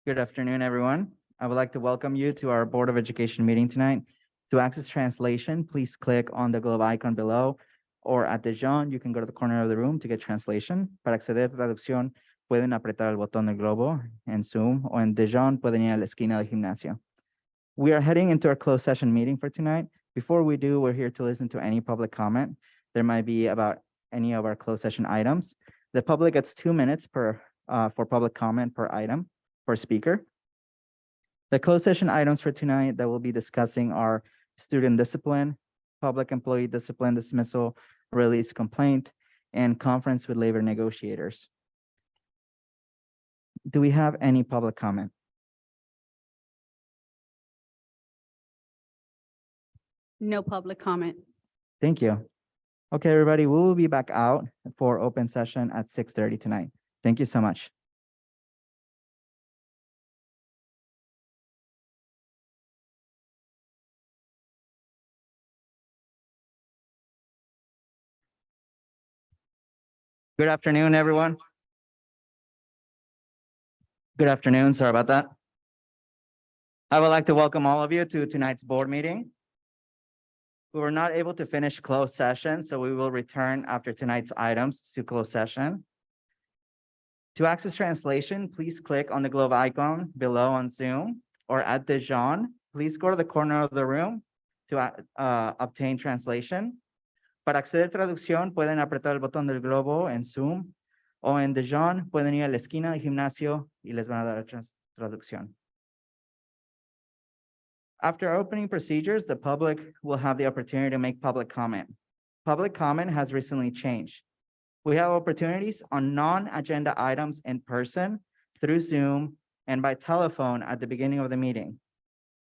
Good afternoon, everyone. I would like to welcome you to our Board of Education meeting tonight. To access translation, please click on the globe icon below, or at the John, you can go to the corner of the room to get translation. Para acceder a traducción, pueden apretar el botón del globo en Zoom, o en Dijon pueden ir a la esquina del gimnasio. We are heading into our closed session meeting for tonight. Before we do, we're here to listen to any public comment there might be about any of our closed session items. The public gets 2 minutes for public comment per item per speaker. The closed session items for tonight that we'll be discussing are student discipline, public employee discipline dismissal, release complaint, and conference with labor negotiators. Do we have any public comment? No public comment. Thank you. Okay, everybody, we will be back out for open session at 6:30 tonight. Thank you so much. Good afternoon, everyone. Good afternoon, sorry about that. I would like to welcome all of you to tonight's board meeting. We were not able to finish closed session, so we will return after tonight's items to closed session. To access translation, please click on the globe icon below on Zoom, or at Dijon, please go to the corner of the room to obtain translation. Para acceder a traducción, pueden apretar el botón del globo en Zoom, o en Dijon, pueden ir a la esquina del gimnasio y les van a dar traducción. After opening procedures, the public will have the opportunity to make public comment. Public comment has recently changed. We have opportunities on non-agenda items in person, through Zoom, and by telephone at the beginning of the meeting.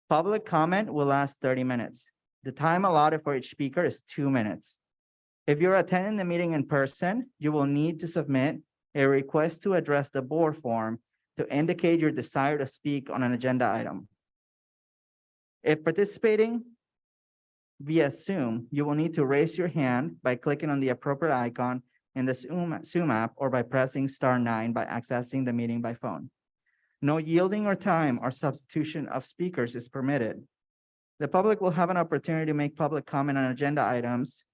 Public comment will last 30 minutes. The time allotted for each speaker is 2 minutes. If you're attending the meeting in person, you will need to submit a request to address the board form to indicate your desire to speak on an agenda item. If participating via Zoom, you will need to raise your hand by clicking on the appropriate icon in the Zoom app, or by pressing *9 by accessing the meeting by phone. No yielding or time or substitution of speakers is permitted. The public will have an opportunity to make public comment on agenda items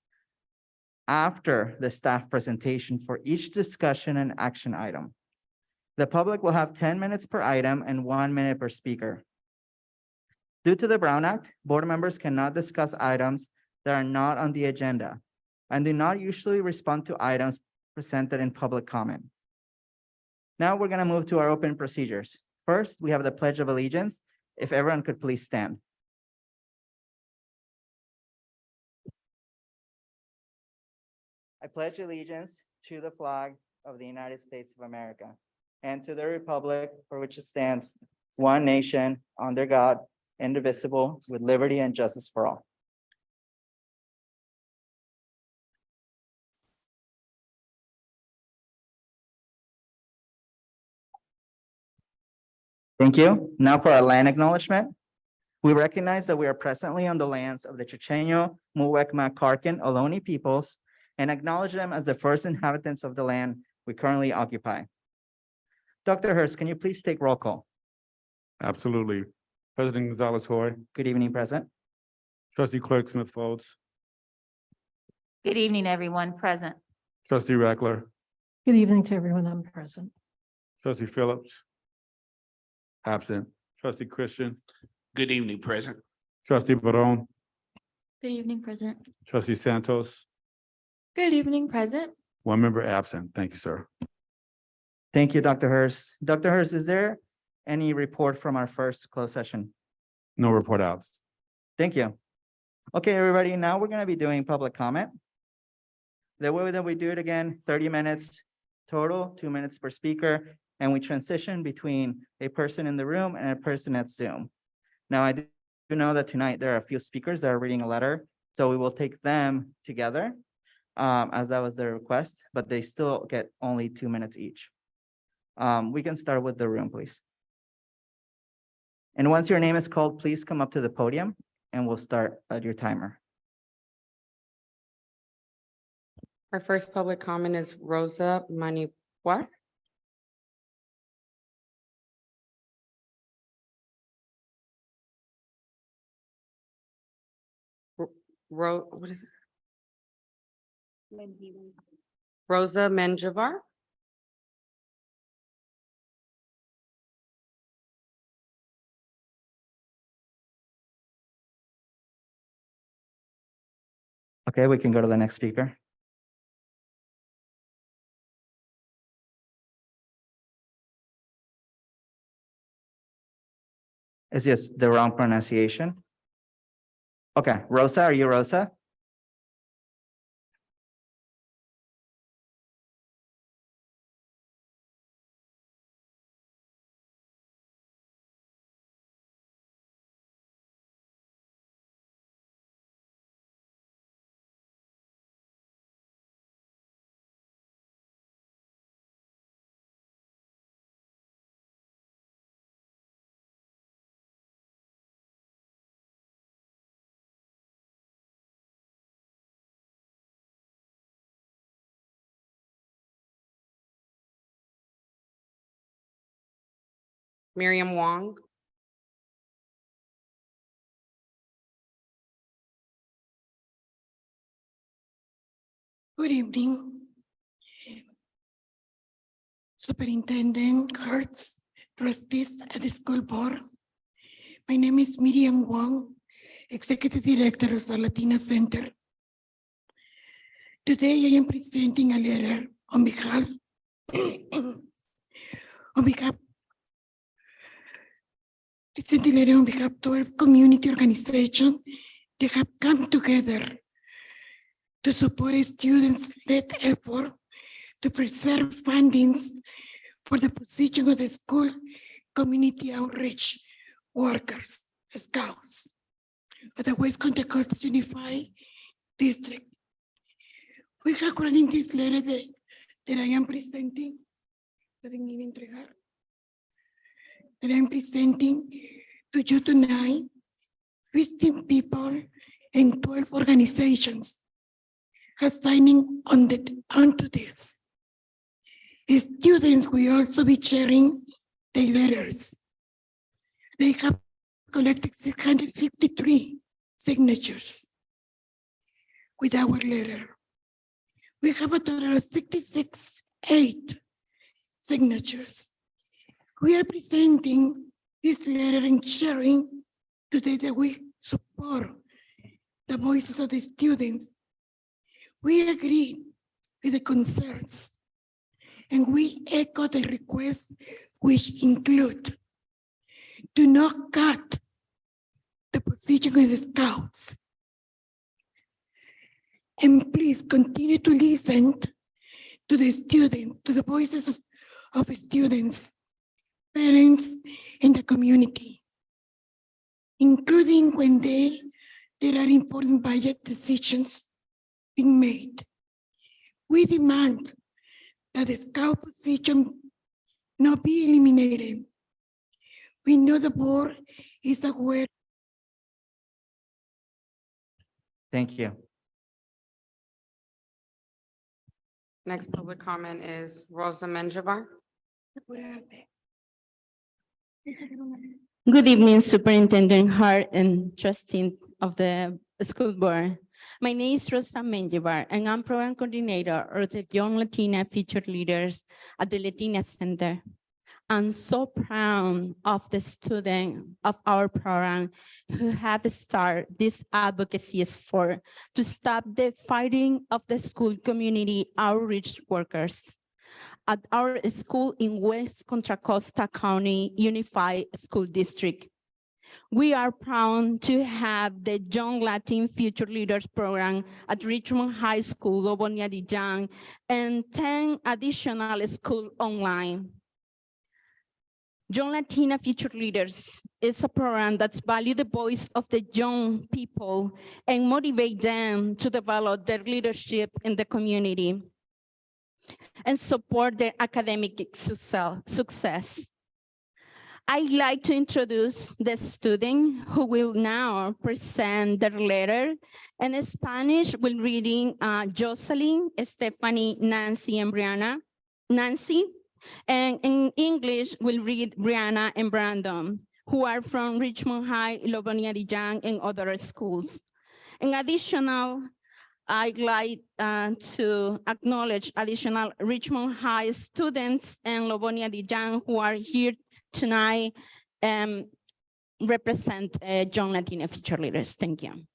after the staff presentation for each discussion and action item. The public will have 10 minutes per item and 1 minute per speaker. Due to the Brown Act, board members cannot discuss items that are not on the agenda and do not usually respond to items presented in public comment. Now we're going to move to our open procedures. First, we have the Pledge of Allegiance. If everyone could please stand. I pledge allegiance to the flag of the United States of America and to the republic for which it stands, one nation, under God, indivisible, with liberty and justice for all. Thank you. Now for our land acknowledgement. We recognize that we are presently on the lands of the Chochenyo, Muwekma, Karkin, Ohlone peoples, and acknowledge them as the first inhabitants of the land we currently occupy. Dr. Hurst, can you please take roll call? Absolutely. President Gonzalez-Hoy, Good evening, President. Trustee Clerk Smith-Folds, Good evening, everyone present. Trustee Reckler, Good evening to everyone. I'm present. Trustee Phillips. Absent. Trustee Christian, Good evening, President. Trustee Barone, Good evening, President. Trustee Santos, Good evening, President. one member absent. Thank you, sir. Thank you, Dr. Hurst. Dr. Hurst, is there any report from our first closed session? No report outs. Thank you. Okay, everybody, now we're going to be doing public comment. The way that we do it again, 30 minutes total, 2 minutes per speaker, and we transition between a person in the room and a person at Zoom. Now, I do know that tonight there are a few speakers that are reading a letter, so we will take them together as that was their request, but they still get only 2 minutes each. We can start with the room, please. And once your name is called, please come up to the podium and we'll start at your timer. Our first public comment is Rosa Manipuar. What is it? Rosa Menjivar. Okay, we can go to the next speaker. It's just the wrong pronunciation. Okay, Rosa, are you Rosa? Miriam Wong. Good evening. Superintendent Hertz, trustees at the school board. My name is Miriam Wong, Executive Director of the Latina Center. Today I am presenting a letter on behalf presenting a letter on behalf of 12 community organizations that have come together to support a students-led effort to preserve fundings for the position of the school community outreach workers, scouts, of the West Contra Costa Unified District. We have running this letter that I am presenting, that I am presenting to you tonight, 15 people and 12 organizations are signing onto this. The students will also be sharing their letters. They have collected 653 signatures with our letter. We have a total of 8 signatures. We are presenting this letter and sharing today that we support the voices of the students. We agree with the concerns and we echo the requests, which include do not cut the position of the scouts. And please continue to listen to the student, to the voices of students, parents, and the community, including when there are important budget decisions being made. We demand that the scout position not be eliminated. We know the board is aware. Thank you. Next public comment is Rosa Menjivar. Good evening, Superintendent Hart and trustee of the school board. My name is Rosa Menjivar, and I'm program coordinator of the Young Latina Future Leaders at the Latina Center. I'm so proud of the student of our program who have started this advocacy effort to stop the fighting of the school community outreach workers at our school in West Contra Costa County Unified School District. We are proud to have the Young Latin Future Leaders Program at Richmond High School, Loboniadijang, and 10 additional schools online. Young Latina Future Leaders is a program that values the voice of the young people and motivate them to develop their leadership in the community and support their academic success. I'd like to introduce the student who will now present their letter. In Spanish, we're reading Jocelyn, Stephanie, Nancy, and Brianna. Nancy. And in English, we'll read Brianna and Brandon, who are from Richmond High, Loboniadijang, and other schools. In additional, I'd like to acknowledge additional Richmond High students and Livonia de Young who are here tonight represent Young Latina Future Leaders. Thank you.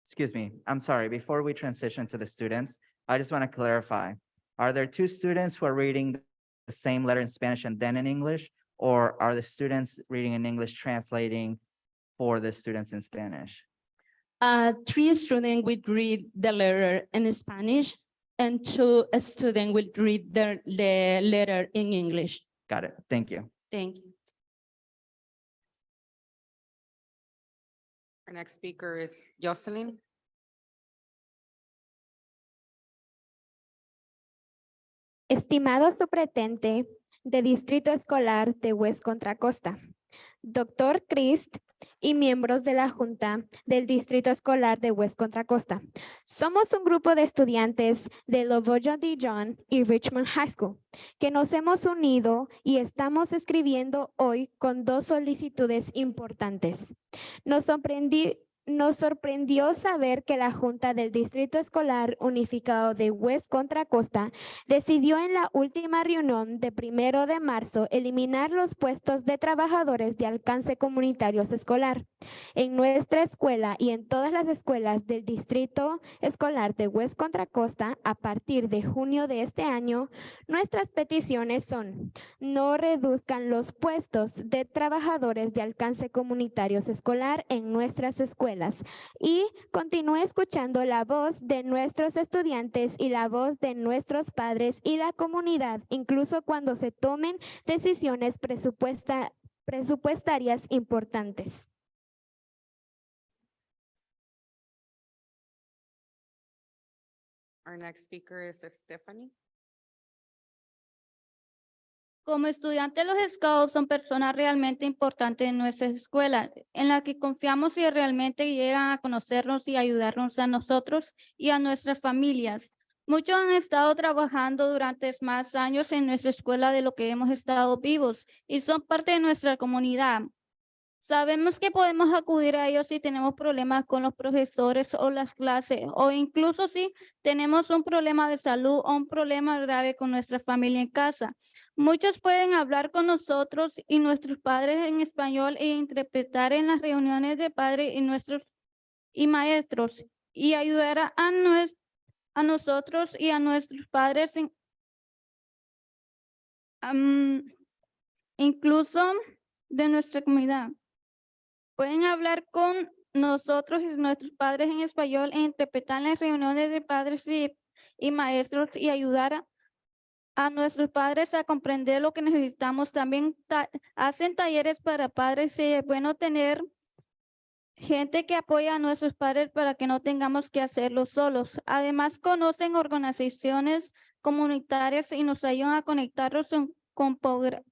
Excuse me, I'm sorry, before we transition to the students, I just want to clarify. Are there two students who are reading the same letter in Spanish and then in English? Or are the students reading in English translating for the students in Spanish? 3 students would read the letter in Spanish and 2 students would read the letter in English. Got it, thank you. Thank you. Our next speaker is Jocelyn. Estimado supretente de Distrito Escolar de West Contra Costa, Doctor Christ y miembros de la Junta del Distrito Escolar de West Contra Costa. Somos un grupo de estudiantes de Livonia de Young y Richmond High School que nos hemos unido y estamos escribiendo hoy con 2 solicitudes importantes. Nos sorprendió saber que la Junta del Distrito Escolar Unificado de West Contra Costa decidió en la última reunión de 1 de marzo eliminar los puestos de trabajadores de alcance comunitarios escolar. En nuestra escuela y en todas las escuelas del Distrito Escolar de West Contra Costa, a partir de junio de este año, nuestras peticiones son: no reduzcan los puestos de trabajadores de alcance comunitarios escolar en nuestras escuelas y continúe escuchando la voz de nuestros estudiantes y la voz de nuestros padres y la comunidad, incluso cuando se tomen decisiones presupuestarias importantes. Our next speaker is Stephanie. Como estudiantes, los scouts son personas realmente importantes en nuestra escuela, en la que confiamos y realmente llegan a conocernos y ayudarnos a nosotros y a nuestras familias. Muchos han estado trabajando durante más años en nuestra escuela de lo que hemos estado vivos y son parte de nuestra comunidad. Sabemos que podemos acudir a ellos si tenemos problemas con los profesores o las clases, o incluso si tenemos un problema de salud o un problema grave con nuestra familia en casa. Muchos pueden hablar con nosotros y nuestros padres en español e interpretar en las reuniones de padres y maestros y ayudar a nosotros y a nuestros padres incluso de nuestra comunidad. Pueden hablar con nosotros y nuestros padres en español e interpretar las reuniones de padres y maestros y ayudar a nuestros padres a comprender lo que necesitamos. También hacen talleres para padres y es bueno tener gente que apoya a nuestros padres para que no tengamos que hacerlo solos. Además, conocen organizaciones comunitarias y nos ayudan a conectarnos con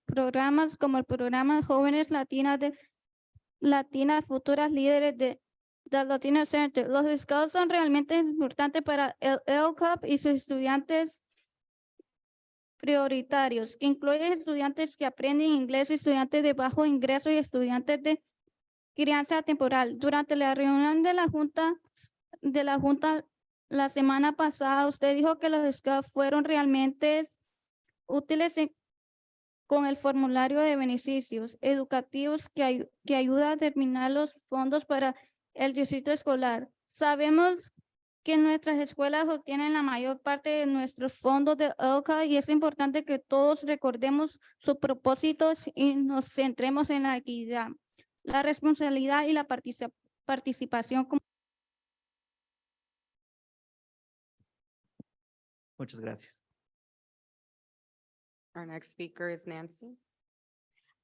programas como el programa Jóvenes Latinas Futuras Líderes de Latino Center. Los scouts son realmente importantes para el LCUP y sus estudiantes prioritarios, que incluyen estudiantes que aprenden inglés, estudiantes de bajo ingreso y estudiantes de crianza temporal. Durante la reunión de la Junta la semana pasada, usted dijo que los scouts fueron realmente útiles con el formulario de beneficios educativos que ayuda a determinar los fondos para el distrito escolar. Sabemos que nuestras escuelas obtienen la mayor parte de nuestros fondos de ELCA y es importante que todos recordemos sus propósitos y nos centremos en la equidad, la responsabilidad y la participación. Muchas gracias. Our next speaker is Nancy.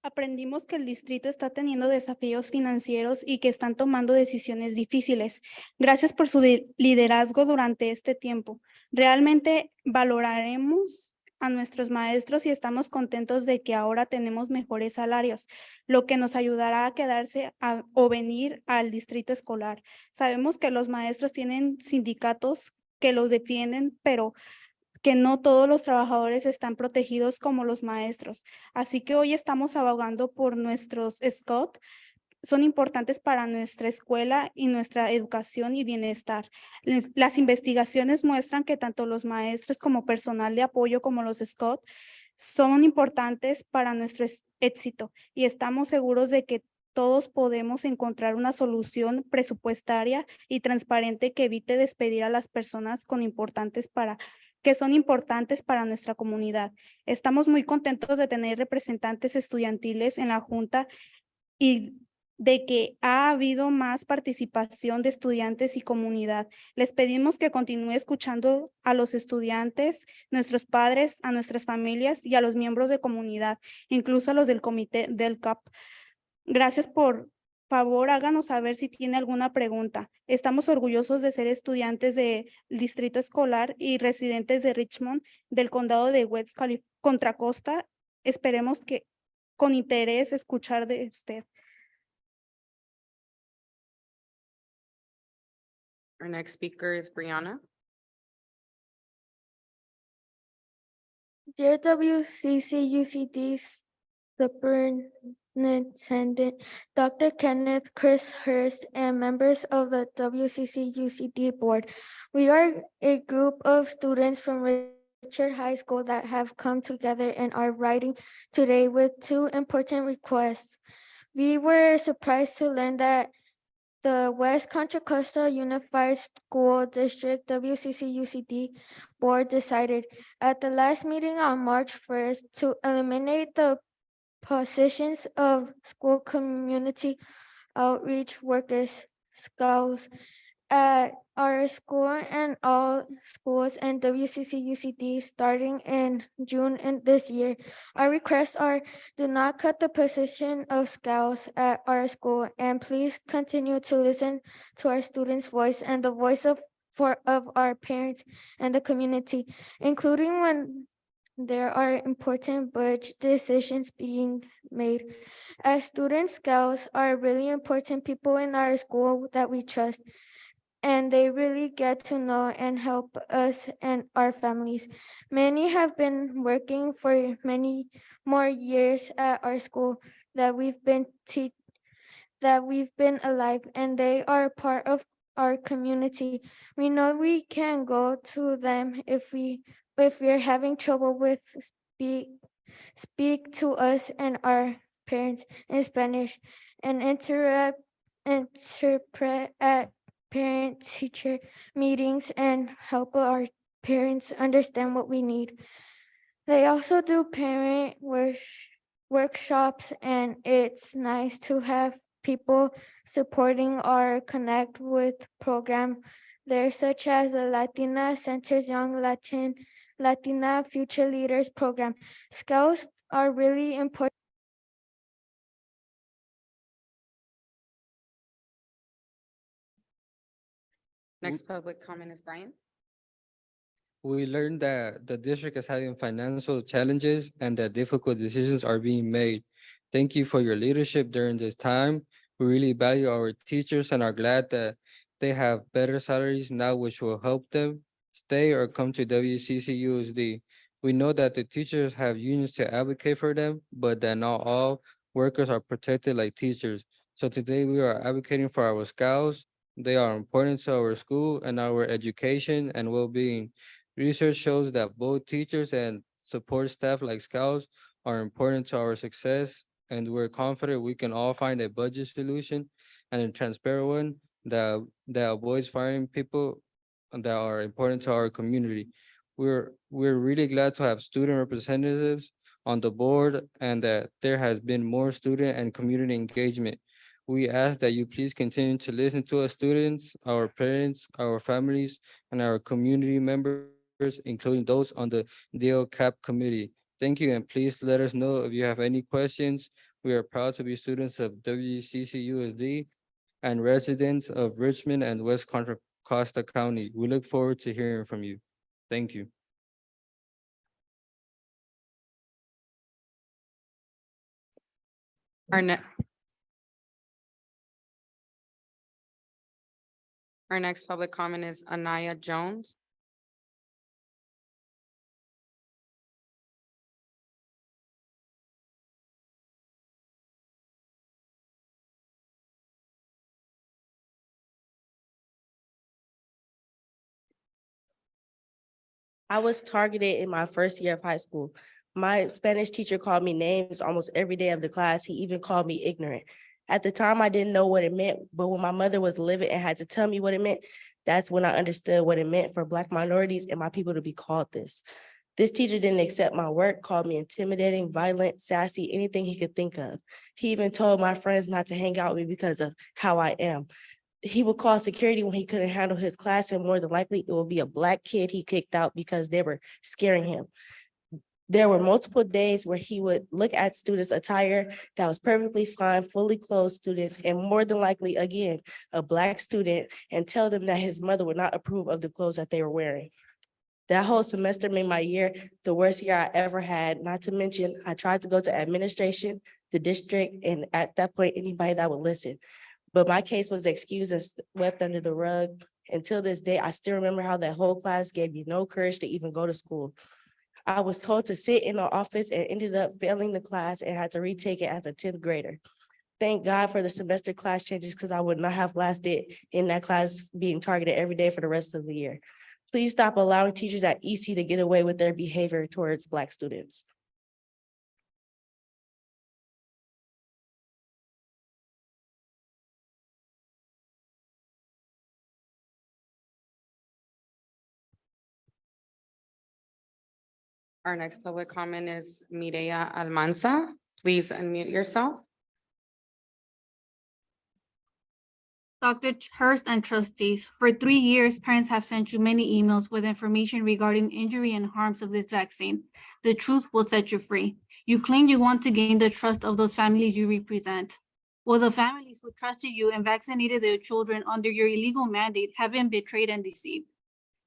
Aprendimos que el distrito está teniendo desafíos financieros y que están tomando decisiones difíciles. Gracias por su liderazgo durante este tiempo. Realmente valoraremos a nuestros maestros y estamos contentos de que ahora tenemos mejores salarios, lo que nos ayudará a quedarse o venir al distrito escolar. Sabemos que los maestros tienen sindicatos que los defienden, pero que no todos los trabajadores están protegidos como los maestros. Así que hoy estamos abogando por nuestros SCOT. Son importantes para nuestra escuela y nuestra educación y bienestar. Las investigaciones muestran que tanto los maestros como personal de apoyo como los SCOT son importantes para nuestro éxito y estamos seguros de que todos podemos encontrar una solución presupuestaria y transparente que evite despedir a las personas que son importantes para nuestra comunidad. Estamos muy contentos de tener representantes estudiantiles en la Junta y de que ha habido más participación de estudiantes y comunidad. Les pedimos que continúe escuchando a los estudiantes, nuestros padres, a nuestras familias y a los miembros de comunidad, incluso a los del comité del CAP. Gracias por favor, háganos saber si tiene alguna pregunta. Estamos orgullosos de ser estudiantes del distrito escolar y residentes de Richmond, del condado de Contra Costa. Esperemos que con interés escuchar de usted. Our next speaker is Brianna. Dear WCCUSD Superintendent, Dr. Kenneth, Chris Hurst, and members of the WCCUSD board. We are a group of students from Richard High School that have come together and are writing today with two important requests. We were surprised to learn that the West Contra Costa Unified School District WCCUSD Board decided at the last meeting on March 1st to eliminate the positions of school community outreach workers, scouts, at our school and all schools and WCCUSD starting in June in this year. Our requests are do not cut the position of scouts at our school and please continue to listen to our students' voice and the voice of our parents and the community, including when there are important budget decisions being made. As students, scouts are really important people in our school that we trust, and they really get to know and help us and our families. Many have been working for many more years at our school that we've been alive, and they are part of our community. We know we can go to them if we're having trouble with speak to us and our parents in Spanish and interpret at parent-teacher meetings and help our parents understand what we need. They also do parent workshops, and it's nice to have people supporting our Connect with program there, such as the Latina Center's Young Latina Future Leaders program. Scouts are really important. Next public comment is Brian. We learned that the district is having financial challenges and that difficult decisions are being made. Thank you for your leadership during this time. We really value our teachers and are glad that they have better salaries now, which will help them stay or come to WCCUSD. We know that the teachers have unions to advocate for them, but that not all workers are protected like teachers. So today we are advocating for our scouts. They are important to our school and our education and well-being. Research shows that both teachers and support staff like scouts are important to our success, and we're confident we can all find a budget solution and a transparent one that avoids firing people that are important to our community. We're really glad to have student representatives on the board and that there has been more student and community engagement. We ask that you please continue to listen to our students, our parents, our families, and our community members, including those on the DL CAP committee. Thank you, and please let us know if you have any questions. We are proud to be students of WCCUSD and residents of Richmond and West Contra Costa County. We look forward to hearing from you. Thank you. Our next public comment is Anaya Jones. I was targeted in my first year of high school. My Spanish teacher called me names almost every day of the class. He even called me ignorant. At the time, I didn't know what it meant, but when my mother was living and had to tell me what it meant, that's when I understood what it meant for Black minorities and my people to be called this. This teacher didn't accept my work, called me intimidating, violent, sassy, anything he could think of. He even told my friends not to hang out with me because of how I am. He would call security when he couldn't handle his class, and more than likely it would be a Black kid he kicked out because they were scaring him. There were multiple days where he would look at students' attire that was perfectly fine, fully clothed students, and more than likely, again, a Black student, and tell them that his mother would not approve of the clothes that they were wearing. That whole semester made my year the worst year I ever had. Not to mention, I tried to go to administration, the district, and at that point, anybody that would listen. But my case was excused and swept under the rug. Until this day, I still remember how that whole class gave me no courage to even go to school. I was told to sit in the office and ended up failing the class and had to retake it as a 10th grader. Thank God for the semester class changes because I would not have lasted in that class being targeted every day for the rest of the year. Please stop allowing teachers at EC to get away with their behavior towards Black students. Our next public comment is Mireya Almanza. Please unmute yourself. Dr. Hurst and trustees, for 3 years, parents have sent you many emails with information regarding injury and harms of this vaccine. The truth will set you free. You claim you want to gain the trust of those families you represent. Well, the families who trusted you and vaccinated their children under your illegal mandate have been betrayed and deceived.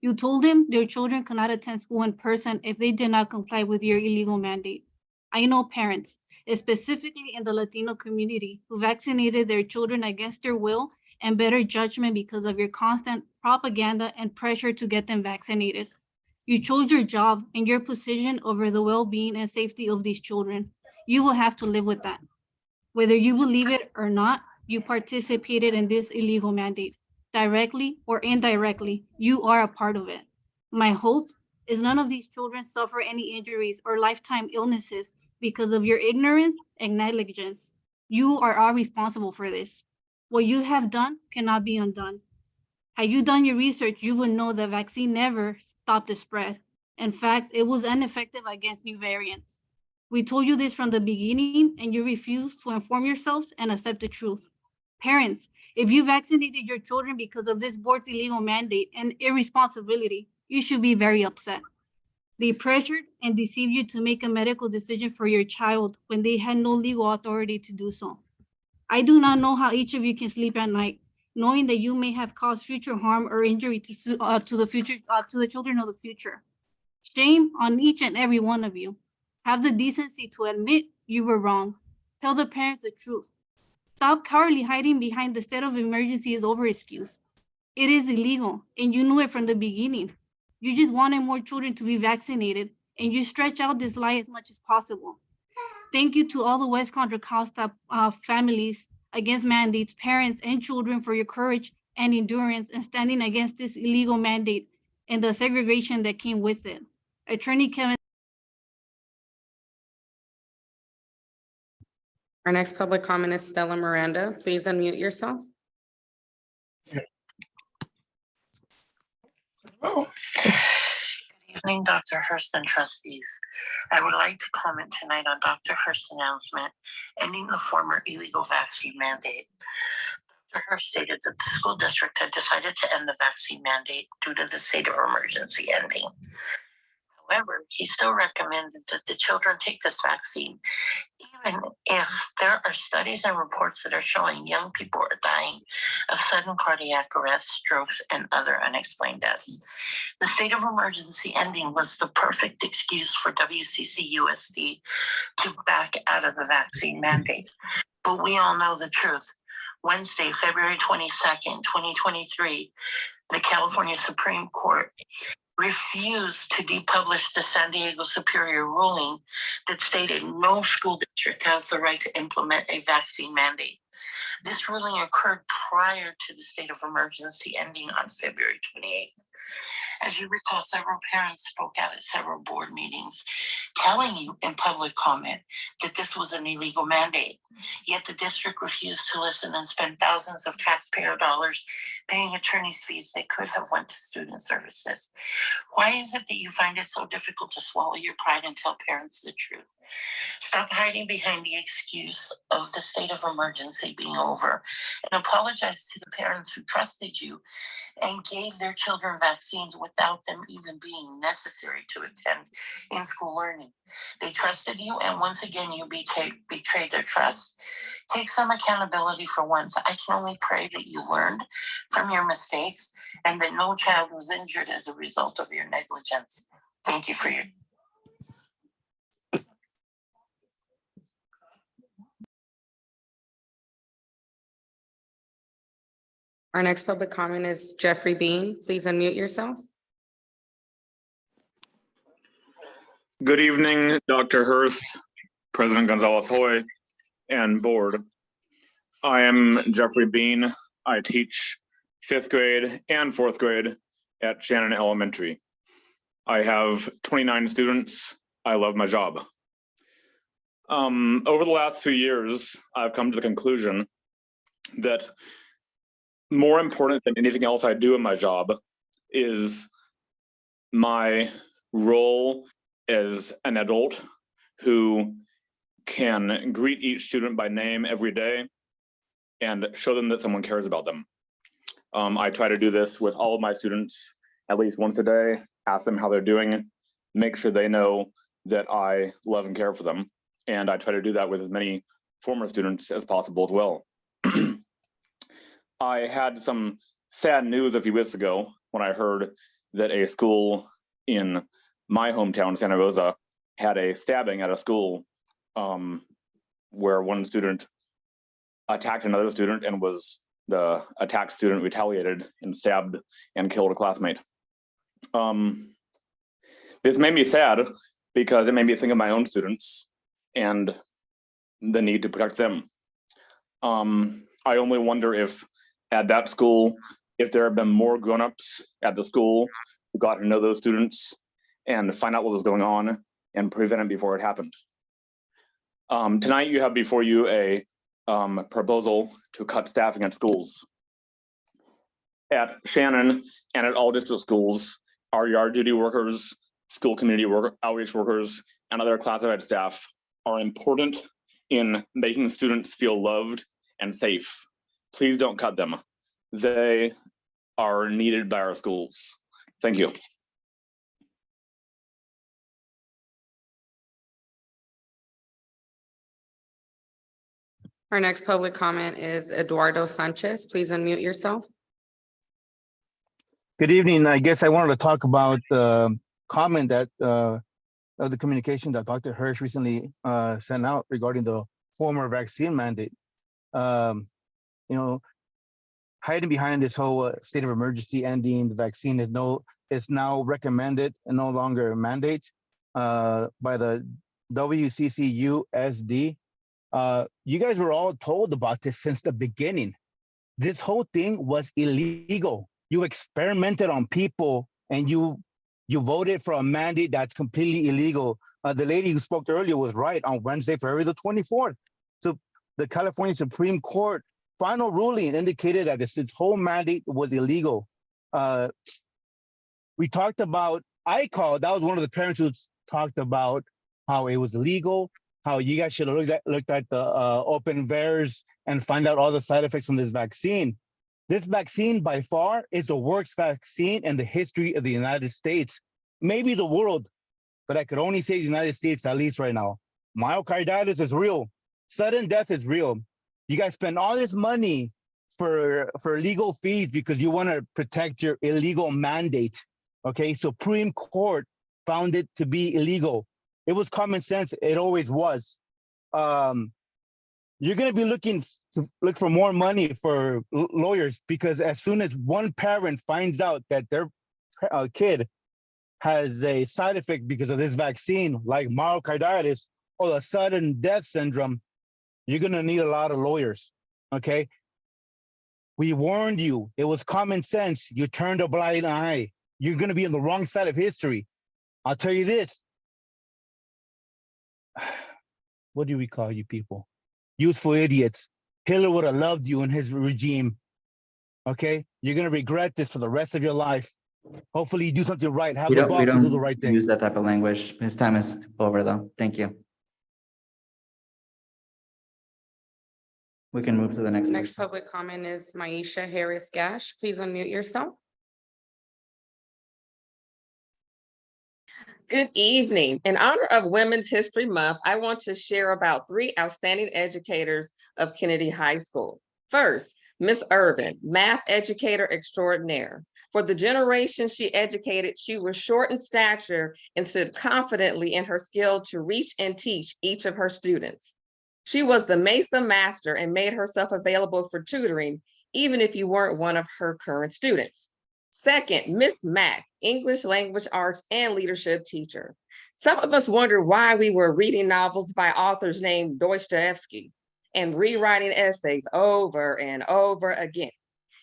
You told them their children could not attend school in person if they did not comply with your illegal mandate. I know parents, specifically in the Latino community, who vaccinated their children against their will and better judgment because of your constant propaganda and pressure to get them vaccinated. You chose your job and your position over the well-being and safety of these children. You will have to live with that. Whether you believe it or not, you participated in this illegal mandate. Directly or indirectly, you are a part of it. My hope is none of these children suffer any injuries or lifetime illnesses because of your ignorance and negligence. You are all responsible for this. What you have done cannot be undone. Had you done your research, you would know the vaccine never stopped the spread. In fact, it was ineffective against new variants. We told you this from the beginning, and you refused to inform yourselves and accept the truth. Parents, if you vaccinated your children because of this board's illegal mandate and irresponsibility, you should be very upset. They pressured and deceived you to make a medical decision for your child when they had no legal authority to do so. I do not know how each of you can sleep at night, knowing that you may have caused future harm or injury to the children of the future. Shame on each and every one of you. Have the decency to admit you were wrong. Tell the parents the truth. Stop cowardly hiding behind the state of emergency is over excuse. It is illegal, and you knew it from the beginning. You just wanted more children to be vaccinated, and you stretch out this lie as much as possible. Thank you to all the West Contra Costa families against mandates, parents, and children for your courage and endurance in standing against this illegal mandate and the segregation that came with it. Attorney Kevin. Our next public comment is Stella Miranda. Please unmute yourself. Good evening, Dr. Hurst and trustees. I would like to comment tonight on Dr. Hurst's announcement ending the former illegal vaccine mandate. Dr. Hurst stated that the school district had decided to end the vaccine mandate due to the state of emergency ending. However, he still recommended that the children take this vaccine, even if there are studies and reports that are showing young people are dying of sudden cardiac arrest, strokes, and other unexplained deaths. The state of emergency ending was the perfect excuse for WCCUSD to back out of the vaccine mandate. But we all know the truth. Wednesday, February 22nd, 2023, the California Supreme Court refused to depublish the San Diego Superior ruling that stated no school district has the right to implement a vaccine mandate. This ruling occurred prior to the state of emergency ending on February 28th. As you recall, several parents spoke out at several board meetings, telling you in public comment that this was an illegal mandate. Yet the district refused to listen and spent thousands of taxpayer dollars paying attorney's fees that could have went to student services. Why is it that you find it so difficult to swallow your pride and tell parents the truth? Stop hiding behind the excuse of the state of emergency being over and apologize to the parents who trusted you and gave their children vaccines without them even being necessary to attend in-school learning. They trusted you, and once again, you betrayed their trust. Take some accountability for once. I can only pray that you learned from your mistakes and that no child was injured as a result of your negligence. Thank you for your Our next public comment is Jeffrey Bean. Please unmute yourself. Good evening, Dr. Hurst, President Gonzalez-Hoy, and board. I am Jeffrey Bean. I teach 5th grade and 4th grade at Shannon Elementary. I have 29 students. I love my job. Over the last few years, I've come to the conclusion that more important than anything else I do in my job is my role as an adult who can greet each student by name every day and show them that someone cares about them. I try to do this with all of my students at least once a day, ask them how they're doing, make sure they know that I love and care for them. And I try to do that with as many former students as possible as well. I had some sad news a few weeks ago when I heard that a school in my hometown, Santa Rosa, had a stabbing at a school where one student attacked another student and the attacked student retaliated and stabbed and killed a classmate. This made me sad because it made me think of my own students and the need to protect them. I only wonder if at that school, if there have been more grown-ups at the school who got to know those students and find out what was going on and prevent it before it happened. Tonight you have before you a proposal to cut staffing at schools. At Shannon and at all district schools, our yard duty workers, school community outreach workers, and other classified staff are important in making students feel loved and safe. Please don't cut them. They are needed by our schools. Thank you. Our next public comment is Eduardo Sanchez. Please unmute yourself. Good evening. I guess I wanted to talk about the comment that of the communication that Dr. Hirsch recently sent out regarding the former vaccine mandate. Hiding behind this whole state of emergency ending the vaccine is now recommended and no longer a mandate by the WCCUSD. You guys were all told about this since the beginning. This whole thing was illegal. You experimented on people and you voted for a mandate that's completely illegal. The lady who spoke earlier was right. On Wednesday, February the 24th. So the California Supreme Court final ruling indicated that this whole mandate was illegal. We talked about, that was one of the parents who talked about how it was illegal, how you guys should have looked at the open VAERS and find out all the side effects from this vaccine. This vaccine by far is the worst vaccine in the history of the United States, maybe the world, but I could only say the United States at least right now. Myocarditis is real. Sudden death is real. You guys spend all this money for legal fees because you want to protect your illegal mandate. Okay, Supreme Court found it to be illegal. It was common sense. It always was. You're going to be look for more money for lawyers because as soon as one parent finds out that their kid has a side effect because of this vaccine, like myocarditis or a sudden death syndrome, you're going to need a lot of lawyers. Okay. We warned you. It was common sense. You turned a blind eye. you're going to be on the wrong side of history. I'll tell you this. What do we call you people? Youthful idiots. Hitler would have loved you in his regime. Okay? You're going to regret this for the rest of your life. Hopefully you do something right. Have We the don't, balls to do the right thing. use that type of language. His time is over though. Thank you. We can move to the next Next person. public comment is Maisha Harris Gash. Please unmute yourself. Good evening. In honor of Women's History Month, I want to share about 3 outstanding educators of Kennedy High School. First, Miss Irvin, math educator extraordinaire. For the generation she educated, she was short in stature and stood confidently in her skill to reach and teach each of her students. She was the Mesa master and made herself available for tutoring, even if you weren't one of her current students. Second, Miss Mack, English language arts and leadership teacher. Some of us wonder why we were reading novels by authors named Dostoevsky and rewriting essays over and over again.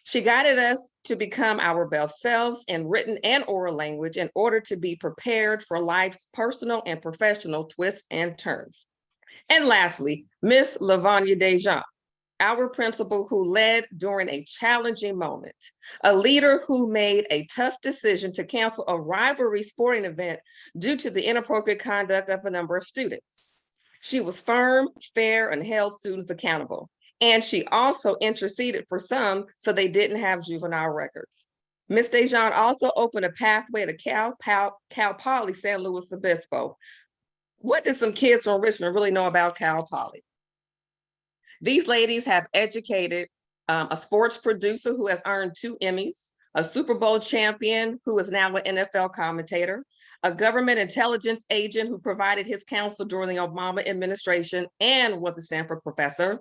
She guided us to become our best selves in written and oral language in order to be prepared for life's personal and professional twists and turns. And lastly, Miss Lavanya Dejean, our principal who led during a challenging moment, a leader who made a tough decision to cancel a rivalry sporting event due to the inappropriate conduct of a number of students. She was firm, fair, and held students accountable. And she also interceded for some so they didn't have juvenile records. Ms. Dejean also opened a pathway to Cal Poly San Luis Obispo. What did some kids from Richmond really know about Cal Poly? These ladies have educated a sports producer who has earned 2 Emmys, a Super Bowl champion who is now an NFL commentator, a government intelligence agent who provided his counsel during the Obama administration and was a Stanford professor,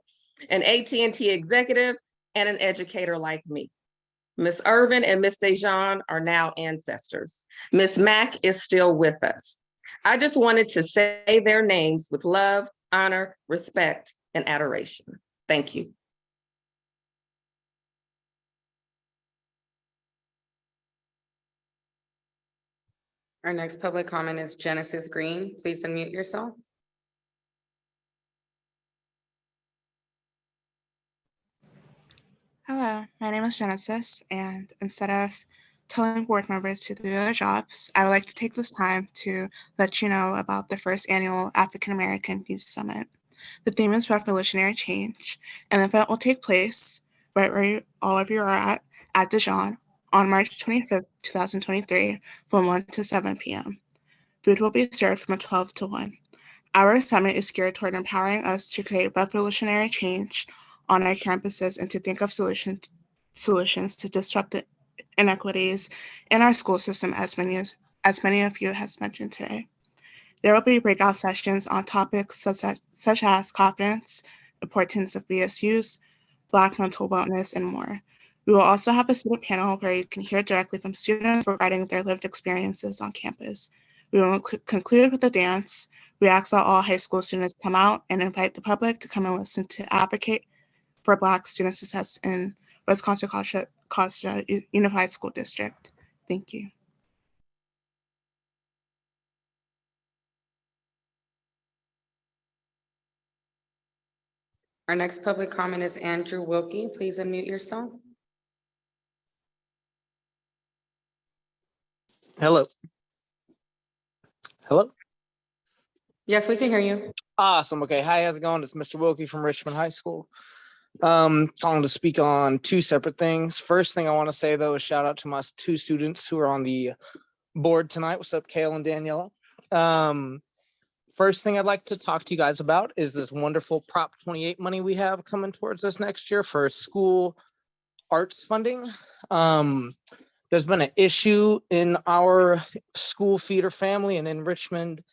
an AT&T executive, and an educator like me. Ms. Irvin and Ms. Dejean are now ancestors. Ms. Mack is still with us. I just wanted to say their names with love, honor, respect, and adoration. Thank you. Our next public comment is Genesis Green. Please unmute yourself. Hello, my name is Genesis, and instead of telling board members to do their jobs, I would like to take this time to let you know about the first annual African American Youth Summit. The theme is revolutionary change, and the event will take place right where all of you are at Dijon on March 25th, 2023 from 1 to 7 p.m. Food will be served from 12 to 1. Our summit is geared toward empowering us to create revolutionary change on our campuses and to think of solutions to disrupt the inequities in our school system, as many of you has mentioned today. There will be breakout sessions on topics such as confidence, importance of BSUs, Black mental wellness, and more. We will also have a student panel where you can hear directly from students regarding their lived experiences on campus. We will conclude with a dance. We ask that all high school students come out and invite the public to come and listen to advocate for Black student success in West Contra Costa Unified School District. Thank you. Our next public comment is Andrew Wilkie. Please unmute yourself. Hello. Hello. Yes, we can hear you. Awesome. Okay. Hi, how's it going? It's Mr. Wilkie from Richmond High School. Calling to speak on 2 separate things. First thing I want to say though is shout out to my 2 students who are on the board tonight. What's up, Kale and Daniela? First thing I'd like to talk to you guys about is this wonderful Prop 28 money we have coming towards us next year for school arts funding. There's been an issue in our school feeder family and in Richmond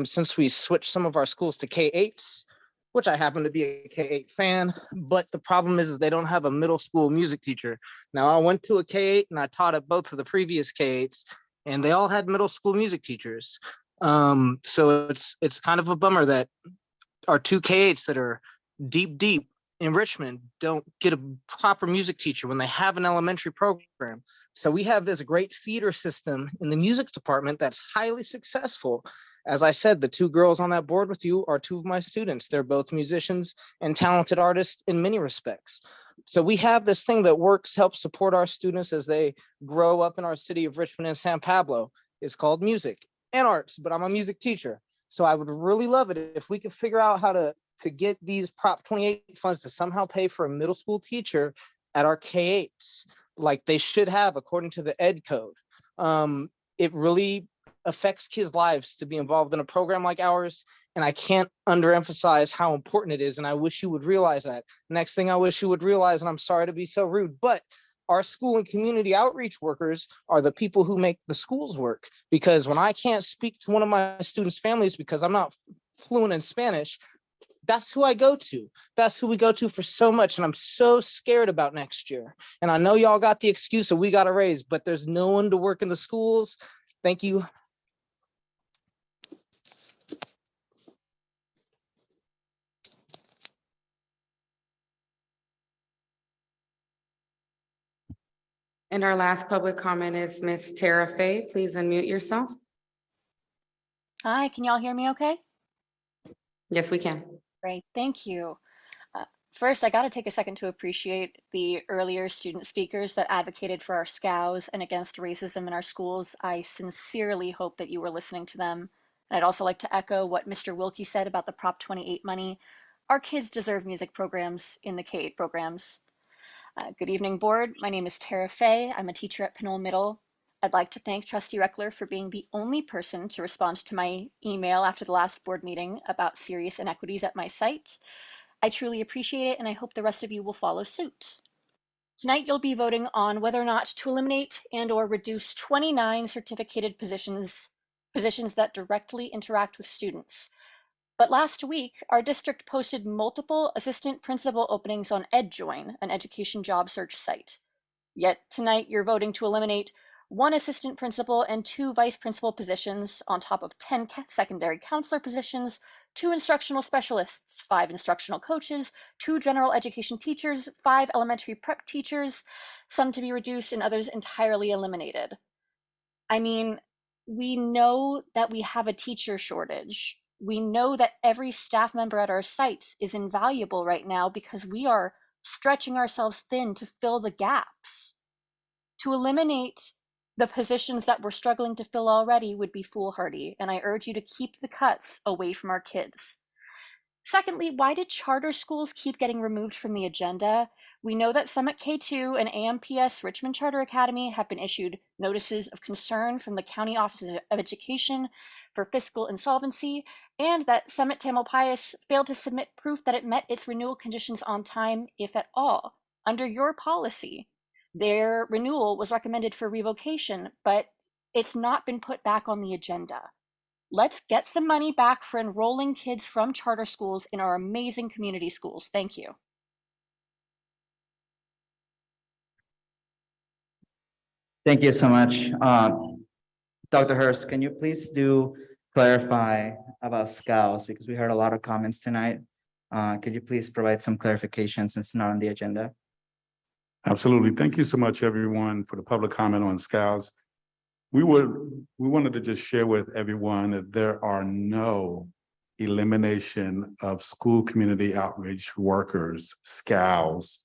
since we switched some of our schools to K-8s, which I happen to be a K-8 fan, but the problem is they don't have a middle school music teacher. Now I went to a K-8 and I taught at both of the previous K-8s and they all had middle school music teachers. So it's kind of a bummer that our 2 K-8s that are deep in Richmond don't get a proper music teacher when they have an elementary program. So we have this great feeder system in the music department that's highly successful. As I said, the two girls on that board with you are two of my students. They're both musicians and talented artists in many respects. So we have this thing that works, helps support our students as they grow up in our city of Richmond and San Pablo. It's called music and arts, but I'm a music teacher. So I would really love it if we could figure out how to get these Prop 28 funds to somehow pay for a middle school teacher at our K-8s, like they should have according to the ed code. It really affects kids' lives to be involved in a program like ours. And I can't underemphasize how important it is. And I wish you would realize that. Next thing I wish you would realize, and I'm sorry to be so rude, but our school and community outreach workers are the people who make the schools work. Because when I can't speak to one of my students' families because I'm not fluent in Spanish, that's who I go to. That's who we go to for so much. And I'm so scared about next year. And I know y'all got the excuse of we got a raise, but there's no one to work in the schools. Thank you. And our last public comment is Miss Tara Fay. Please unmute yourself. Hi, can y'all hear me okay? Yes, we can. Great, thank you. First, I got to take a second to appreciate the earlier student speakers that advocated for our SCOWs and against racism in our schools. I sincerely hope that you were listening to them. And I'd also like to echo what Mr. Wilkie said about the Prop 28 money. Our kids deserve music programs in the K-8 programs. Good evening, board. My name is Tara Fay. I'm a teacher at Pinole Middle. I'd like to thank Trustee Reckler for being the only person to respond to my email after the last board meeting about serious inequities at my site. I truly appreciate it, and I hope the rest of you will follow suit. Tonight, you'll be voting on whether or not to eliminate and/or reduce 29 certificated positions that directly interact with students. But last week, our district posted multiple assistant principal openings on EdJoin, an education job search site. Yet tonight, you're voting to eliminate 1 assistant principal and 2 vice principal positions on top of 10 secondary counselor positions, 2 instructional specialists, 5 instructional coaches, 2 general education teachers, 5 elementary prep teachers, some to be reduced and others entirely eliminated. I mean, we know that we have a teacher shortage. We know that every staff member at our sites is invaluable right now because we are stretching ourselves thin to fill the gaps. To eliminate the positions that we're struggling to fill already would be foolhardy, and I urge you to keep the cuts away from our kids. Secondly, why did charter schools keep getting removed from the agenda? We know that Summit K2 and AMPS Richmond Charter Academy have been issued notices of concern from the County Office of Education for fiscal insolvency, and that Summit Tamalpais failed to submit proof that it met its renewal conditions on time, if at all. Under your policy, their renewal was recommended for revocation, but it's not been put back on the agenda. Let's get some money back for enrolling kids from charter schools in our amazing community schools. Thank you. Thank you so much. Dr. Hurst, can you please clarify about SCOWs, because we heard a lot of comments tonight. Could you please provide some clarification since it's not on the agenda? Absolutely. Thank you so much, everyone, for the public comment on SCOWs. We wanted to just share with everyone that there are no elimination of school community outreach workers, SCOWs,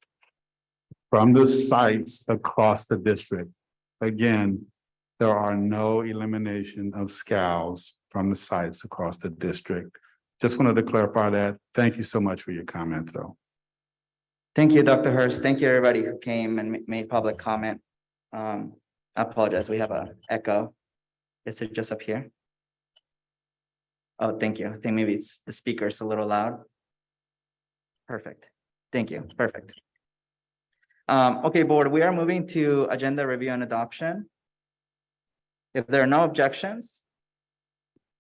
from the sites across the district. Again, there are no elimination of SCOWs from the sites across the district. Just wanted to clarify that. Thank you so much for your comments, though. Thank you, Dr. Hurst. Thank you, everybody who came and made public comment. I apologize, we have an echo. Is it just up here? Oh, thank you. I think maybe it's the speaker's a little loud. Perfect. Thank you. Perfect. Okay, board, we are moving to agenda review and adoption. If there are no objections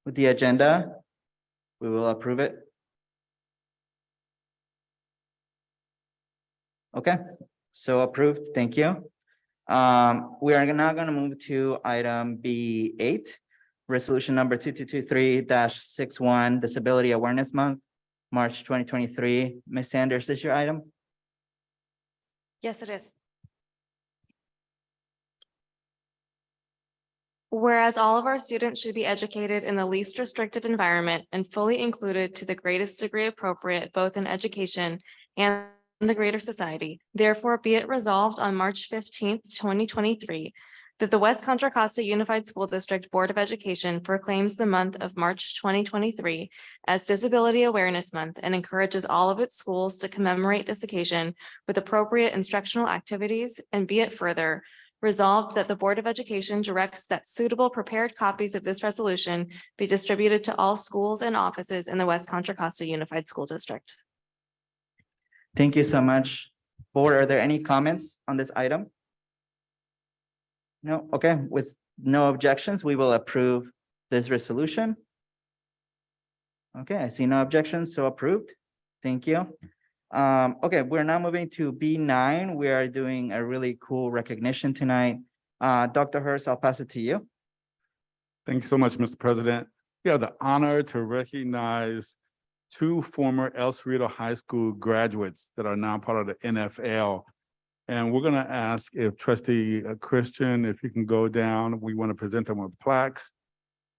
with the agenda, we will approve it. Okay, so approved. Thank you. We are now going to move to item B8, resolution number 2223-61, Disability Awareness Month, March 2023. Ms. Sanders, is your item? Yes, it is. Whereas all of our students should be educated in the least restrictive environment and fully included to the greatest degree appropriate, both in education and the greater society. Therefore, be it resolved on March 15th, 2023, that the West Contra Costa Unified School District Board of Education proclaims the month of March 2023 as Disability Awareness Month and encourages all of its schools to commemorate this occasion with appropriate instructional activities, and be it further resolved that the Board of Education directs that suitable prepared copies of this resolution be distributed to all schools and offices in the West Contra Costa Unified School District. Thank you so much. Board, are there any comments on this item? No, okay, with no objections, we will approve this resolution. Okay, I see no objections, so approved. Thank you. Okay, we're now moving to B9. We are doing a really cool recognition tonight. Dr. Hurst, I'll pass it to you. Thank you so much, Mr. President. We have the honor to recognize two former El Cerrito High School graduates that are now part of the NFL. And we're gonna ask if Trustee Christian, if you can go down, we want to present them with plaques.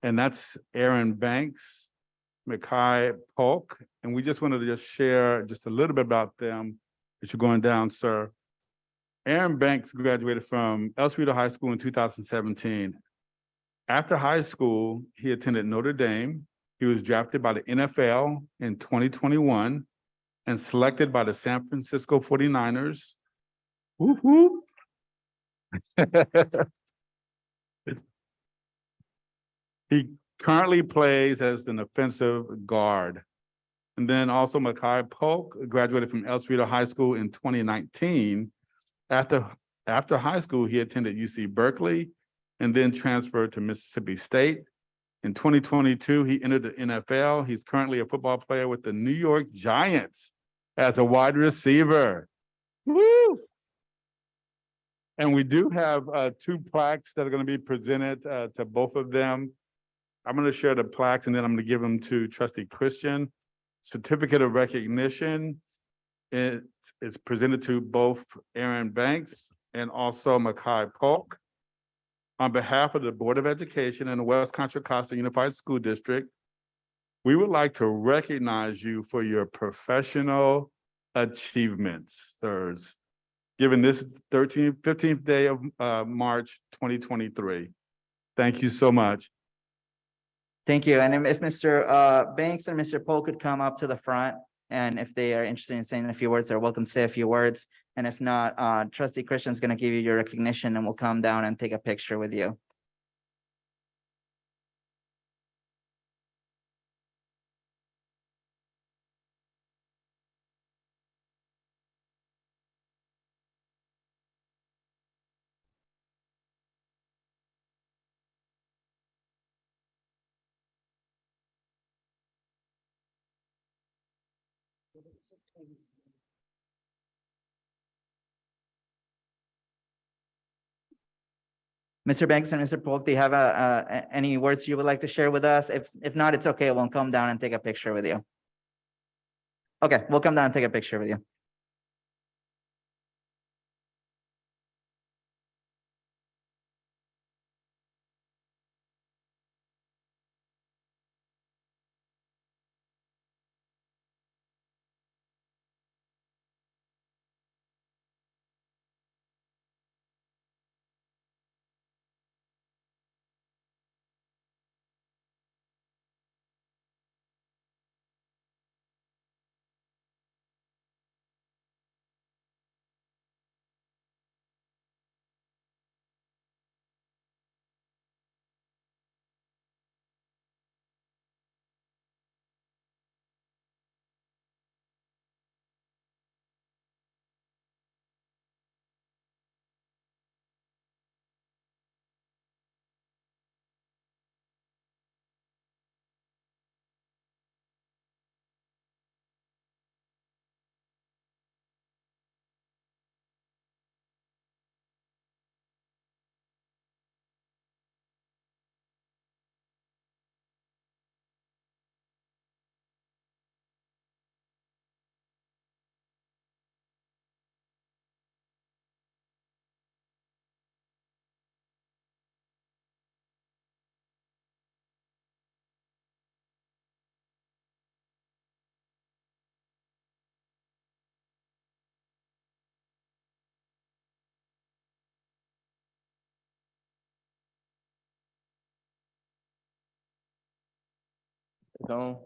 And that's Aaron Banks, Makai Polk, and we just wanted to just share just a little bit about them as you're going down, sir. Aaron Banks graduated from El Cerrito High School in 2017. After high school, he attended Notre Dame. He was drafted by the NFL in 2021 and selected by the San Francisco 49ers. Whoop, whoop. He currently plays as an offensive guard. And then also Makai Polk graduated from El Cerrito High School in 2019. After high school, he attended UC Berkeley and then transferred to Mississippi State. In 2022, he entered the NFL. He's currently a football player with the New York Giants as a wide receiver. Woo! And we do have two plaques that are going to be presented to both of them. I'm going to share the plaques and then I'm going to give them to Trustee Christian. Certificate of recognition is presented to both Aaron Banks and also Makai Polk. On behalf of the Board of Education and the West Contra Costa Unified School District, we would like to recognize you for your professional achievements, sirs, given this 15th day of March 2023. Thank you so much. Thank you. And if Mr. Banks and Mr. Polk could come up to the front, and if they are interested in saying a few words, they're welcome to say a few words. And if not, Trustee Christian's going to give you your recognition and we'll come down and take a picture with you. Mr. Banks and Mr. Polk, do you have any words you would like to share with us? If not, it's okay. We'll come down and take a picture with you. Okay, we'll come down and take a picture with you. Tone.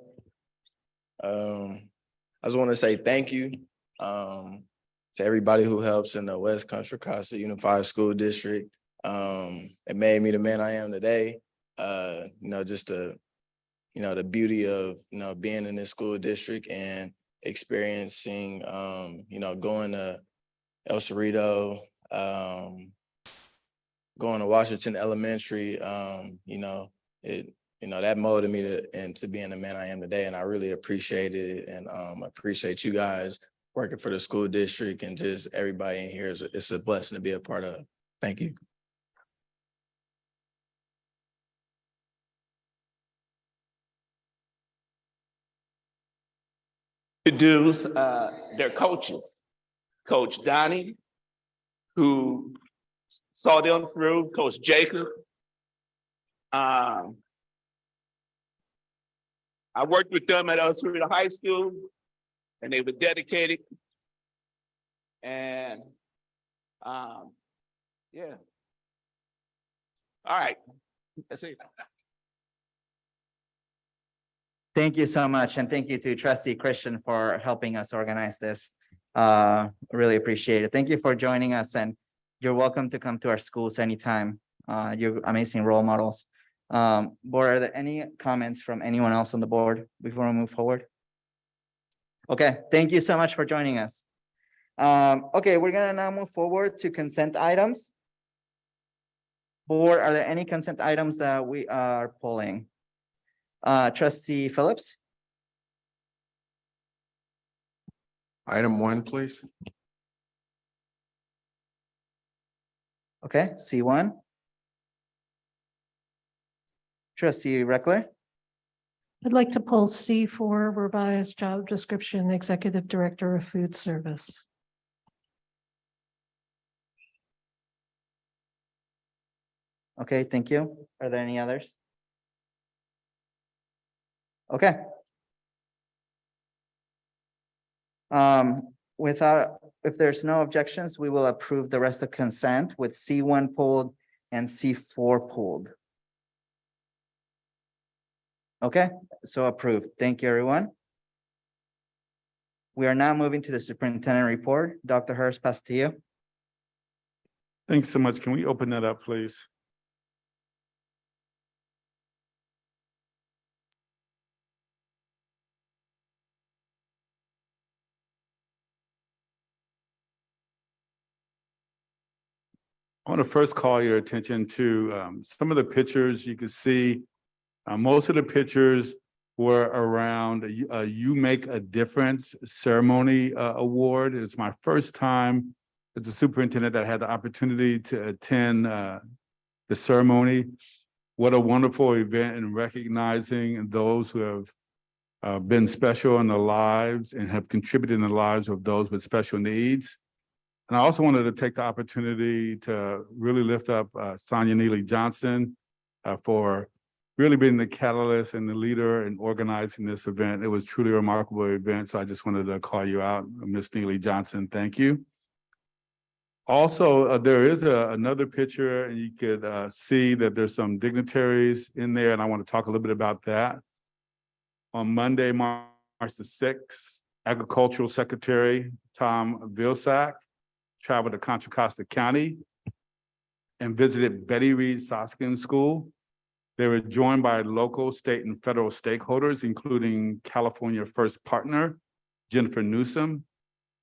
I just want to say thank you to everybody who helps in the West Contra Costa Unified School District. It made me the man I am today. Just the beauty of being in this school district and experiencing going to El Cerrito, going to Washington Elementary. That molded me into being the man I am today, and I really appreciate it, and appreciate you guys working for the school district, and just everybody in here. It's a blessing to be a part of. Thank you. Introduce their coaches. Coach Donnie, who saw them through, Coach Jacob. I worked with them at El Cerrito High School, and they were dedicated. And yeah. All right, that's it. Thank you so much. And thank you to Trustee Christian for helping us organize this. Really appreciate it. Thank you for joining us, and you're welcome to come to our schools anytime. You're amazing role models. Board, are there any comments from anyone else on the board before we move forward? Okay, thank you so much for joining us. Okay, we're gonna now move forward to consent items. Board, are there any consent items that we are pulling? Trustee Phillips? Item 1, please. Okay, C1. Trustee Reckler? I'd like to pull C4, revised job description, Executive Director of Food Service. Okay, thank you. Are there any others? Okay. If there's no objections, we will approve the rest of consent with C1 pulled and C4 pulled. Okay, so approved. Thank you, everyone. We are now moving to the superintendent report. Dr. Hurst, pass to you. Thanks so much. Can we open that up, please? I want to first call your attention to some of the pictures you can see. Most of the pictures were around a You Make a Difference ceremony award. It's my first time as a superintendent that I had the opportunity to attend the ceremony. What a wonderful event in recognizing those who have been special in their lives and have contributed in the lives of those with special needs. And I also wanted to take the opportunity to really lift up Sonia Neely Johnson for really being the catalyst and the leader in organizing this event. It was truly a remarkable event. So I just wanted to call you out, Ms. Neely Johnson. Thank you. Also, there is another picture, and you could see that there's some dignitaries in there, and I want to talk a little bit about that. On Monday, March the 6th, Agricultural Secretary Tom Vilsack traveled to Contra Costa County and visited Betty Reed Soskin School. They were joined by local, state, and federal stakeholders, including California First Partner, Jennifer Newsom,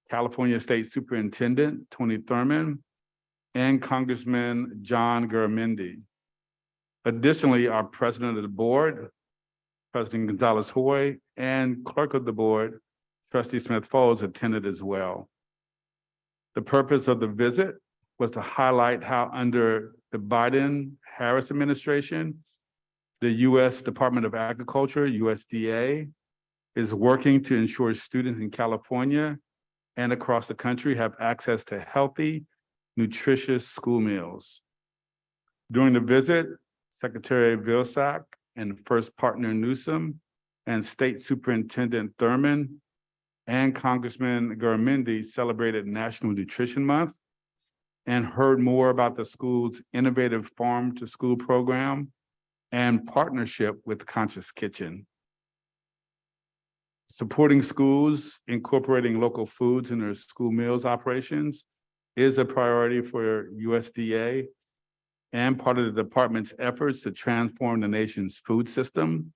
California State Superintendent, Tony Thurman, and Congressman John Garamendi. Additionally, our president of the board, President Gonzalez-Hoy, and clerk of the board, Trustee Smith-Folds, attended as well. The purpose of the visit was to highlight how under the Biden-Harris administration, the U.S. Department of Agriculture, USDA, is working to ensure students in California and across the country have access to healthy, nutritious school meals. During the visit, Secretary Vilsack and First Partner Newsom and State Superintendent Thurman and Congressman Garamendi celebrated National Nutrition Month and heard more about the school's innovative farm to school program and partnership with Conscious Kitchen. Supporting schools, incorporating local foods in their school meals operations is a priority for USDA and part of the department's efforts to transform the nation's food system,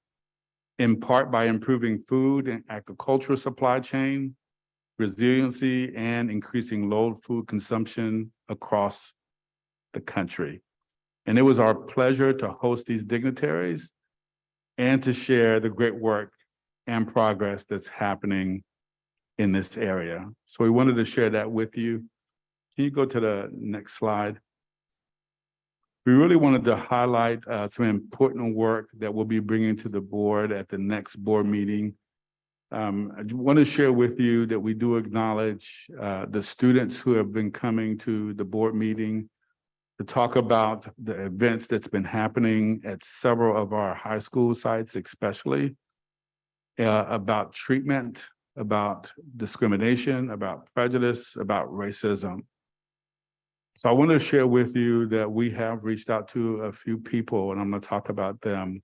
in part by improving food and agricultural supply chain, resiliency, and increasing low food consumption across the country. And it was our pleasure to host these dignitaries and to share the great work and progress that's happening in this area. So we wanted to share that with you. Can you go to the next slide? We really wanted to highlight some important work that we'll be bringing to the board at the next board meeting. I want to share with you that we do acknowledge the students who have been coming to the board meeting to talk about the events that's been happening at several of our high school sites, especially about treatment, about discrimination, about prejudice, about racism. So I want to share with you that we have reached out to a few people, and I'm going to talk about them.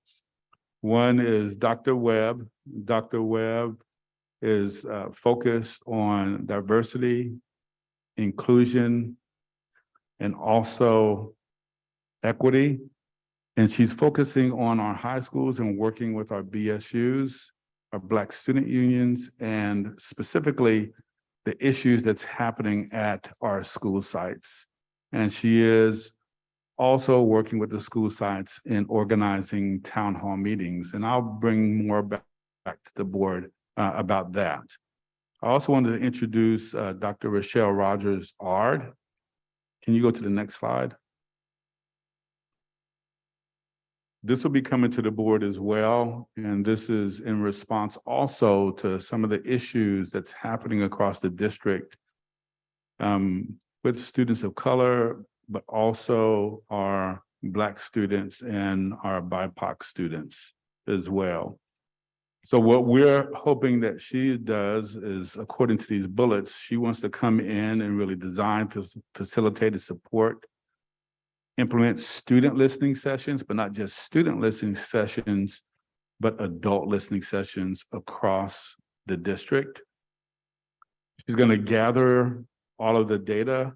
One is Dr. Webb. Dr. Webb is focused on diversity, inclusion, and also equity. And she's focusing on our high schools and working with our BSUs, our Black student unions, and specifically the issues that's happening at our school sites. And she is also working with the school sites in organizing town hall meetings. And I'll bring more back to the board about that. I also wanted to introduce Dr. Rochelle Rogers-Ard. Can you go to the next slide? This will be coming to the board as well. And this is in response also to some of the issues that's happening across the district with students of color, but also our Black students and our BIPOC students as well. So what we're hoping that she does is, according to these bullets, she wants to come in and really design, facilitate, and support, implement student listening sessions, but not just student listening sessions, but adult listening sessions across the district. She's going to gather all of the data,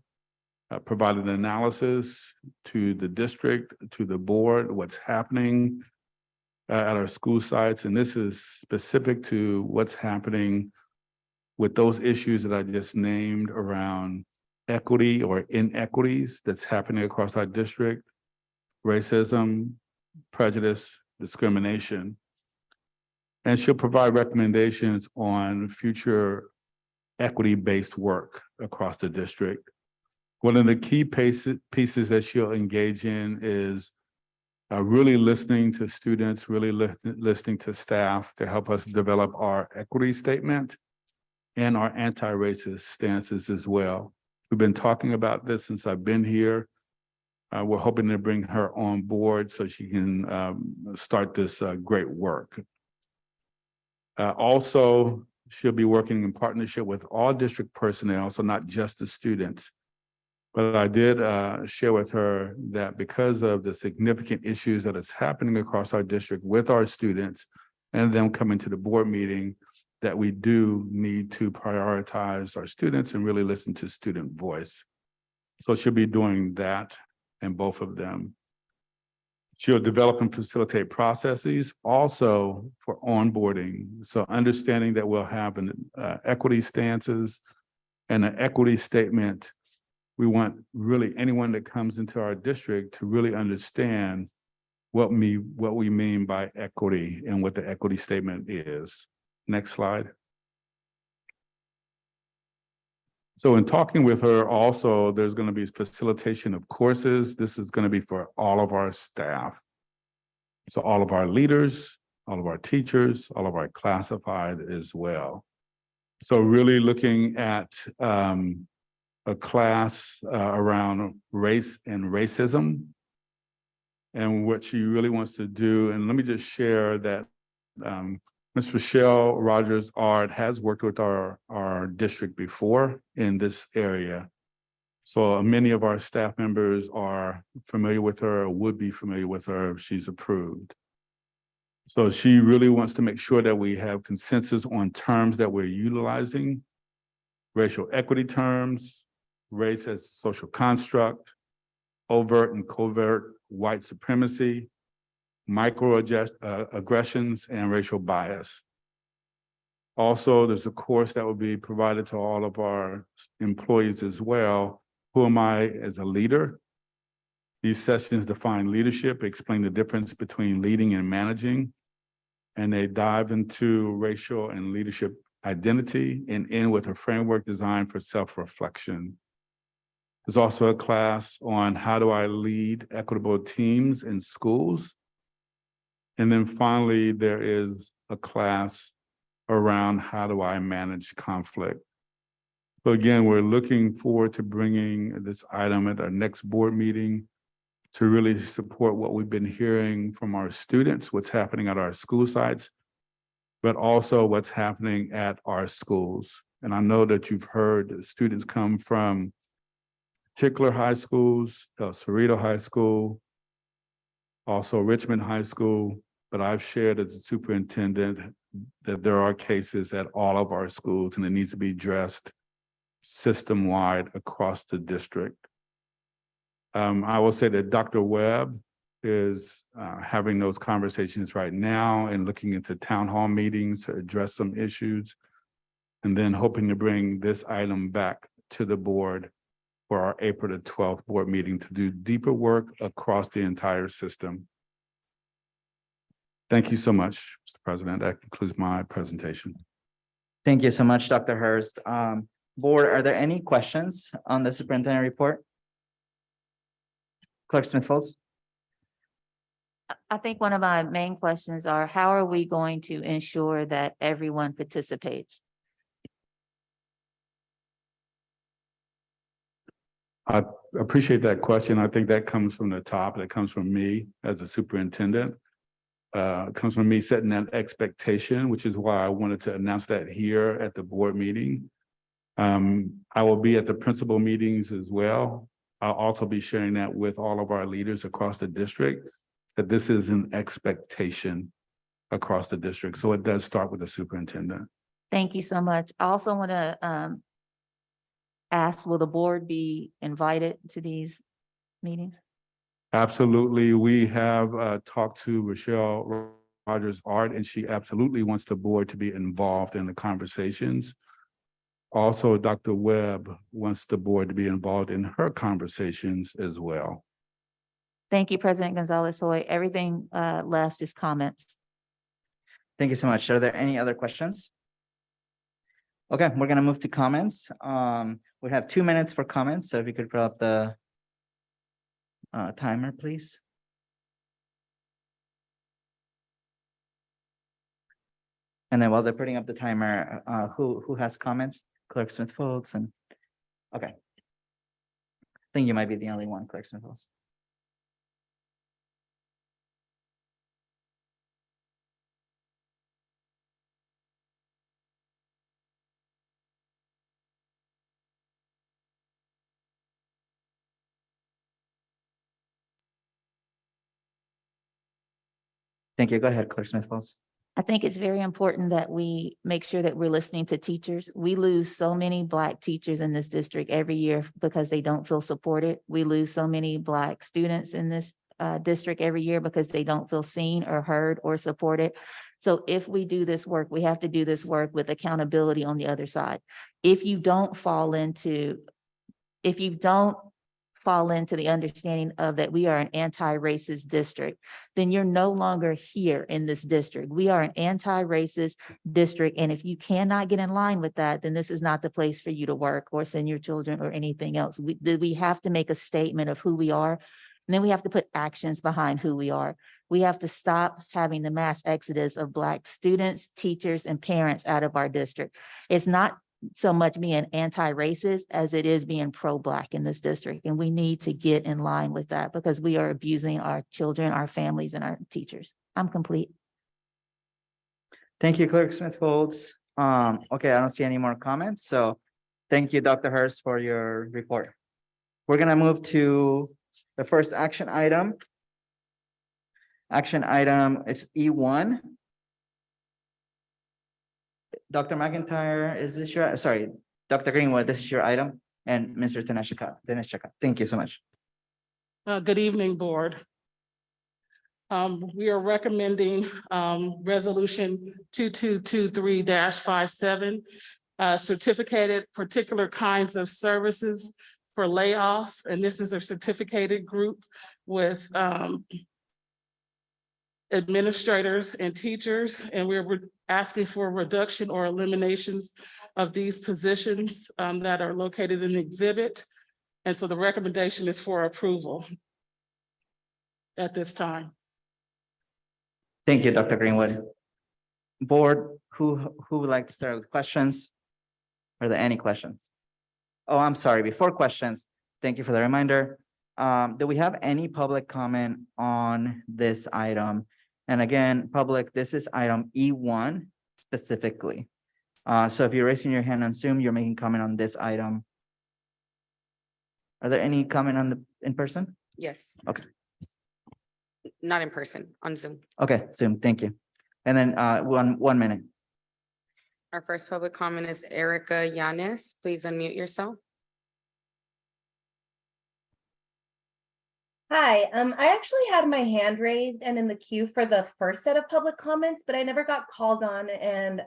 provide an analysis to the district, to the board, what's happening at our school sites. And this is specific to what's happening with those issues that I just named around equity or inequities that's happening across our district, racism, prejudice, discrimination. And she'll provide recommendations on future equity-based work across the district. One of the key pieces that she'll engage in is really listening to students, really listening to staff to help us develop our equity statement and our anti-racist stances as well. We've been talking about this since I've been here. We're hoping to bring her on board so she can start this great work. Also, she'll be working in partnership with all district personnel, so not just the students. But I did share with her that because of the significant issues that is happening across our district with our students and them coming to the board meeting, that we do need to prioritize our students and really listen to student voice. So she'll be doing that in both of them. She'll develop and facilitate processes also for onboarding. So understanding that we'll have an equity stances and an equity statement. We want really anyone that comes into our district to really understand what we mean by equity and what the equity statement is. Next slide. So in talking with her also, there's going to be facilitation of courses. This is going to be for all of our staff. So all of our leaders, all of our teachers, all of our classified as well. So really looking at a class around race and racism and what she really wants to do. And let me just share that Ms. Rochelle Rogers-Ard has worked with our district before in this area. So many of our staff members are familiar with her or would be familiar with her if she's approved. So she really wants to make sure that we have consensus on terms that we're utilizing, racial equity terms, race as a social construct, overt and covert white supremacy, microaggressions, and racial bias. Also, there's a course that will be provided to all of our employees as well. Who am I as a leader? These sessions define leadership, explain the difference between leading and managing, and they dive into racial and leadership identity and end with a framework designed for self-reflection. There's also a class on how do I lead equitable teams in schools. And then finally, there is a class around how do I manage conflict. So again, we're looking forward to bringing this item at our next board meeting to really support what we've been hearing from our students, what's happening at our school sites, but also what's happening at our schools. And I know that you've heard that students come from particular high schools, El Cerrito High School, also Richmond High School, but I've shared as a superintendent that there are cases at all of our schools and it needs to be addressed system-wide across the district. I will say that Dr. Webb is having those conversations right now and looking into town hall meetings to address some issues, and then hoping to bring this item back to the board for our April the 12th board meeting to do deeper work across the entire system. Thank you so much, Mr. President. That concludes my presentation. Thank you so much, Dr. Hurst. Board, are there any questions on the superintendent report? Clerk Smith-Folds? I think one of my main questions are, how are we going to ensure that everyone participates? I appreciate that question. I think that comes from the top. That comes from me as a superintendent. It comes from me setting that expectation, which is why I wanted to announce that here at the board meeting. I will be at the principal meetings as well. I'll also be sharing that with all of our leaders across the district, that this is an expectation across the district. So it does start with the superintendent. Thank you so much. I also want to ask, will the board be invited to these meetings? Absolutely. We have talked to Rochelle Rogers-Art, and she absolutely wants the board to be involved in the conversations. Also, Dr. Webb wants the board to be involved in her conversations as well. Thank you, President Gonzalez-Hoy. Everything left is comments. Thank you so much. Are there any other questions? Okay, we're gonna move to comments. We have 2 minutes for comments, so if you could put up the timer, please. And then while they're putting up the timer, who has comments? Clerk Smith-Folds and, okay. I think you might be the only one, Clerk Smith-Folds. Thank you. Go ahead, Clerk Smith-Folds. I think it's very important that we make sure that we're listening to teachers. We lose so many Black teachers in this district every year because they don't feel supported. We lose so many Black students in this district every year because they don't feel seen or heard or supported. So if we do this work, we have to do this work with accountability on the other side. If you don't fall into the understanding of that we are an anti-racist district, then you're no longer here in this district. We are an anti-racist district. And if you cannot get in line with that, then this is not the place for you to work or send your children or anything else. We have to make a statement of who we are. And then we have to put actions behind who we are. We have to stop having the mass exodus of Black students, teachers, and parents out of our district. It's not so much being anti-racist as it is being pro-Black in this district. And we need to get in line with that because we are abusing our children, our families, and our teachers. I'm complete. Thank you, Clerk Smith-Folds. Okay, I don't see any more comments. So thank you, Dr. Hurst, for your report. We're gonna move to the first action item. Action item, it's E1. Dr. McIntyre, is this your, sorry, Dr. Greenwood, this is your item, and Mr. Taneshika. Thank you so much. Good evening, board. We are recommending resolution 2223-57, certificated particular kinds of services for layoff. And this is a certificated group with administrators and teachers. And we're asking for a reduction or eliminations of these positions that are located in the exhibit. And so the recommendation is for approval at this time. Thank you, Dr. Greenwood. Board, who would like to start with questions? Are there any questions? Oh, I'm sorry, before questions, thank you for the reminder. Do we have any public comment on this item? And again, public, this is item E1 specifically. So if you're raising your hand on Zoom, you're making comment on this item. Are there any comment on the in person? Yes, Okay. not in person, on Zoom. Okay, Zoom, thank you. And then 1 minute. Our first public comment is Erica Yanis. Please unmute yourself. Hi, I actually had my hand raised and in the queue for the first set of public comments, but I never got called on. And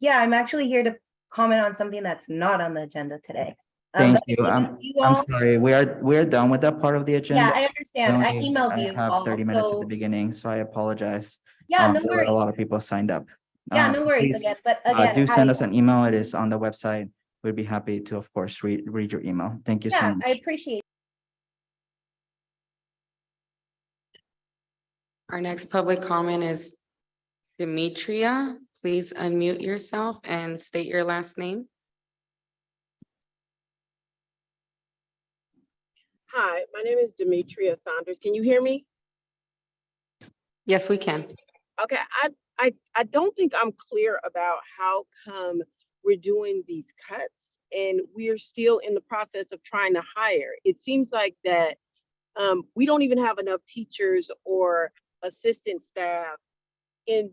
yeah, I'm actually here to comment on something that's not on the agenda today. Thank But you. I'm all, sorry. We're done with that part of the agenda. yeah, I understand. I emailed I you have all, 30 minutes at the so beginning, so I apologize. yeah, no There were worries. a lot of people signed up. Yeah, no worries Please, again. But again, do send us an email. It is on the website. We'd be happy to, of course, read your email. Thank you so yeah, much. I appreciate it. Our next public comment is Demetria. Please unmute yourself and state your last name. Hi, my name is Demetria Saunders. Can you hear me? Yes, we can. Okay, I don't think I'm clear about how come we're doing these cuts and we're still in the process of trying to hire. It seems like that we don't even have enough teachers or assistant staff in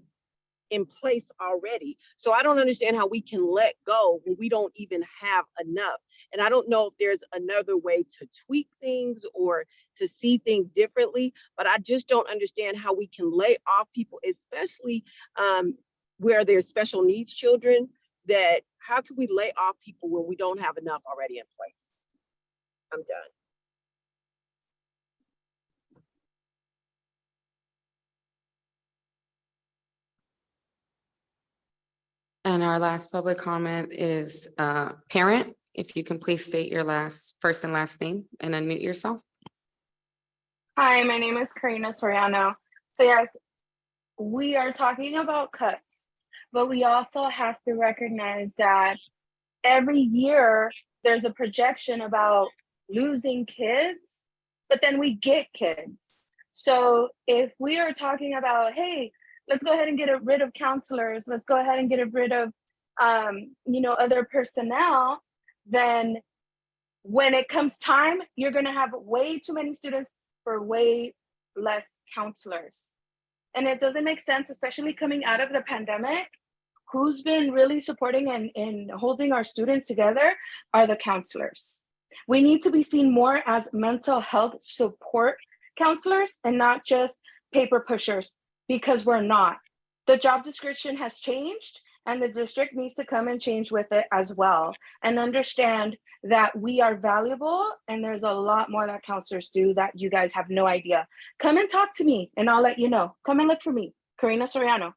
place already. So I don't understand how we can let go when we don't even have enough. And I don't know if there's another way to tweak things or to see things differently, but I just don't understand how we can lay off people, especially where there's special needs children, that how can we lay off people when we don't have enough already in place? I'm done. And our last public comment is parent. If you can please state your first and last name and unmute yourself. Hi, my name is Karina Soriano. So yes, we are talking about cuts, but we also have to recognize that every year there's a projection about losing kids, but then we get kids. So if we are talking about, hey, let's go ahead and get rid of counselors, let's go ahead and get rid of other personnel, then when it comes time, you're going to have way too many students for way less counselors. And it doesn't make sense, especially coming out of the pandemic. Who's been really supporting and holding our students together are the counselors. We need to be seen more as mental health support counselors and not just paper pushers, because we're not. The job description has changed, and the district needs to come and change with it as well and understand that we are valuable and there's a lot more that counselors do that you guys have no idea. Come and talk to me and I'll let you know. Come and look for me, Karina Soriano.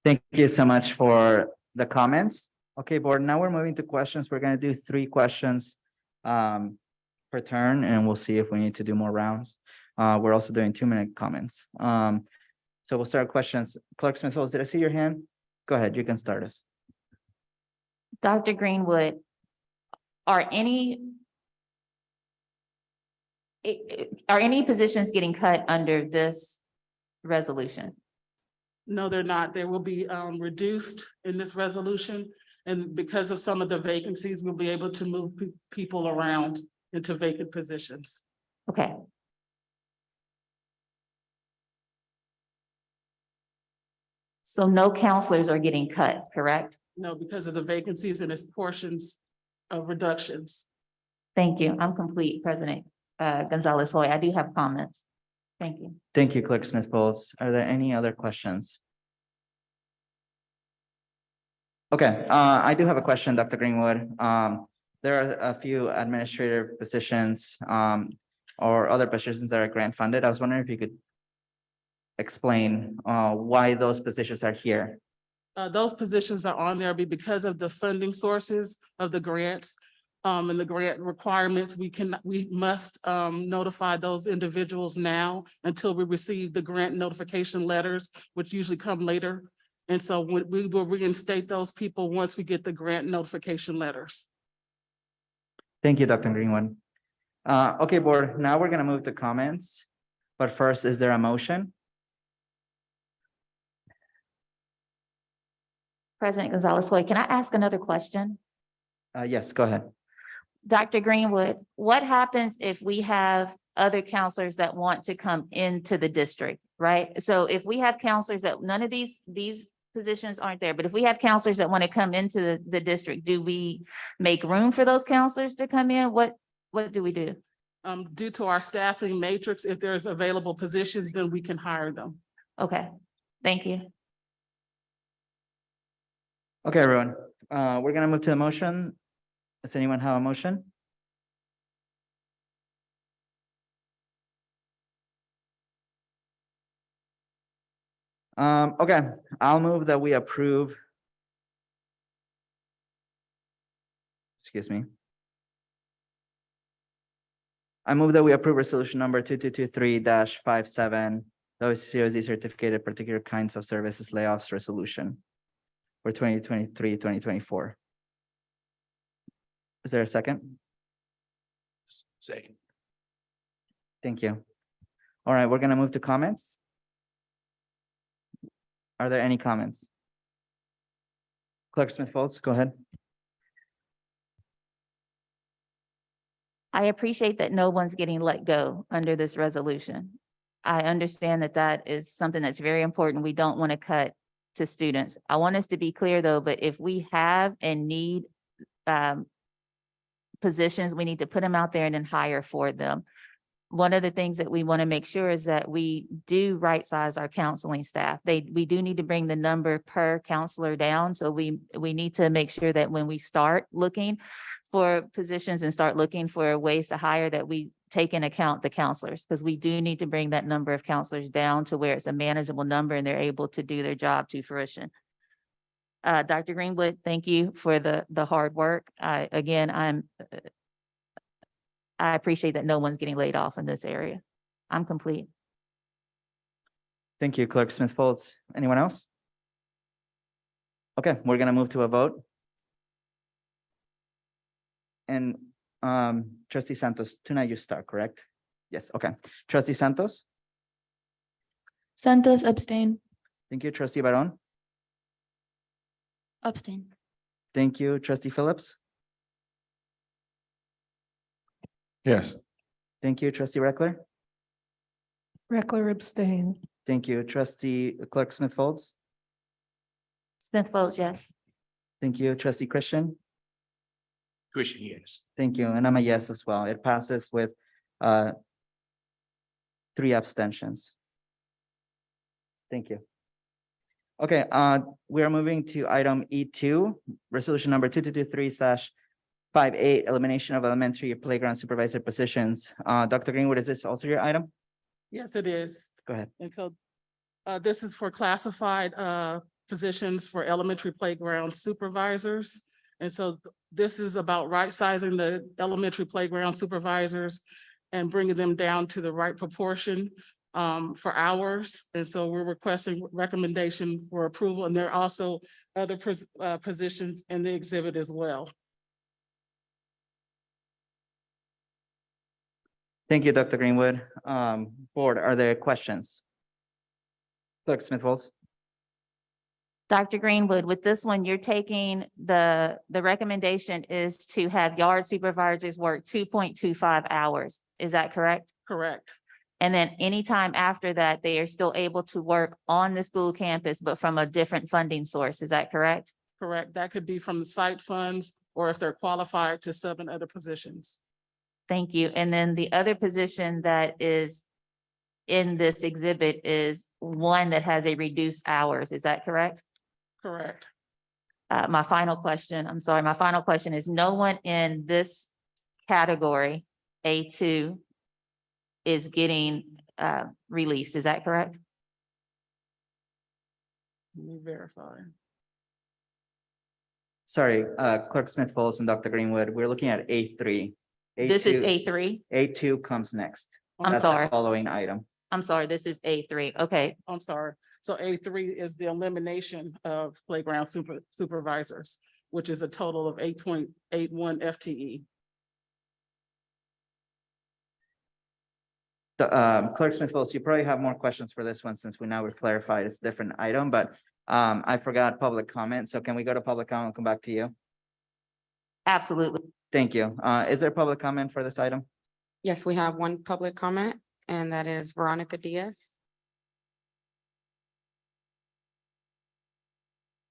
Thank you so much for the comments. Okay, board, now we're moving to questions. We're going to do 3 questions per turn, and we'll see if we need to do more rounds. We're also doing 2-minute comments. So we'll start questions. Clerk Smith-Wills, did I see your hand? Go ahead, you can start us. Dr. Greenwood, are any positions getting cut under this resolution? No, they're not. They will be reduced in this resolution. And because of some of the vacancies, we'll be able to move people around into vacant positions. Okay. So no counselors are getting cut, correct? No, because of the vacancies and its portions of reductions. Thank you. I'm complete, President Gonzalez Hoy. I do have comments. Thank you. Thank you, Clerk Smith Folds. Are there any other questions? Okay, I do have a question, Dr. Greenwood. There are a few administrative positions or other positions that are grant funded. I was wondering if you could explain why those positions are here. Those positions are on there because of the funding sources of the grants. And the grant requirements, we must notify those individuals now until we receive the grant notification letters, which usually come later. And so we will reinstate those people once we get the grant notification letters. Thank you, Dr. Greenwood. Okay, board, now we're gonna move to comments. But first, is there a motion? President Gonzalez Hoy, can I ask another question? Yes, go ahead. Dr. Greenwood, what happens if we have other counselors that want to come into the district, right? So if we have counselors that none of these positions aren't there, but if we have counselors that want to come into the district, do we make room for those counselors to come in? What do we do? Due to our staffing matrix, if there's available positions, then we can hire them. Okay, thank you. Okay, everyone, we're gonna move to a motion. Does anyone have a motion? Okay, I'll move that we approve. Excuse me. I move that we approve resolution number 2223-57, WCCUSD certificated particular kinds of services layoffs resolution for 2023-2024. Is there a second? Second. Thank you. All right, we're gonna move to comments. Are there any comments? Clerk Smith Folds, go ahead. I appreciate that no one's getting let go under this resolution. I understand that that is something that's very important. We don't want to cut to students. I want us to be clear though, but if we have and need positions, we need to put them out there and then hire for them. One of the things that we want to make sure is that we do right size our counseling staff. We do need to bring the number per counselor down. So we need to make sure that when we start looking for positions and start looking for ways to hire, that we take into account the counselors, because we do need to bring that number of counselors down to where it's a manageable number and they're able to do their job to fruition. Dr. Greenwood, thank you for the hard work. I appreciate that no one's getting laid off in this area. I'm complete. Thank you, Clerk Smith Folds. Anyone else? Okay, we're gonna move to a vote. And Trustee Santos, tonight you start, correct? Yes, okay. Trustee Santos? Santos abstain. Thank you. Trustee Baron? Abstain. Thank you. Trustee Phillips? Yes. Thank you. Trustee Reckler? Reckler abstain. Thank you. Trustee Clerk Smith Folds? Smith Folds, yes. Thank you. Trustee Christian? Christian, yes. Thank you. And I'm a yes as well. It passes with 3 abstentions. Thank you. Okay, we are moving to item E2, resolution number 2223/58, elimination of elementary playground supervisor positions. Dr. Greenwood, is this also your item? Yes, it is. Go ahead. And so this is for classified positions for elementary playground supervisors. And so this is about right sizing the elementary playground supervisors and bringing them down to the right proportion for hours. And so we're requesting recommendation for approval. And there are also other positions in the exhibit as well. Thank you, Dr. Greenwood. Board, are there questions? Clerk Smith Folds? Dr. Greenwood, with this one, you're taking the recommendation is to have yard supervisors work 2.25 hours. Is that correct? Correct. And then anytime after that, they are still able to work on the school campus, but from a different funding source. Is that correct? Correct. That could be from the site funds or if they're qualified to sub in other positions. Thank you. And then the other position that is in this exhibit is one that has a reduced hours. Is that correct? Correct. My final question is no one in this category, A2, is getting released. Is that correct? Let me verify. Sorry, Clerk Smith Folds and Dr. Greenwood, we're looking at A3. This is A3. A2 comes next. I'm That's the sorry. Following item. I'm sorry, this is A3. Okay, I'm sorry. So A3 is the elimination of playground supervisors, which is a total of 8.81 FTE. The Clerk Smith Folds, you probably have more questions for this one since we've clarified it's a different item, but I forgot public comment. So can we go to public comment and come back to you? absolutely. Thank you. Is there public comment for this item? Yes, we have one public comment, and that is Veronica Diaz.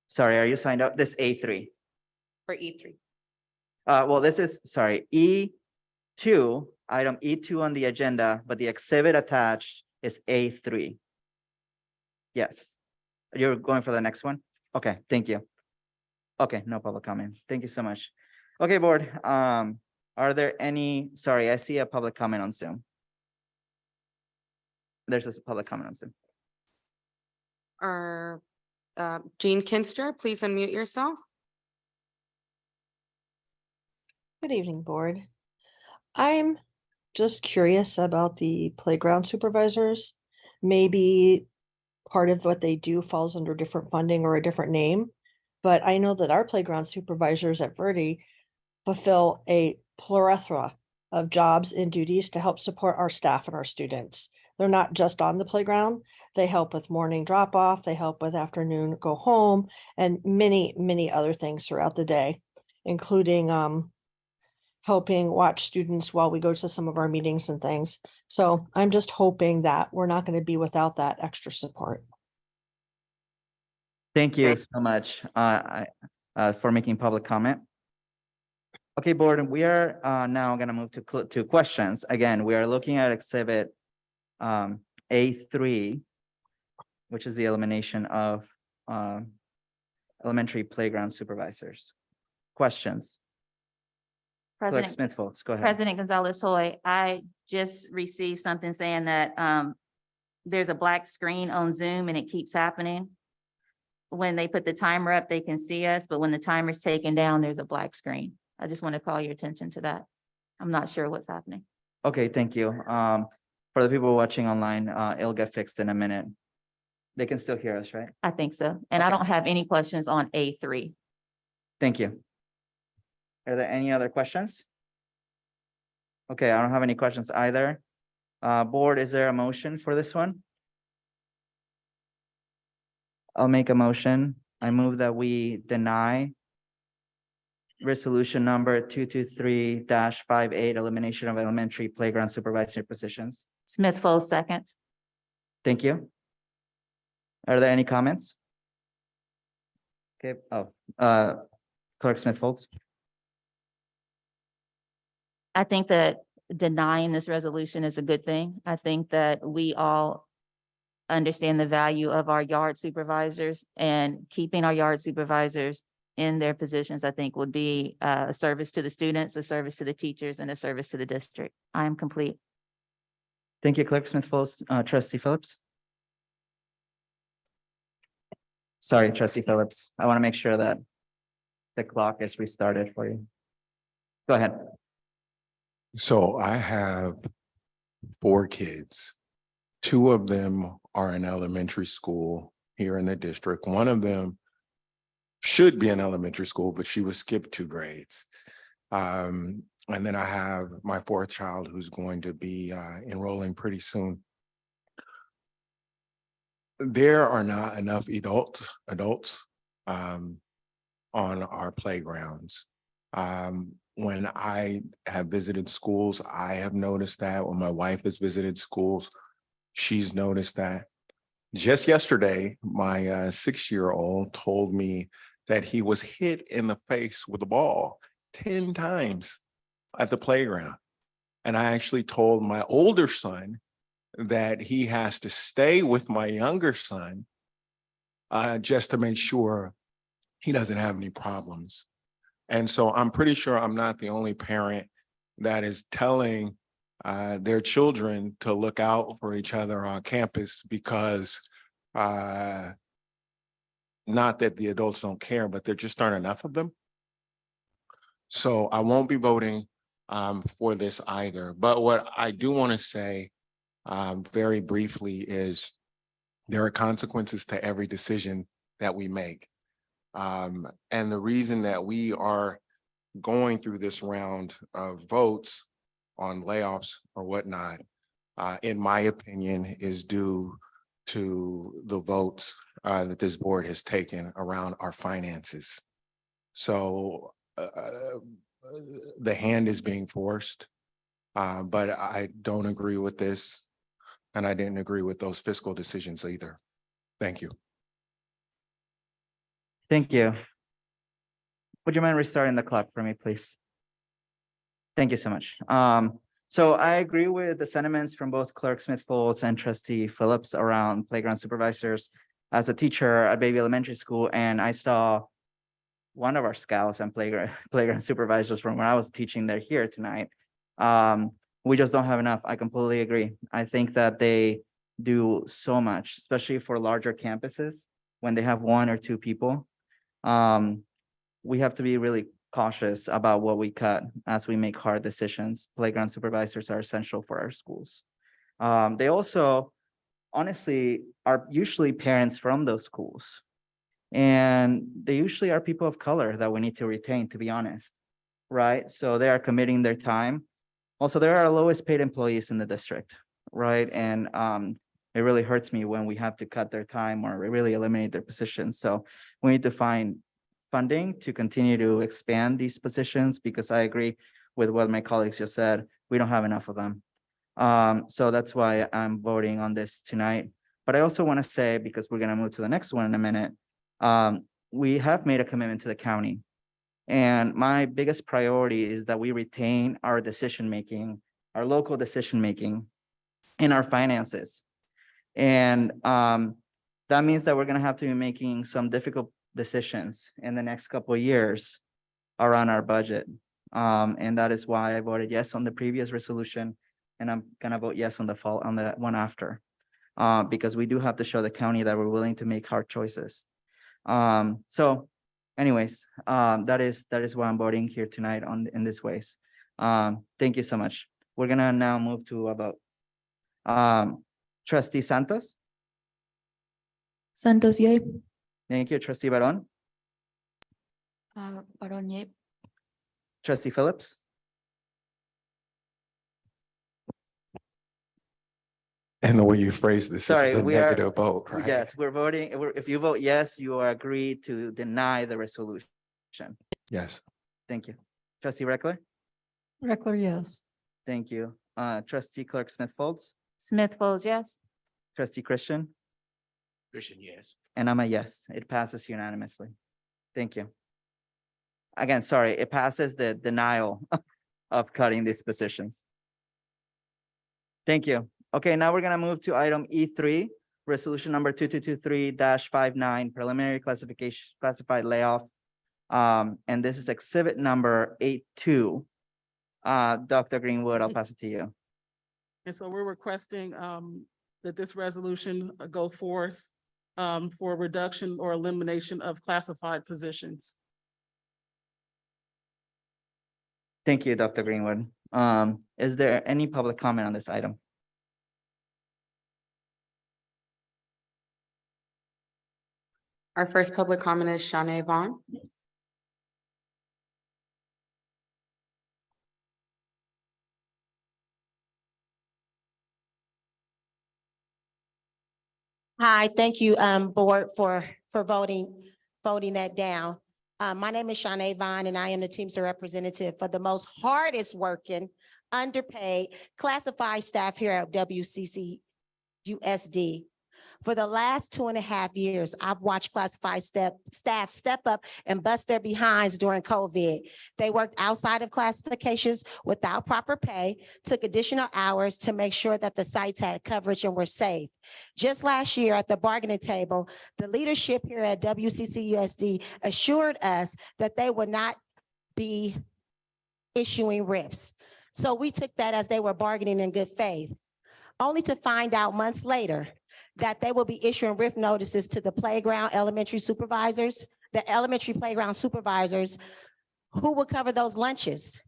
Sorry, are you signed up? This A3. For E3. Well, this is, sorry, E2, item E2 on the agenda, but the exhibit attached is A3. Yes. You're going for the next one? Okay, thank you. Okay, no public comment. Thank you so much. Okay, board, are there any, sorry, I see a public comment on Zoom. There's a public comment on Zoom. Jean Kinster, please unmute yourself. Good evening, board. I'm just curious about the playground supervisors. Maybe part of what they do falls under different funding or a different name. But I know that our playground supervisors at Verde fulfill a plethora of jobs and duties to help support our staff and our students. They're not just on the playground. They help with morning drop off. They help with afternoon go home and many, many other things throughout the day, including helping watch students while we go to some of our meetings and things. So I'm just hoping that we're not going to be without that extra support. Thank you so much for making public comment. Okay, board, we are now going to move to questions. Again, we are looking at exhibit A3, which is the elimination of elementary playground supervisors. Questions? Clerk President Smith Folds, go ahead. President Gonzalez Hoy, I just received something saying that there's a black screen on Zoom and it keeps happening. When they put the timer up, they can see us, but when the timer's taken down, there's a black screen. I just want to call your attention to that. I'm not sure what's happening. Okay, thank you. For the people watching online, it'll get fixed in a minute. They can still hear us, right? I think so. And I don't have any questions on A3. Thank you. Are there any other questions? Okay, I don't have any questions either. Board, is there a motion for this one? I'll make a motion. I move that we deny resolution number 223-58, elimination of elementary playground supervisory positions. Smith Folds, seconds. Thank you. Are there any comments? Okay, Clerk Smith Folds. I think that denying this resolution is a good thing. I think that we all understand the value of our yard supervisors, and keeping our yard supervisors in their positions, I think, would be a service to the students, a service to the teachers, and a service to the district. I am complete. Thank you, Clerk Smith Folds. Trustee Phillips. Sorry, Trustee Phillips. I want to make sure that the clock is restarted for you. Go ahead. So I have 4 kids. 2 of them are in elementary school here in the district. One of them should be in elementary school, but she was skipped 2 grades. And then I have my 4th child who's going to be enrolling pretty soon. there are not enough adults on our playgrounds. When I have visited schools, I have noticed that. When my wife has visited schools, she's noticed that. Just yesterday, my 6-year-old told me that he was hit in the face with a ball 10 times at the playground. And I actually told my older son that he has to stay with my younger son just to make sure he doesn't have any problems. And so I'm pretty sure I'm not the only parent that is telling their children to look out for each other on campus because not that the adults don't care, but there just aren't enough of them. So I won't be voting for this either. But what I do want to say very briefly is there are consequences to every decision that we make. And the reason that we are going through this round of votes on layoffs or whatnot, in my opinion, is due to the votes that this board has taken around our finances. So the hand is being forced, but I don't agree with this, and I didn't agree with those fiscal decisions either. Thank you. Thank you. Would you mind restarting the clock for me, please? Thank you so much. So I agree with the sentiments from both Clerk Smith-Folds and Trustee Phillips around playground supervisors. As a teacher at Baby Elementary School, and I saw one of our scouts and playground supervisors from when I was teaching there here tonight. We just don't have enough. I completely agree. I think that they do so much, especially for larger campuses when they have 1 or 2 people. We have to be really cautious about what we cut as we make hard decisions. Playground supervisors are essential for our schools. They also, honestly, are usually parents from those schools. And they usually are people of color that we need to retain, to be honest, right? So they are committing their time. Also, they're our lowest paid employees in the district, right? And it really hurts me when we have to cut their time or really eliminate their positions. So we need to find funding to continue to expand these positions, because I agree with what my colleagues just said. We don't have enough of them. So that's why I'm voting on this tonight. But I also want to say, because we're going to move to the next one in a minute, we have made a commitment to the county. And my biggest priority is that we retain our decision-making, our local decision-making in our finances. And that means that we're going to have to be making some difficult decisions in the next couple of years around our budget. And that is why I voted yes on the previous resolution, and I'm going to vote yes on the one after, because we do have to show the county that we're willing to make hard choices. So anyways, that is why I'm voting here tonight in this ways. Thank you so much. We're going to now move to a vote. Trustee Santos. Santos, yay. Thank you. Trustee Baron. Baron, yay. Trustee Phillips. And the way you phrase this Sorry, is a we are- negative vote, right? Yes, we're voting. If you vote yes, you are agreed to deny the resolution. Yes. Thank you. Trustee Reckler. Reckler, yes. Thank you. Trustee Clerk Smith-Folds. Smith-Folds, yes. Trustee Christian. Christian, yes. And I'm a yes. It passes unanimously. Thank you. Again, sorry, it passes the denial of cutting these positions. Thank you. Okay, now we're gonna move to item E3, resolution number 2223-59, preliminary classified layoff. And this is exhibit number 82. Dr. Greenwood, I'll pass it to you. And so we're requesting that this resolution go forth for reduction or elimination of classified positions. Thank you, Dr. Greenwood. Is there any public comment on this item? Our first public comment is Shanae Vaughn. Hi, thank you, board for voting that down. My name is Shanae Vine, and I am the Teamster representative for the most hardest working, underpaid, classified staff here at WCCUSD. For the last 2.5 years, I've watched classified staff step up and bust their behinds during COVID. They worked outside of classifications without proper pay, took additional hours to make sure that the sites had coverage and were safe. Just last year at the bargaining table, the leadership here at WCCUSD assured us that they would not be issuing RIFs. So we took that as they were bargaining in good faith, only to find out months later that they will be issuing RIF notices to the elementary playground supervisors who will cover those lunches.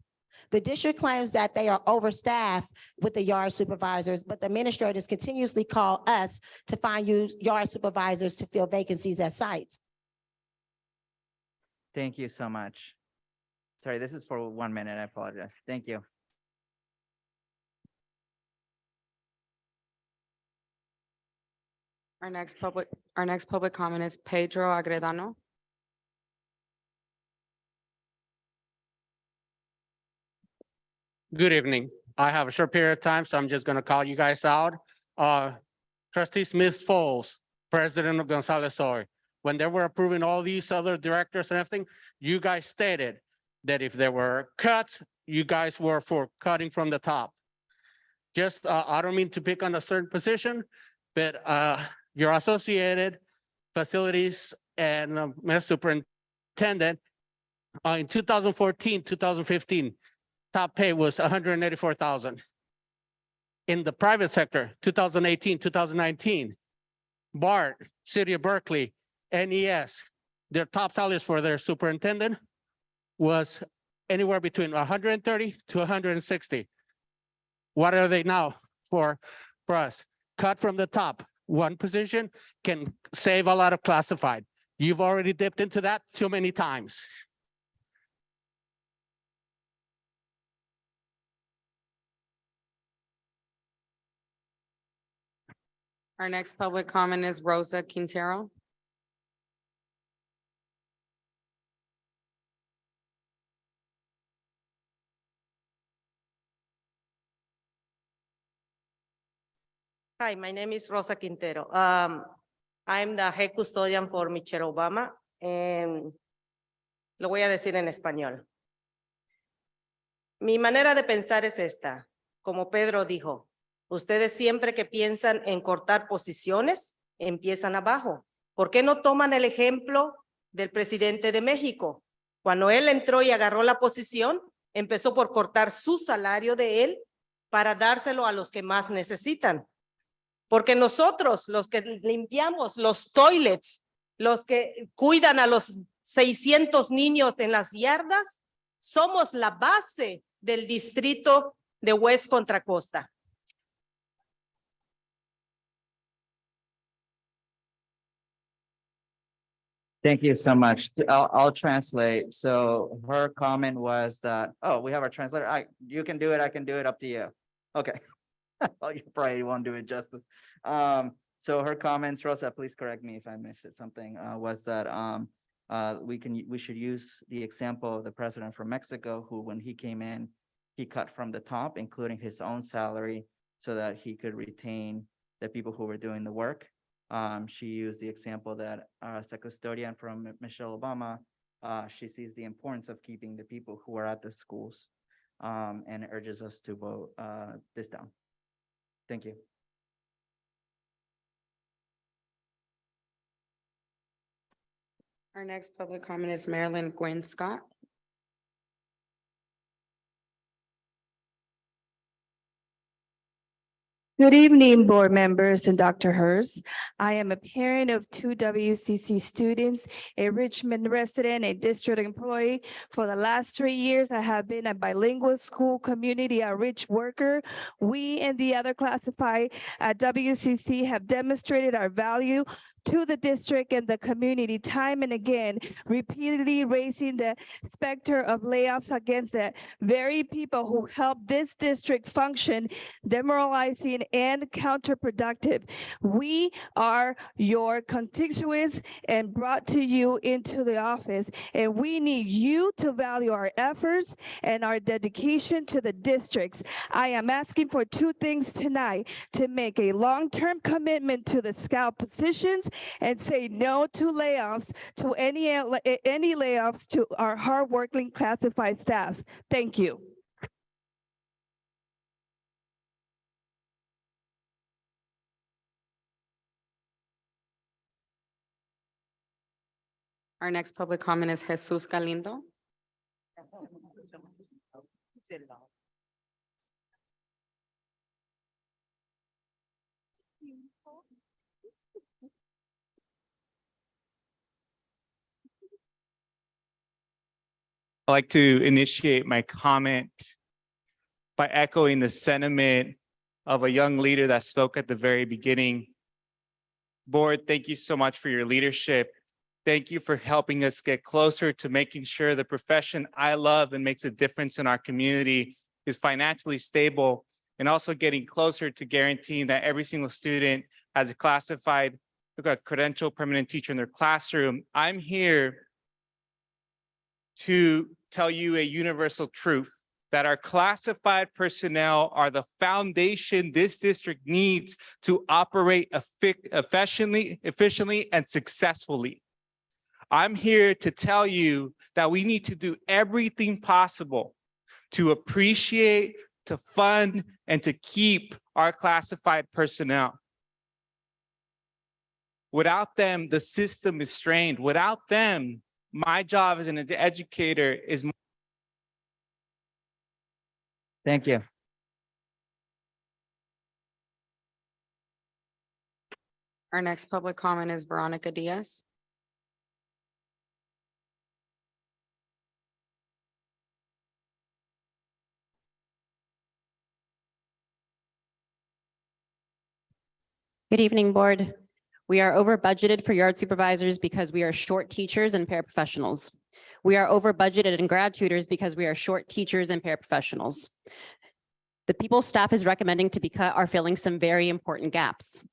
The district claims that they are overstaffed with the yard supervisors, but the administrators continuously call us to find yard supervisors to fill vacancies at sites. Thank you so much. Sorry, this is for 1 minute. I apologize. Thank you. Our next public comment is Pedro Agredano. Good evening. I have a short period of time, so I'm just gonna call you guys out. Trustee Smith Falls, President of Gonzalez Oy, when they were approving all these other directors and everything, you guys stated that if there were cuts, you guys were for cutting from the top. Just, I don't mean to pick on a certain position, but your associated facilities and superintendent in 2014, 2015, top pay was 184,000. In the private sector, 2018, 2019, BART, City of Berkeley, NES, their top salaries for their superintendent was anywhere between 130 to 160. What are they now for us? Cut from the top. One position can save a lot of classified. You've already dipped into that too many times. Our next public comment is Rosa Quintero. Hi, my name is Rosa Quintero. I'm the head custodian for Michelle Obama, and lo voy a decir en español. Mi manera de pensar es esta. Como Pedro dijo, ustedes siempre que piensan en cortar posiciones, empiezan abajo. ¿Por qué no toman el ejemplo del presidente de México? Cuando él entró y agarró la posición, empezó por cortar su salario de él para dárselo a los que más necesitan. Porque nosotros, los que limpiamos los toilets, los que cuidan a los 600 niños en las yardas, somos la base del distrito de West Contra Costa. Thank you so much. I'll translate. So her comment was that, oh, we have our translator. You can do it. I can do it. Up to you. Okay. Oh, you probably won't do it justice. So her comments, Rosa, please correct me if I missed something, was that we should use the example of the president from Mexico, who when he came in, he cut from the top, including his own salary, so that he could retain the people who were doing the work. She used the example that as a custodian from Michelle Obama, she sees the importance of keeping the people who are at the schools, and urges us to vote this down. Thank you. Our next public comment is Marilyn Gwen Scott. Good evening, board members and Dr. Hurst. I am a parent of 2 WCC students, a Richmond resident, a district employee. For the last 3 years, I have been a bilingual school community outreach worker. We and the other classified at WCC have demonstrated our value to the district and the community time and again, repeatedly raising the specter of layoffs against the very people who help this district function, demoralizing and counterproductive. We are your constituents and brought to you into the office, and we need you to value our efforts and our dedication to the districts. I am asking for two things tonight: to make a long-term commitment to the scout positions and say no to layoffs, to any layoffs to our hardworking classified staffs. Thank you. Our next public comment is Jesus Galindo. I'd like to initiate my comment by echoing the sentiment of a young leader that spoke at the very beginning. Board, thank you so much for your leadership. Thank you for helping us get closer to making sure the profession I love and makes a difference in our community is financially stable, and also getting closer to guaranteeing that every single student has a classified, credential permanent teacher in their classroom. I'm here to tell you a universal truth, that our classified personnel are the foundation this district needs to operate efficiently and successfully. I'm here to tell you that we need to do everything possible to appreciate, to fund, and to keep our classified personnel. Without them, the system is strained. Without them, my job as an educator is. Thank you. Our next public comment is Veronica Diaz. Good evening, board. We are over budgeted for yard supervisors because we are short teachers and paraprofessionals. We are over budgeted in grad tutors because we are short teachers and paraprofessionals. The people staff is recommending to be cut are filling some very important gaps.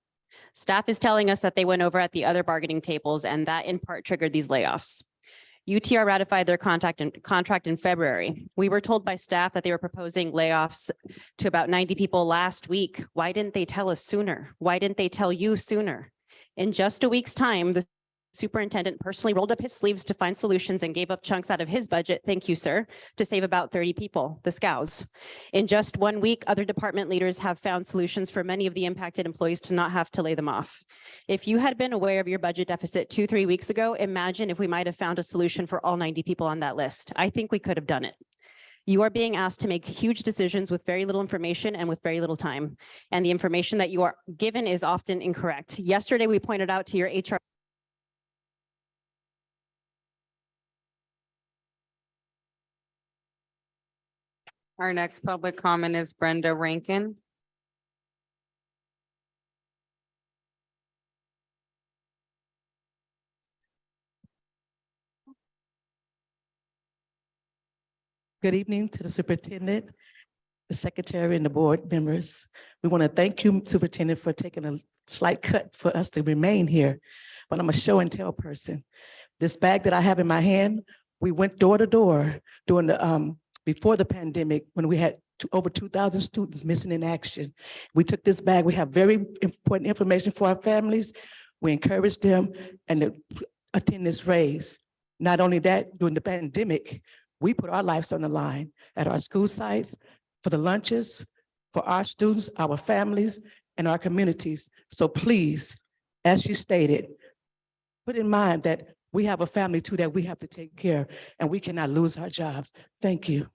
Staff is telling us that they went over at the other bargaining tables, and that in part triggered these layoffs. UTR ratified their contract in February. We were told by staff that they were proposing layoffs to about 90 people last week. Why didn't they tell us sooner? Why didn't they tell you sooner? In just a week's time, the superintendent personally rolled up his sleeves to find solutions and gave up chunks out of his budget, thank you, sir, to save about 30 people, the SCOWs. In just 1 week, other department leaders have found solutions for many of the impacted employees to not have to lay them off. If you had been aware of your budget deficit 2-3 weeks ago, imagine if we might have found a solution for all 90 people on that list. I think we could have done it. You are being asked to make huge decisions with very little information and with very little time. And the information that you are given is often incorrect. Yesterday, we pointed out to your HR. Our next public comment is Brenda Rankin. Good evening to the superintendent, the secretary, and the board members. We want to thank you, superintendent, for taking a slight cut for us to remain here. But I'm a show and tell person. This bag that I have in my hand, we went door to door during the before the pandemic, when we had over 2,000 students missing in action. We took this bag. We have very important information for our families. We encourage them and to attend this raise. Not only that, during the pandemic, we put our lives on the line at our school sites for the lunches, for our students, our families, and our communities. So please, as you stated, put in mind that we have a family too that we have to take care, and we cannot lose our jobs. Thank you.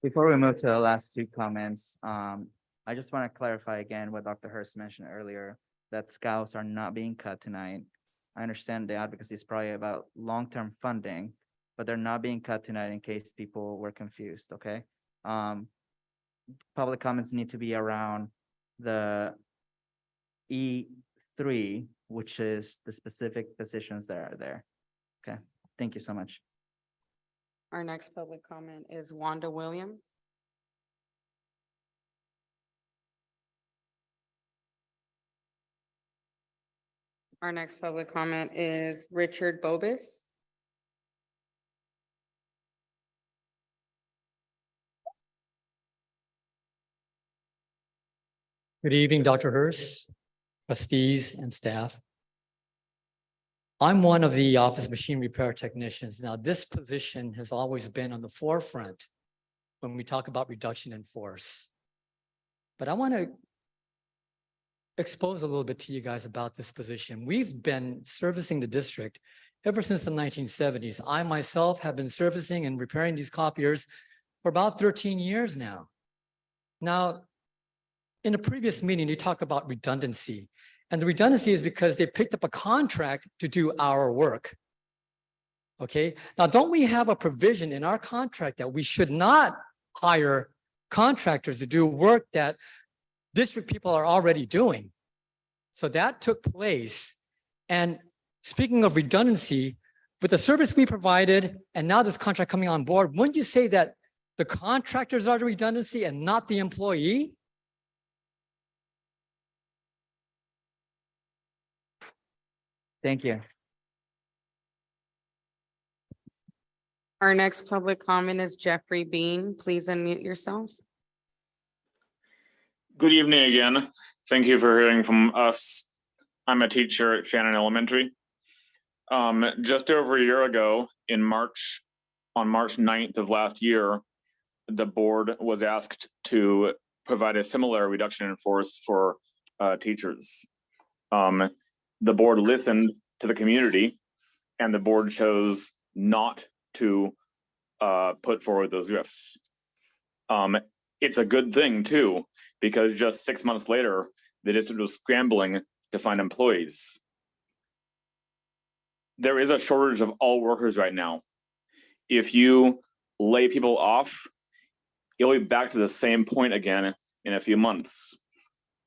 Before we move to the last two comments, I just want to clarify again what Dr. Hurst mentioned earlier, that scouts are not being cut tonight. I understand the advocacy is probably about long-term funding, but they're not being cut tonight in case people were confused, okay? public comments need to be around the E3, which is the specific positions that are there. Okay, thank you so much. Our next public comment is Wanda Williams. Our next public comment is Richard Bobis. Good evening, Dr. Hurst, trustees and staff. I'm one of the office machine repair technicians. Now, this position has always been on the forefront when we talk about reduction in force. But I want to expose a little bit to you guys about this position. We've been servicing the district ever since the 1970s. I myself have been servicing and repairing these copiers for about 13 years now. Now, in a previous meeting, you talked about redundancy. And the redundancy is because they picked up a contract to do our work. Okay, now don't we have a provision in our contract that we should not hire contractors to do work that district people are already doing? So that took place. And speaking of redundancy, with the service we provided and now this contract coming on board, wouldn't you say that the contractors are the redundancy and not the employee? Thank you. Our next public comment is Jeffrey Bean. Please unmute yourself. Good evening again. Thank you for hearing from us. I'm a teacher at Shannon Elementary. Just over a year ago in March, on March 9th of last year, the board was asked to provide a similar reduction in force for teachers. The board listened to the community and the board chose not to put forward those RIFs. It's a good thing too, because just 6 months later, the district was scrambling to find employees. There is a shortage of all workers right now. If you lay people off, you'll be back to the same point again in a few months.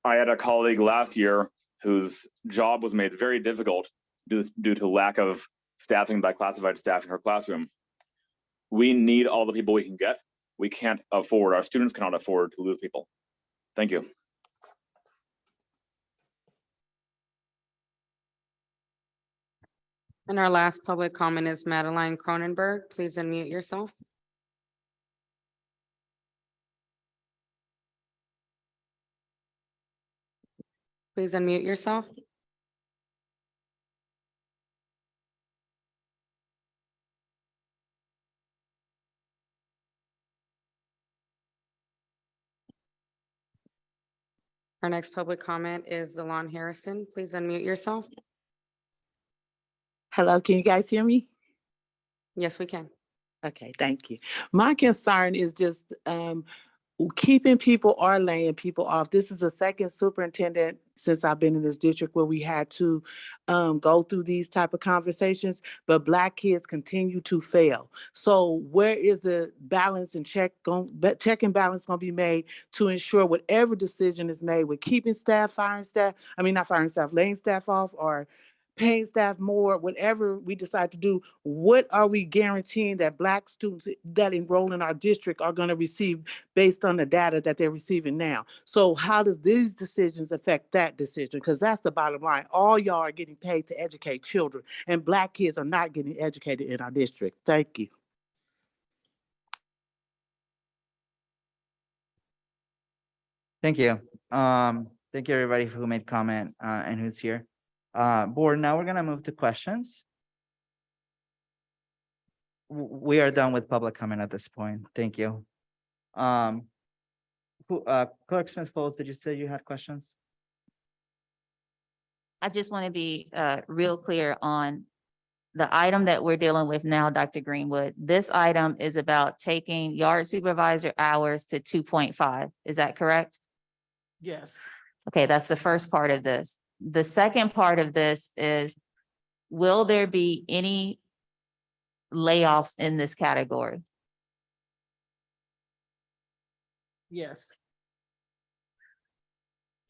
I had a colleague last year whose job was made very difficult due to lack of staffing by classified staff in her classroom. We need all the people we can get. We can't afford, our students cannot afford to lose people. Thank you. And our last public comment is Madeline Cronenberg. Please unmute yourself. Please unmute yourself. Our next public comment is Alon Harrison. Please unmute yourself. Hello, can you guys hear me? Yes, we can. Okay, thank you. My concern is just keeping people or laying people off. This is the second superintendent since I've been in this district where we had to go through these type of conversations, but Black kids continue to fail. So where is the balance and check and balance going to be made to ensure whatever decision is made with keeping staff, firing staff, not firing staff, laying staff off or paying staff more, whatever we decide to do, what are we guaranteeing that Black students that enroll in our district are going to receive based on the data that they're receiving now? So how does these decisions affect that decision? Because that's the bottom line. All y'all are getting paid to educate children, and Black kids are not getting educated in our district. Thank you. Thank you. Thank you everybody who made comment and who's here. Board, now we're gonna move to questions. We are done with public comment at this point. Thank you. Clerk Smith-Folds, did you say you had questions? I just want to be real clear on the item that we're dealing with now, Dr. Greenwood. This item is about taking yard supervisor hours to 2.5. Is that correct? Yes. Okay, that's the first part of this. The second part of this is, will there be any layoffs in this category? Yes.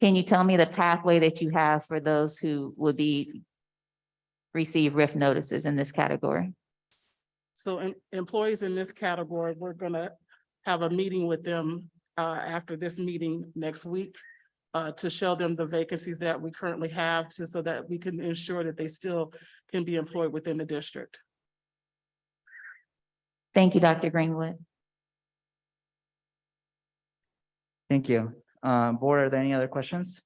Can you tell me the pathway that you have for those who would receive RIF notices in this category? So employees in this category, we're gonna have a meeting with them after this meeting next week to show them the vacancies that we currently have so that we can ensure that they still can be employed within the district. Thank you, Dr. Greenwood. Thank you. Board, are there any other questions?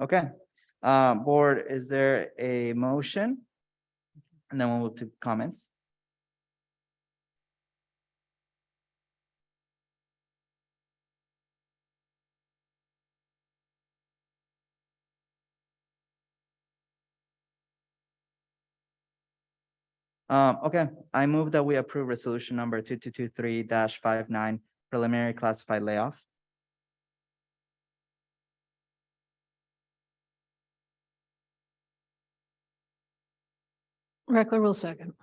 Okay, board, is there a motion? And then we'll move to comments. Okay, I move that we approve resolution number 2223-59 preliminary classified layoff. Reckler will second.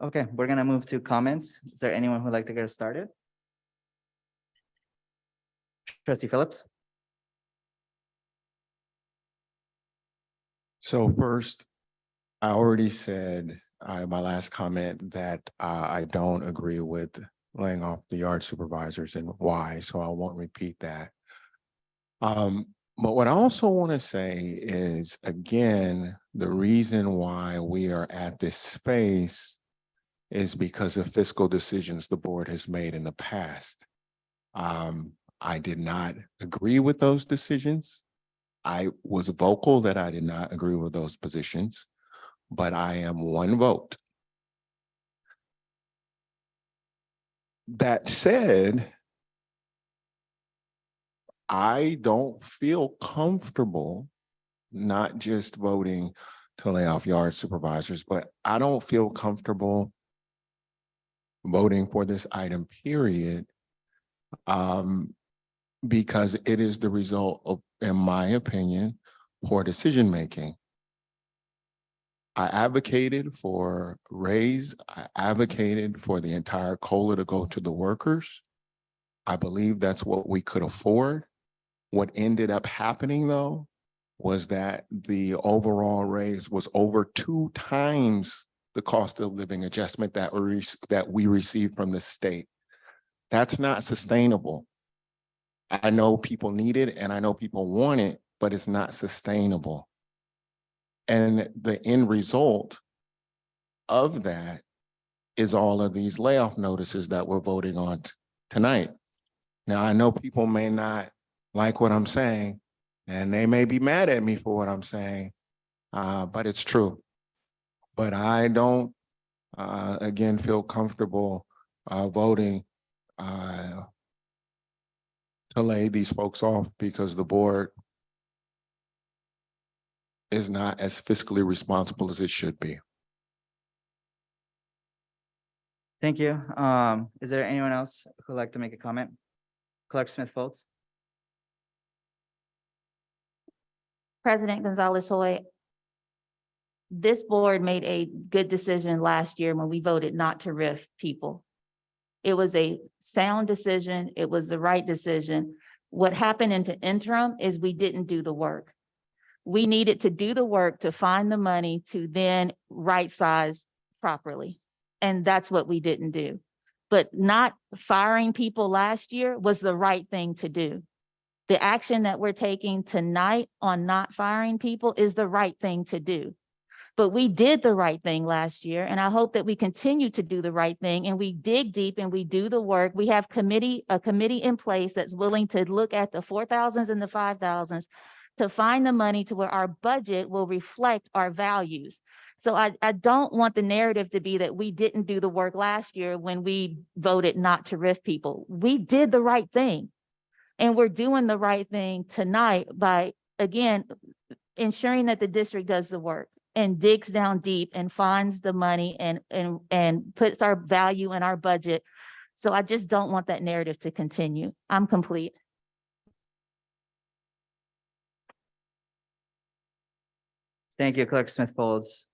Okay, we're gonna move to comments. Is there anyone who'd like to get us started? Trustee Phillips? So first, I already said my last comment that I don't agree with laying off the yard supervisors and why, so I won't repeat that. But what I also want to say is, again, the reason why we are at this space is because of fiscal decisions the board has made in the past. I did not agree with those decisions. I was vocal that I did not agree with those positions, but I am one vote. That said, I don't feel comfortable not just voting to lay off yard supervisors, but I don't feel comfortable voting for this item, period, because it is the result of, in my opinion, poor decision-making. I advocated for raise. I advocated for the entire COLA to go to the workers. I believe that's what we could afford. What ended up happening, though, was that the overall raise was over 2 times the cost of living adjustment that we received from the state. That's not sustainable. I know people need it and I know people want it, but it's not sustainable. And the end result of that is all of these layoff notices that we're voting on tonight. Now, I know people may not like what I'm saying, and they may be mad at me for what I'm saying, but it's true. But I don't, again, feel comfortable voting to lay these folks off because the board is not as fiscally responsible as it should be. Thank you. Is there anyone else who'd like to make a comment? Clerk Smith-Foltz? President Gonzalez-Hoy, this board made a good decision last year when we voted not to RIF people. It was a sound decision. It was the right decision. What happened in the interim is we didn't do the work. We needed to do the work to find the money to then right size properly. And that's what we didn't do. But not firing people last year was the right thing to do. The action that we're taking tonight on not firing people is the right thing to do. But we did the right thing last year, and I hope that we continue to do the right thing and we dig deep and we do the work. We have a committee in place that's willing to look at the 4,000s and the 5,000s to find the money to where our budget will reflect our values. So I don't want the narrative to be that we didn't do the work last year when we voted not to RIF people. We did the right thing. And we're doing the right thing tonight by, again, ensuring that the district does the work and digs down deep and finds the money and puts our value in our budget. So I just don't want that narrative to continue. I'm complete. Thank you, Clerk Smith-Foltz.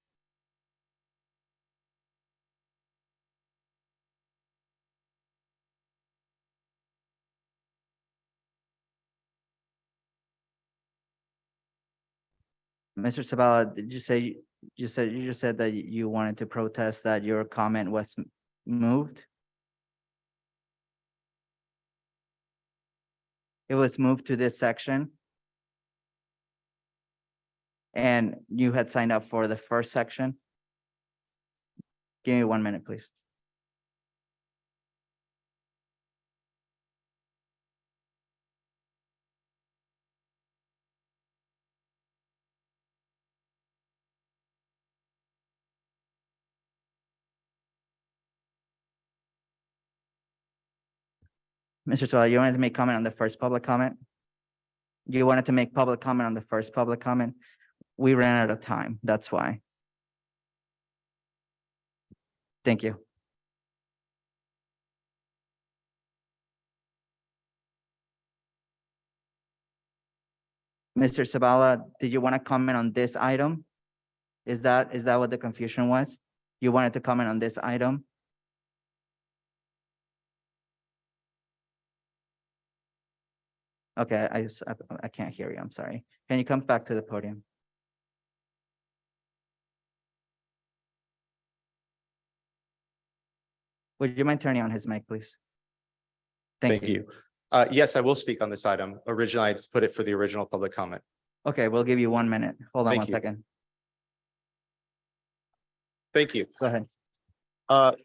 Mr. Sabala, did you say, you just said that you wanted to protest that your comment was moved? It was moved to this section? And you had signed up for the first section? Give me 1 minute, please. Mr. Sabala, you wanted to make comment on the first public comment? You wanted to make public comment on the first public comment? We ran out of time, that's why. Thank you. Mr. Sabala, did you want to comment on this item? Is that what the confusion was? You wanted to comment on this item? Okay, I can't hear you, I'm sorry. Can you come back to the podium? Would you mind turning on his mic, please? Thank you. Yes, I will speak on this item. Originally, I just put it for the original public comment. Okay, we'll give you 1 minute. Hold on Thank 1 you. second. Thank you. Go ahead.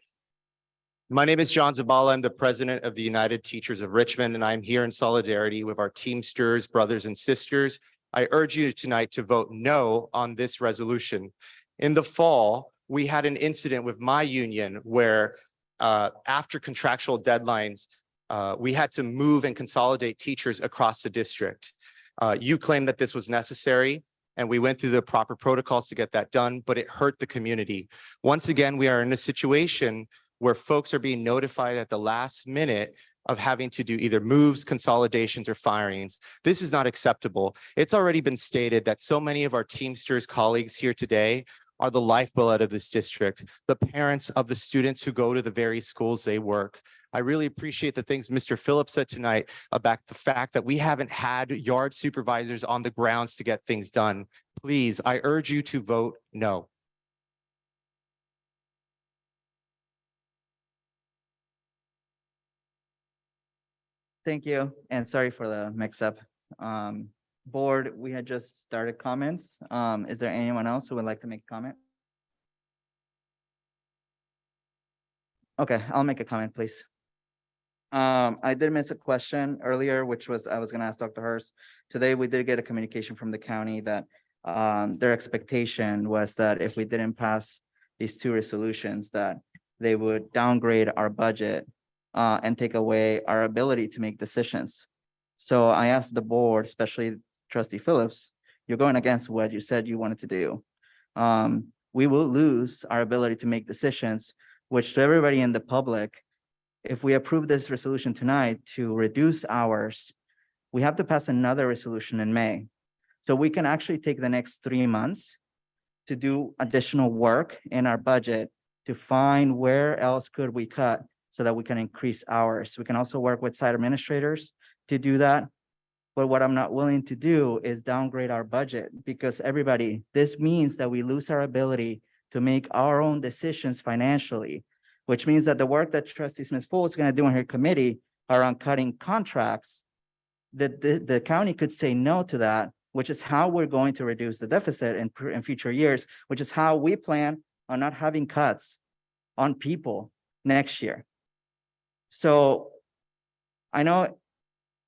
My name is John Zabala. I'm the president of the United Teachers of Richmond, and I'm here in solidarity with our Teamsters, brothers and sisters. I urge you tonight to vote no on this resolution. In the fall, we had an incident with my union where after contractual deadlines, we had to move and consolidate teachers across the district. You claimed that this was necessary, and we went through the proper protocols to get that done, but it hurt the community. Once again, we are in a situation where folks are being notified at the last minute of having to do either moves, consolidations, or firings. This is not acceptable. It's already been stated that so many of our Teamsters colleagues here today are the lifeblood of this district, the parents of the students who go to the very schools they work. I really appreciate the things Mr. Phillips said tonight about the fact that we haven't had yard supervisors on the grounds to get things done. Please, I urge you to vote no. Thank you, and sorry for the mix-up. Board, we had just started comments. Is there anyone else who would like to make a comment? Okay, I'll make a comment, please. I did miss a question earlier, which was, I was gonna ask Dr. Hurst. Today, we did get a communication from the county that their expectation was that if we didn't pass these two resolutions, that they would downgrade our budget and take away our ability to make decisions. So I asked the board, especially Trustee Phillips, you're going against what you said you wanted to do. We will lose our ability to make decisions, which to everybody in the public, if we approve this resolution tonight to reduce hours, we have to pass another resolution in May. So we can actually take the next 3 months to do additional work in our budget to find where else could we cut so that we can increase hours. We can also work with site administrators to do that. But what I'm not willing to do is downgrade our budget because everybody, this means that we lose our ability to make our own decisions financially, which means that the work that Trustee Smith-Folds is going to do on her committee around cutting contracts, that the county could say no to that, which is how we're going to reduce the deficit in future years, which is how we plan on not having cuts on people next year. So I know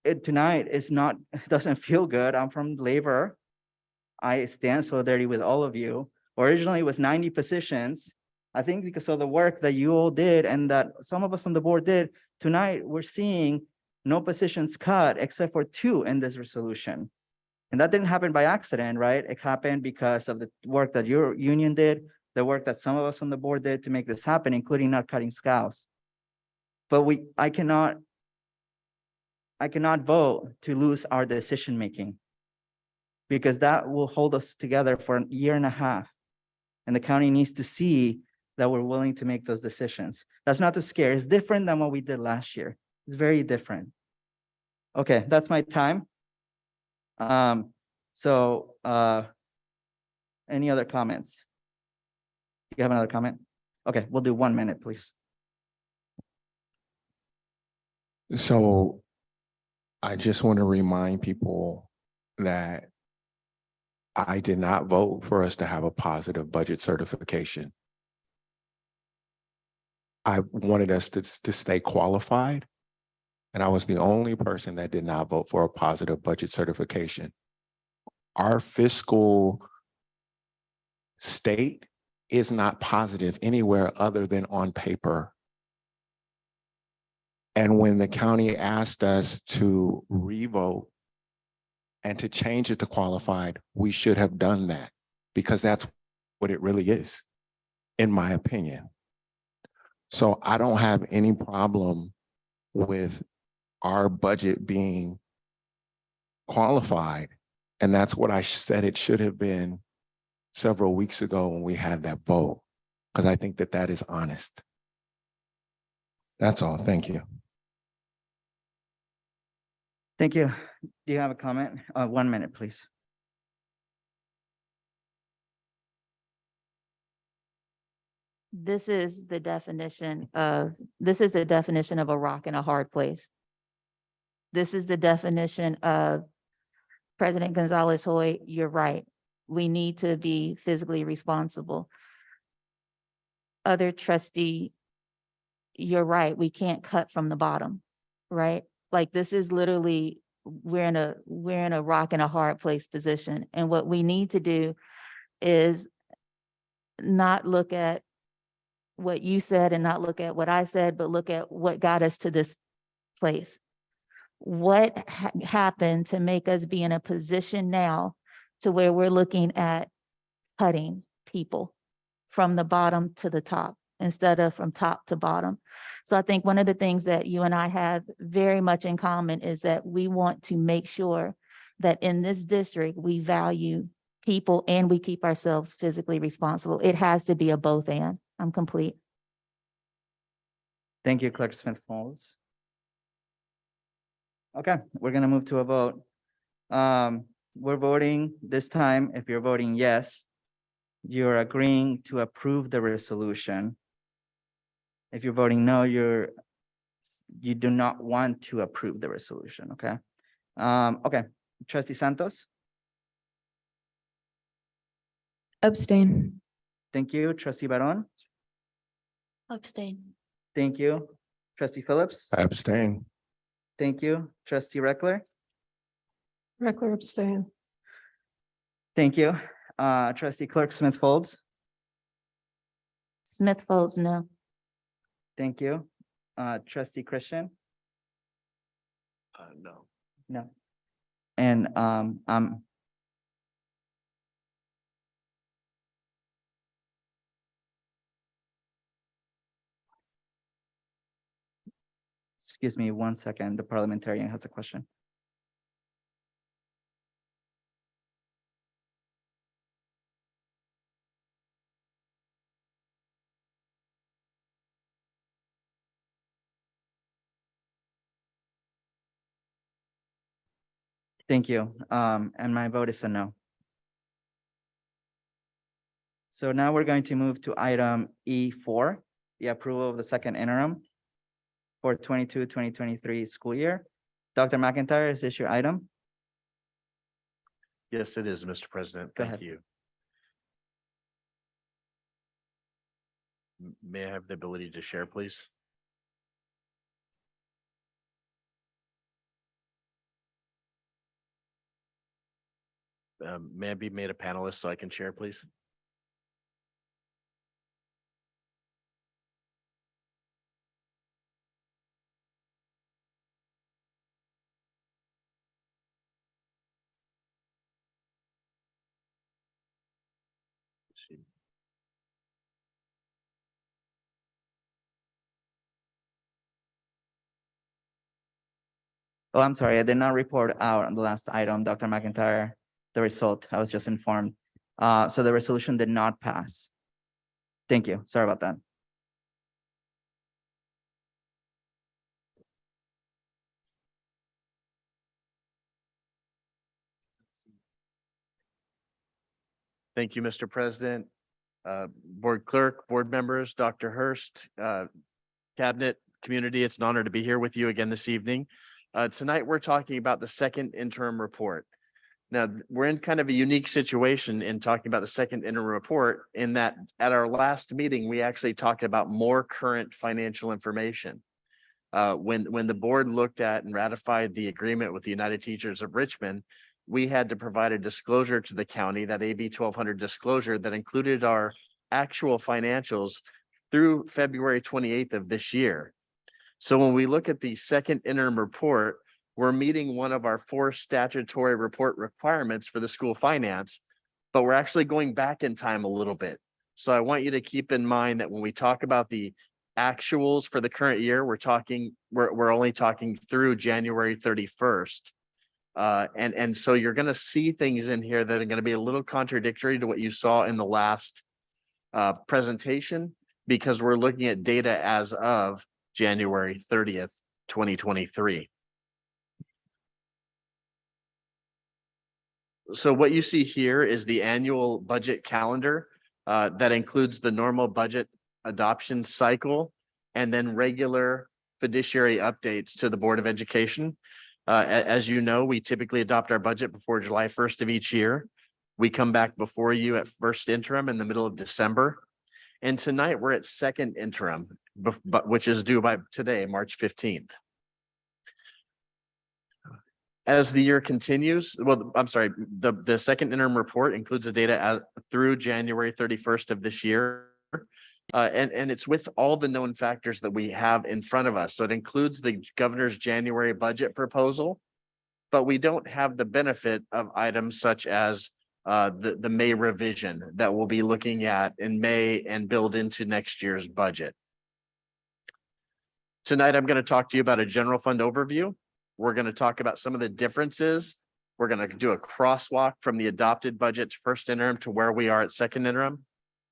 it tonight is not, doesn't feel good. I'm from labor. I stand solidarity with all of you. Originally it was 90 positions. I think because of the work that you all did and that some of us on the board did, tonight we're seeing no positions cut except for 2 in this resolution. And that didn't happen by accident, right? It happened because of the work that your union did, the work that some of us on the board did to make this happen, including not cutting scouts. But I cannot vote to lose our decision-making because that will hold us together for 1.5 years. And the county needs to see that we're willing to make those decisions. That's not to scare. It's different than what we did last year. It's very different. Okay, that's my time. Any other comments? You have another comment? Okay, we'll do 1 minute, please. So I just want to remind people that I did not vote for us to have a positive budget certification. I wanted us to stay qualified, and I was the only person that did not vote for a positive budget certification. Our fiscal state is not positive anywhere other than on paper. And when the county asked us to revote and to change it to qualified, we should have done that, because that's what it really is, in my opinion. So I don't have any problem with our budget being qualified. And that's what I said it should have been several weeks ago when we had that vote, because I think that that is honest. That's all. Thank you. Thank you. Do you have a comment? 1 minute, please. This is the definition of a rock and a hard place. This is the definition of President Gonzalez Hoy, you're right. We need to be physically responsible. Other trustee, you're right. We can't cut from the bottom, right? Like, this is literally, we're in a rock and a hard place position. And what we need to do is not look at what you said and not look at what I said, but look at what got us to this place. What happened to make us be in a position now to where we're looking at cutting people from the bottom to the top instead of from top to bottom? So I think one of the things that you and I have very much in common is that we want to make sure that in this district, we value people and we keep ourselves physically responsible. It has to be a both and. I'm complete. Thank you, Clerk Smith-Folds. Okay, we're gonna move to a vote. We're voting this time. If you're voting yes, you're agreeing to approve the resolution. If you're voting no, you do not want to approve the resolution, okay? Okay, Trustee Santos? Abstain. Thank you. Trustee Baron? Abstain. Thank you. Trustee Phillips? I abstain. Thank you. Trustee Reckler? Reckler abstain. Thank you. Trustee Clerk Smith-Folds? Smith-Folds, no. Thank you. Trustee Christian? No. No. And excuse me 1 second, the parliamentarian has a question. Thank you. And my vote is a no. So now we're going to move to item E4, the approval of the second interim for 2023 school year. Dr. McIntyre, is this your item? Yes, it is, Mr. President. Go Thank ahead. you. May I have the ability to share, please? May I be made a panelist so I can share, please? Oh, I'm sorry, I did not report out on the last item, Dr. McIntyre, the result. I was just informed. So the resolution did not pass. Thank you. Sorry about that. Thank you, Mr. President. Board Clerk, board members, Dr. Hurst, Cabinet, community, it's an honor to be here with you again this evening. Tonight, we're talking about the second interim report. Now, we're in kind of a unique situation in talking about the second interim report in that at our last meeting, we actually talked about more current financial information. When the board looked at and ratified the agreement with the United Teachers of Richmond, we had to provide a disclosure to the county, that AB 1200 disclosure that included our actual financials through February 28th of this year. So when we look at the second interim report, we're meeting one of our 4 statutory report requirements for the school finance, but we're actually going back in time a little bit. So I want you to keep in mind that when we talk about the actuals for the current year, we're only talking through January 31st. And so you're going to see things in here that are going to be a little contradictory to what you saw in the last presentation, because we're looking at data as of January 30th, 2023. So what you see here is the annual budget calendar that includes the normal budget adoption cycle and then regular fiduciary updates to the Board of Education. As you know, we typically adopt our budget before July 1st of each year. We come back before you at first interim in the middle of December. And tonight we're at second interim, which is due by today, March 15th. As the year continues, well, I'm sorry, the second interim report includes the data through January 31st of this year. And it's with all the known factors that we have in front of us. So it includes the governor's January budget proposal, but we don't have the benefit of items such as the May revision that we'll be looking at in May and build into next year's budget. Tonight, I'm going to talk to you about a general fund overview. We're going to talk about some of the differences. We're going to do a crosswalk from the adopted budget to first interim to where we are at second interim.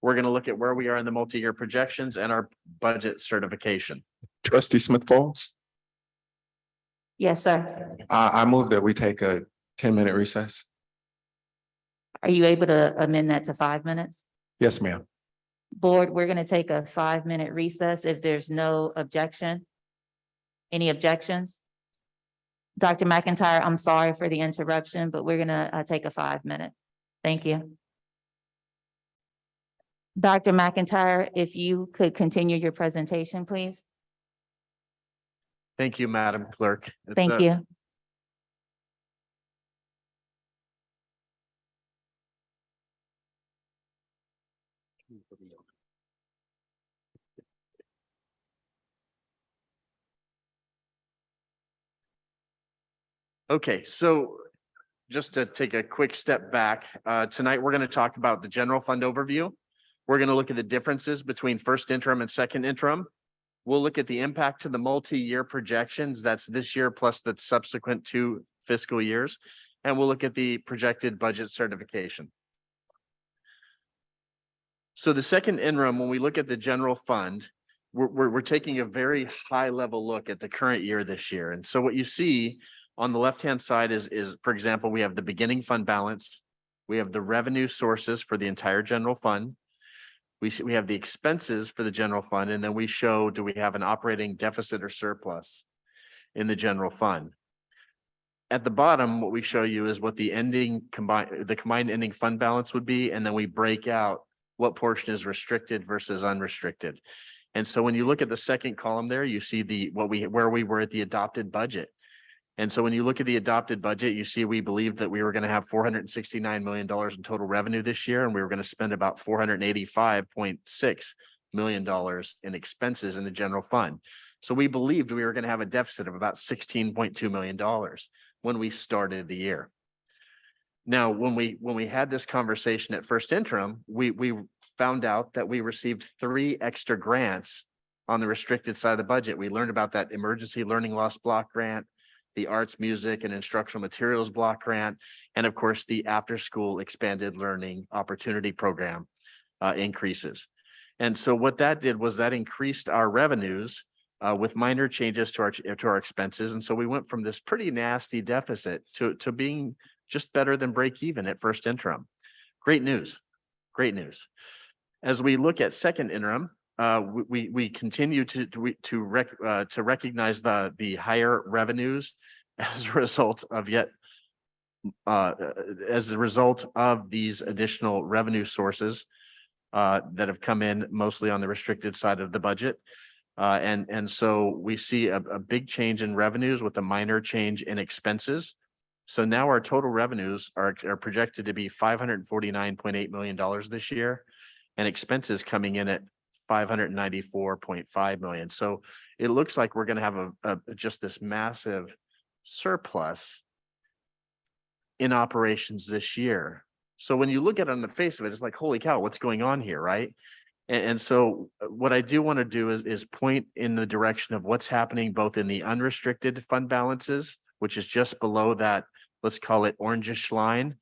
We're going to look at where we are in the multi-year projections and our budget certification. Trustee Smith Falls, Yes, sir. I move that we take a 10-minute recess. Are you able to amend that to 5 minutes? Yes, ma'am. Board, we're going to take a 5-minute recess if there's no objection. Any objections? Dr. McIntyre, I'm sorry for the interruption, but we're going to take a 5-minute. Thank you. Dr. McIntyre, if you could continue your presentation, please. Thank you, Madam Clerk. Thank you. Okay, so just to take a quick step back, tonight we're going to talk about the general fund overview. We're going to look at the differences between first interim and second interim. We'll look at the impact to the multi-year projections. That's this year plus the subsequent 2 fiscal years. And we'll look at the projected budget certification. So the second interim, when we look at the general fund, we're taking a very high level look at the current year this year. And so what you see on the left-hand side is, for example, we have the beginning fund balance. We have the revenue sources for the entire general fund. We have the expenses for the general fund, and then we show, do we have an operating deficit or surplus in the general fund? At the bottom, what we show you is what the combined ending fund balance would be, and then we break out what portion is restricted versus unrestricted. And so when you look at the second column there, you see where we were at the adopted budget. And so when you look at the adopted budget, you see we believed that we were going to have $469 million in total revenue this year, and we were going to spend about $485.6 million in expenses in the general fund. So we believed we were going to have a deficit of about $16.2 million when we started the year. Now, when we had this conversation at first interim, we found out that we received 3 extra grants on the restricted side of the budget. We learned about that emergency learning loss block grant, the arts, music, and instructional materials block grant, and of course, the after-school expanded learning opportunity program increases. And so what that did was that increased our revenues with minor changes to our expenses. And so we went from this pretty nasty deficit to being just better than break even at first interim. Great news. Great news. As we look at second interim, we continue to recognize the higher revenues as a result of these additional revenue sources that have come in mostly on the restricted side of the budget. And so we see a big change in revenues with a minor change in expenses. So now our total revenues are projected to be $549.8 million this year, and expenses coming in at $594.5 million. So it looks like we're going to have just this massive surplus in operations this year. So when you look at it on the face of it, it's like, holy cow, what's going on here, right? And so what I do want to do is point in the direction of what's happening both in the unrestricted fund balances, which is just below that, let's call it orangish line,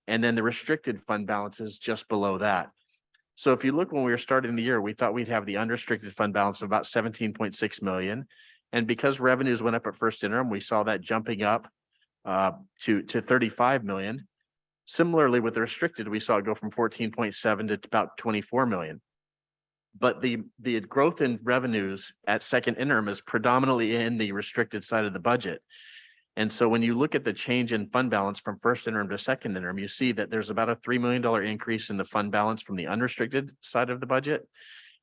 and then the restricted fund balances just below that. So if you look, when we were starting the year, we thought we'd have the unrestricted fund balance of about 17.6 million. And because revenues went up at first interim, we saw that jumping up to 35 million. Similarly, with the restricted, we saw it go from 14.7 to about 24 million. But the growth in revenues at second interim is predominantly in the restricted side of the budget. And so when you look at the change in fund balance from first interim to second interim, you see that there's about a $3 million increase in the fund balance from the unrestricted side of the budget,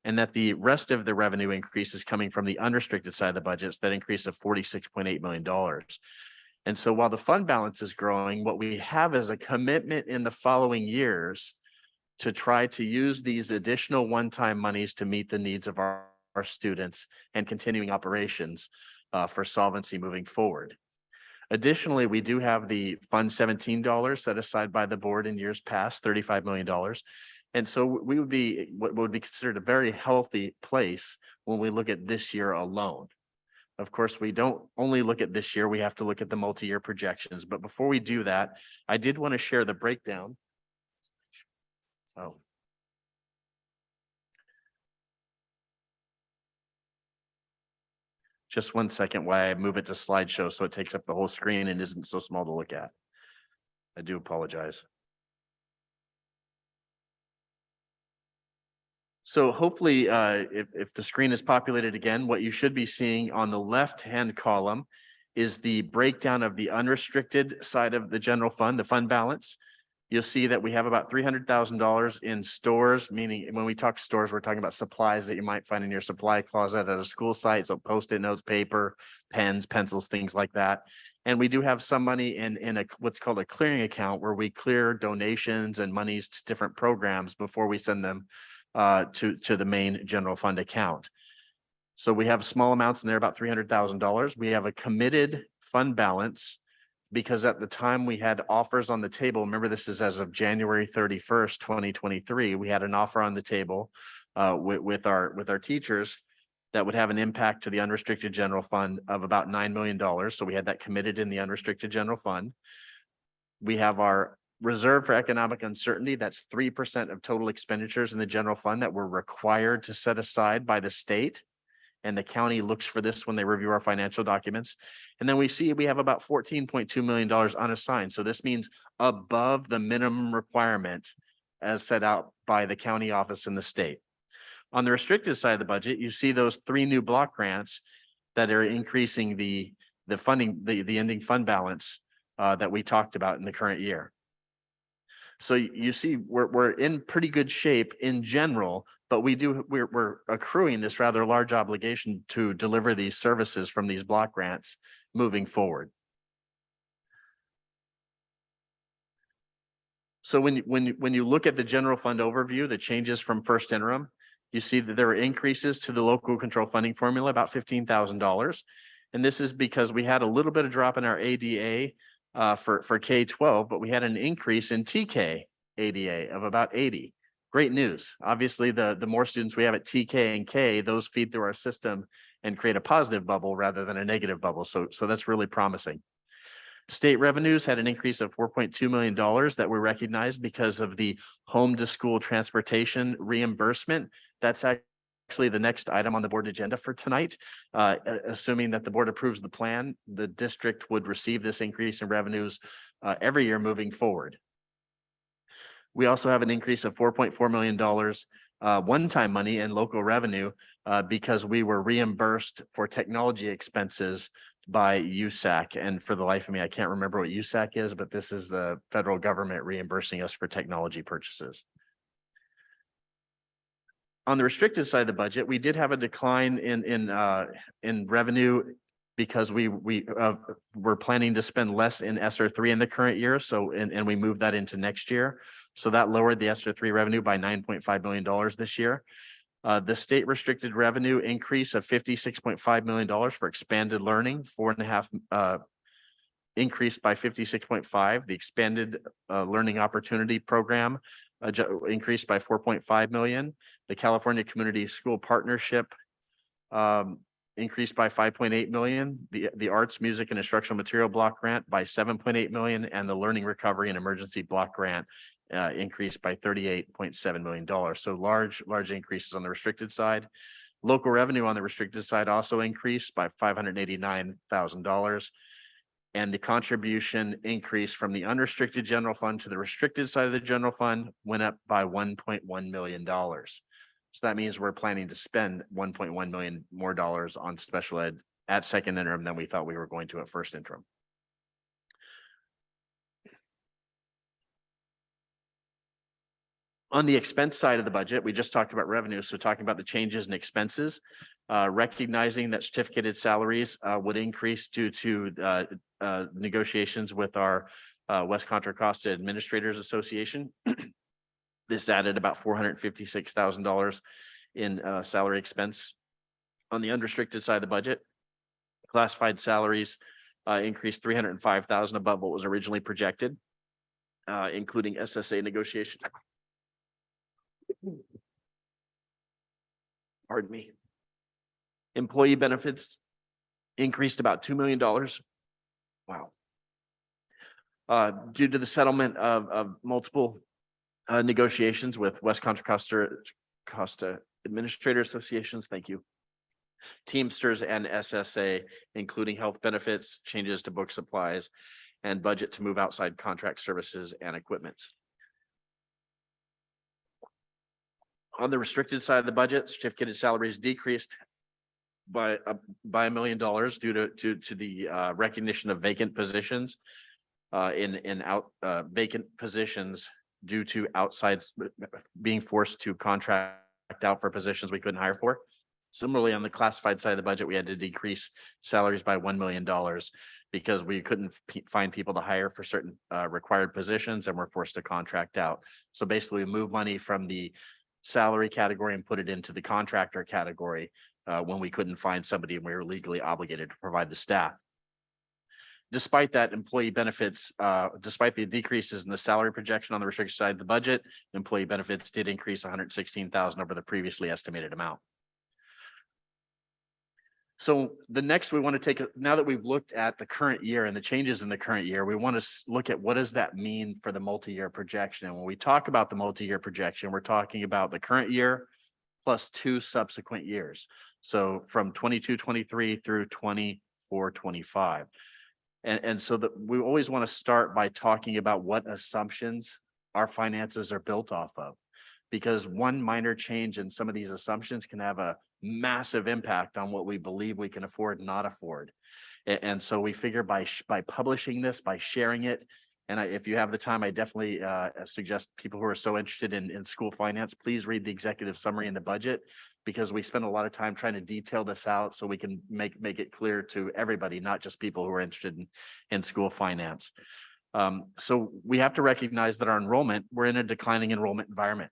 and that the rest of the revenue increase is coming from the unrestricted side of the budgets, that increase of $46.8 million. And so while the fund balance is growing, what we have is a commitment in the following years to try to use these additional one-time monies to meet the needs of our students and continuing operations for solvency moving forward. Additionally, we do have the Fund 17 set aside by the board in years past, $35 million. And so we would be what would be considered a very healthy place when we look at this year alone. Of course, we don't only look at this year, we have to look at the multi-year projections. But before we do that, I did want to share the breakdown. So. Just 1 second while I move it to slideshow so it takes up the whole screen and isn't so small to look at. I do apologize. So hopefully, if the screen is populated again, what you should be seeing on the left-hand column is the breakdown of the unrestricted side of the general fund, the fund balance. You'll see that we have about $300,000 in stores, meaning when we talk stores, we're talking about supplies that you might find in your supply closet at a school site, so Post-it notes, paper, pens, pencils, things like that. And we do have some money in what's called a clearing account, where we clear donations and monies to different programs before we send them to the main general fund account. So we have small amounts in there, about $300,000. We have a committed fund balance because at the time we had offers on the table. Remember, this is as of January 31st, 2023. We had an offer on the table with our teachers that would have an impact to the unrestricted general fund of about $9 million. So we had that committed in the unrestricted general fund. We have our reserve for economic uncertainty. That's 3% of total expenditures in the general fund that we're required to set aside by the state. And the county looks for this when they review our financial documents. And then we see we have about $14.2 million unassigned. So this means above the minimum requirement as set out by the county office in the state. On the restricted side of the budget, you see those 3 new block grants that are increasing the funding, the ending fund balance that we talked about in the current year. So you see, we're in pretty good shape in general, but we're accruing this rather large obligation to deliver these services from these block grants moving forward. So when you look at the general fund overview, the changes from first interim, you see that there were increases to the local control funding formula, about $15,000. And this is because we had a little bit of drop in our ADA for K-12, but we had an increase in TK ADA of about 80. Great news. Obviously, the more students we have at TK and K, those feed through our system and create a positive bubble rather than a negative bubble. So that's really promising. State revenues had an increase of $4.2 million that were recognized because of the home to school transportation reimbursement. That's actually the next item on the board agenda for tonight. Assuming that the board approves the plan, the district would receive this increase in revenues every year moving forward. We also have an increase of $4.4 million one-time money in local revenue because we were reimbursed for technology expenses by USAC. And for the life of me, I can't remember what USAC is, but this is the federal government reimbursing us for technology purchases. On the restricted side of the budget, we did have a decline in revenue because we were planning to spend less in ESSER 3 in the current year. So, and we moved that into next year. So that lowered the ESSER 3 revenue by $9.5 million this year. The state restricted revenue increase of $56.5 million for expanded learning, 4.5 increased by 56.5. The expanded learning opportunity program increased by 4.5 million. The California Community School Partnership increased by 5.8 million. The Arts, Music, and Instructional Material Block Grant by 7.8 million, and the Learning Recovery and Emergency Block Grant increased by $38.7 million. So large increases on the restricted side. Local revenue on the restricted side also increased by $589,000. And the contribution increase from the unrestricted general fund to the restricted side of the general fund went up by $1.1 million. So that means we're planning to spend $1.1 million more dollars on special ed at second interim than we thought we were going to at first interim. On the expense side of the budget, we just talked about revenue. So talking about the changes in expenses, recognizing that certificated salaries would increase due to negotiations with our West Contra Costa Administrators Association. This added about $456,000 in salary expense. On the unrestricted side of the budget, classified salaries increased $305,000 above what was originally projected, including SSA negotiation. Pardon me. Employee benefits increased about $2 million. Wow. Due to the settlement of multiple negotiations with West Contra Costa Administrator Associations, thank you, Teamsters, and SSA, including health benefits, changes to book supplies, and budget to move outside contract services and equipment. On the restricted side of the budget, certificated salaries decreased by $1 million due to the recognition of vacant positions vacant positions due to outside being forced to contract out for positions we couldn't hire for. Similarly, on the classified side of the budget, we had to decrease salaries by $1 million because we couldn't find people to hire for certain required positions and were forced to contract out. So basically, we moved money from the salary category and put it into the contractor category when we couldn't find somebody and we were legally obligated to provide the staff. Despite that, employee benefits, despite the decreases in the salary projection on the restricted side of the budget, employee benefits did increase $116,000 over the previously estimated amount. So the next we want to take, now that we've looked at the current year and the changes in the current year, we want to look at what does that mean for the multi-year projection. And when we talk about the multi-year projection, we're talking about the current year plus 2 subsequent years. So from 22-23 through 24-25. And so that we always want to start by talking about what assumptions our finances are built off of, because one minor change in some of these assumptions can have a massive impact on what we believe we can afford and not afford. And so we figure by publishing this, by sharing it, and if you have the time, I definitely suggest people who are so interested in school finance, please read the executive summary in the budget, because we spend a lot of time trying to detail this out so we can make it clear to everybody, not just people who are interested in school finance. So we have to recognize that our enrollment, we're in a declining enrollment environment.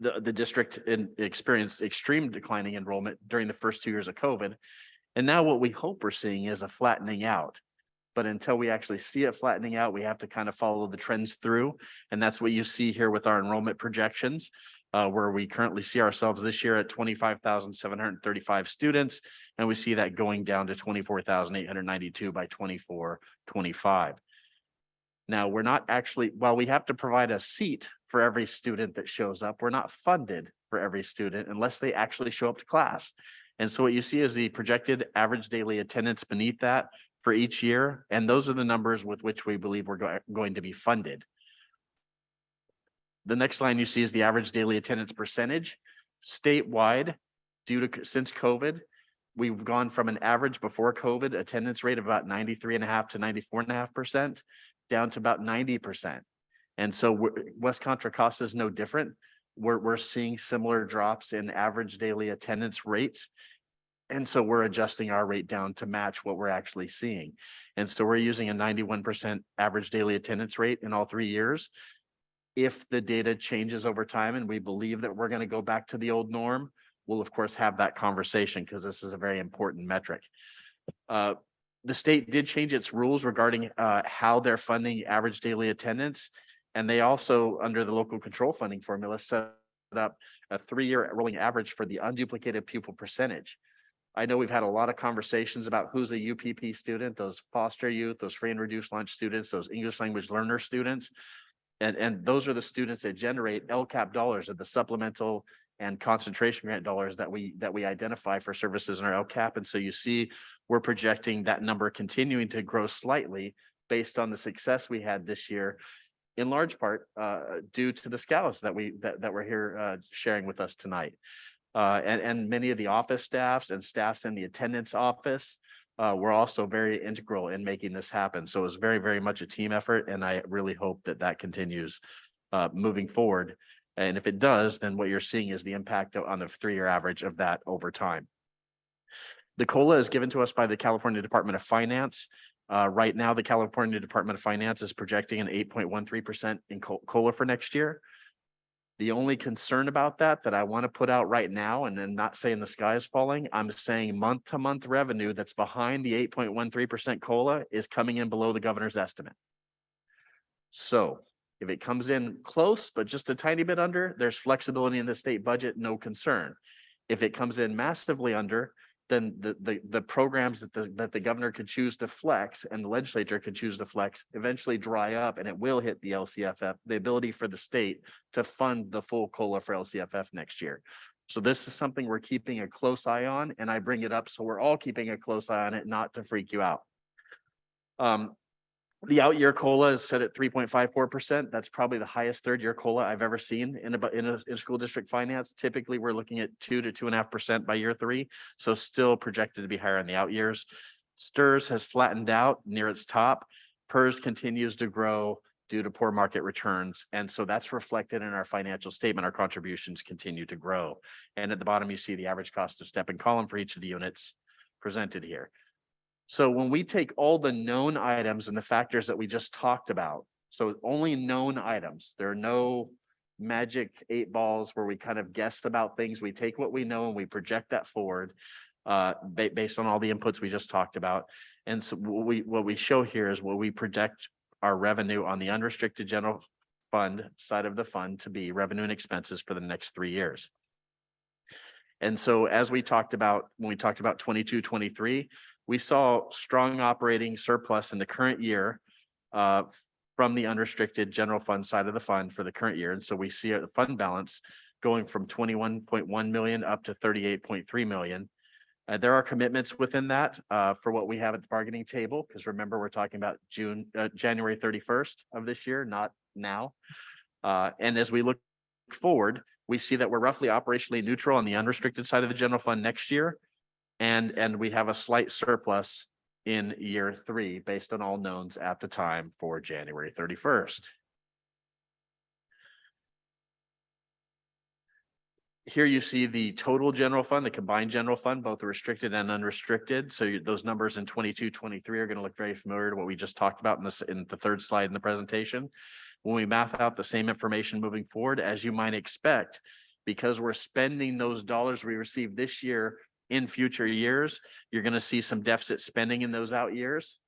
The district experienced extreme declining enrollment during the first 2 years of COVID. And now what we hope we're seeing is a flattening out. But until we actually see it flattening out, we have to kind of follow the trends through. And that's what you see here with our enrollment projections, where we currently see ourselves this year at 25,735 students. And we see that going down to 24,892 by 24-25. Now, we're not actually, while we have to provide a seat for every student that shows up, we're not funded for every student unless they actually show up to class. And so what you see is the projected average daily attendance beneath that for each year. And those are the numbers with which we believe we're going to be funded. The next line you see is the average daily attendance percentage. Statewide, since COVID, we've gone from an average before COVID attendance rate of about 93.5 to 94.5%, down to about 90%. And so West Contra Costa is no different. We're seeing similar drops in average daily attendance rates. And so we're adjusting our rate down to match what we're actually seeing. And so we're using a 91% average daily attendance rate in all 3 years. If the data changes over time and we believe that we're going to go back to the old norm, we'll of course have that conversation because this is a very important metric. The state did change its rules regarding how they're funding average daily attendance. And they also, under the local control funding formula, set up a 3-year rolling average for the unduplicated pupil percentage. I know we've had a lot of conversations about who's a UPP student, those foster youth, those free and reduced lunch students, those English language learner students. And those are the students that generate LCAP dollars, or the supplemental and concentration grant dollars that we identify for services in our LCAP. And so you see, we're projecting that number continuing to grow slightly based on the success we had this year, in large part due to the scholars that we're here sharing with us tonight. And many of the office staffs and staffs in the attendance office were also very integral in making this happen. So it was very, very much a team effort, and I really hope that that continues moving forward. And if it does, then what you're seeing is the impact on the 3-year average of that over time. The COLA is given to us by the California Department of Finance. Right now, the California Department of Finance is projecting an 8.13% in COLA for next year. The only concern about that I want to put out right now, and then not saying the sky is falling, I'm saying month-to-month revenue that's behind the 8.13% COLA is coming in below the governor's estimate. So if it comes in close, but just a tiny bit under, there's flexibility in the state budget, no concern. If it comes in massively under, then the programs that the governor could choose to flex and the legislature could choose to flex eventually dry up, and it will hit the LCFF, the ability for the state to fund the full COLA for LCFF next year. So this is something we're keeping a close eye on, and I bring it up so we're all keeping a close eye on it, not to freak you out. The out-year COLA is set at 3.54%. That's probably the highest third-year COLA I've ever seen in school district finance. Typically, we're looking at 2 to 2.5% by year 3, so still projected to be higher in the out years. STRS has flattened out near its top. PERS continues to grow due to poor market returns, and so that's reflected in our financial statement. Our contributions continue to grow, and at the bottom you see the average cost of step and column for each of the units presented here. So when we take all the known items and the factors that we just talked about, so only known items, there are no magic 8 balls where we kind of guessed about things. We take what we know and we project that forward based on all the inputs we just talked about. And so what we show here is what we project our revenue on the unrestricted general fund side of the fund to be revenue and expenses for the next 3 years. And so as we talked about, when we talked about 22-23, we saw strong operating surplus in the current year from the unrestricted general fund side of the fund for the current year. And so we see a fund balance going from 21.1 million up to 38.3 million. There are commitments within that for what we have at the bargaining table, because remember, we're talking about January 31st of this year, not now. And as we look forward, we see that we're roughly operationally neutral on the unrestricted side of the general fund next year. And we have a slight surplus in year 3 based on all knowns at the time for January 31st. Here you see the total general fund, the combined general fund, both the restricted and unrestricted. So those numbers in 22-23 are going to look very familiar to what we just talked about in the third slide in the presentation. When we math out the same information moving forward, as you might expect, because we're spending those dollars we received this year in future years, you're going to see some deficit spending in those out years.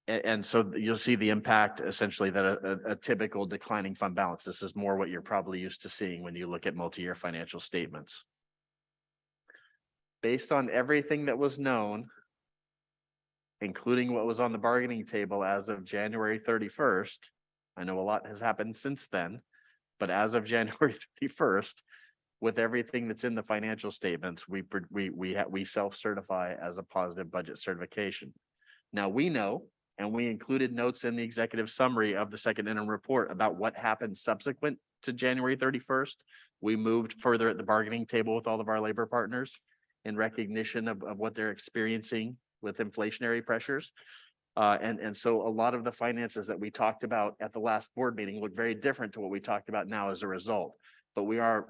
And so you'll see the impact essentially that a typical declining fund balance. This is more what you're probably used to seeing when you look at multi-year financial statements. Based on everything that was known, including what was on the bargaining table as of January 31st, I know a lot has happened since then, but as of January 31st, with everything that's in the financial statements, we self-certify as a positive budget certification. Now we know And we included notes in the executive summary of the second interim report about what happened subsequent to January 31st. We moved further at the bargaining table with all of our labor partners in recognition of what they're experiencing with inflationary pressures. And so a lot of the finances that we talked about at the last board meeting look very different to what we talked about now as a result. But we are,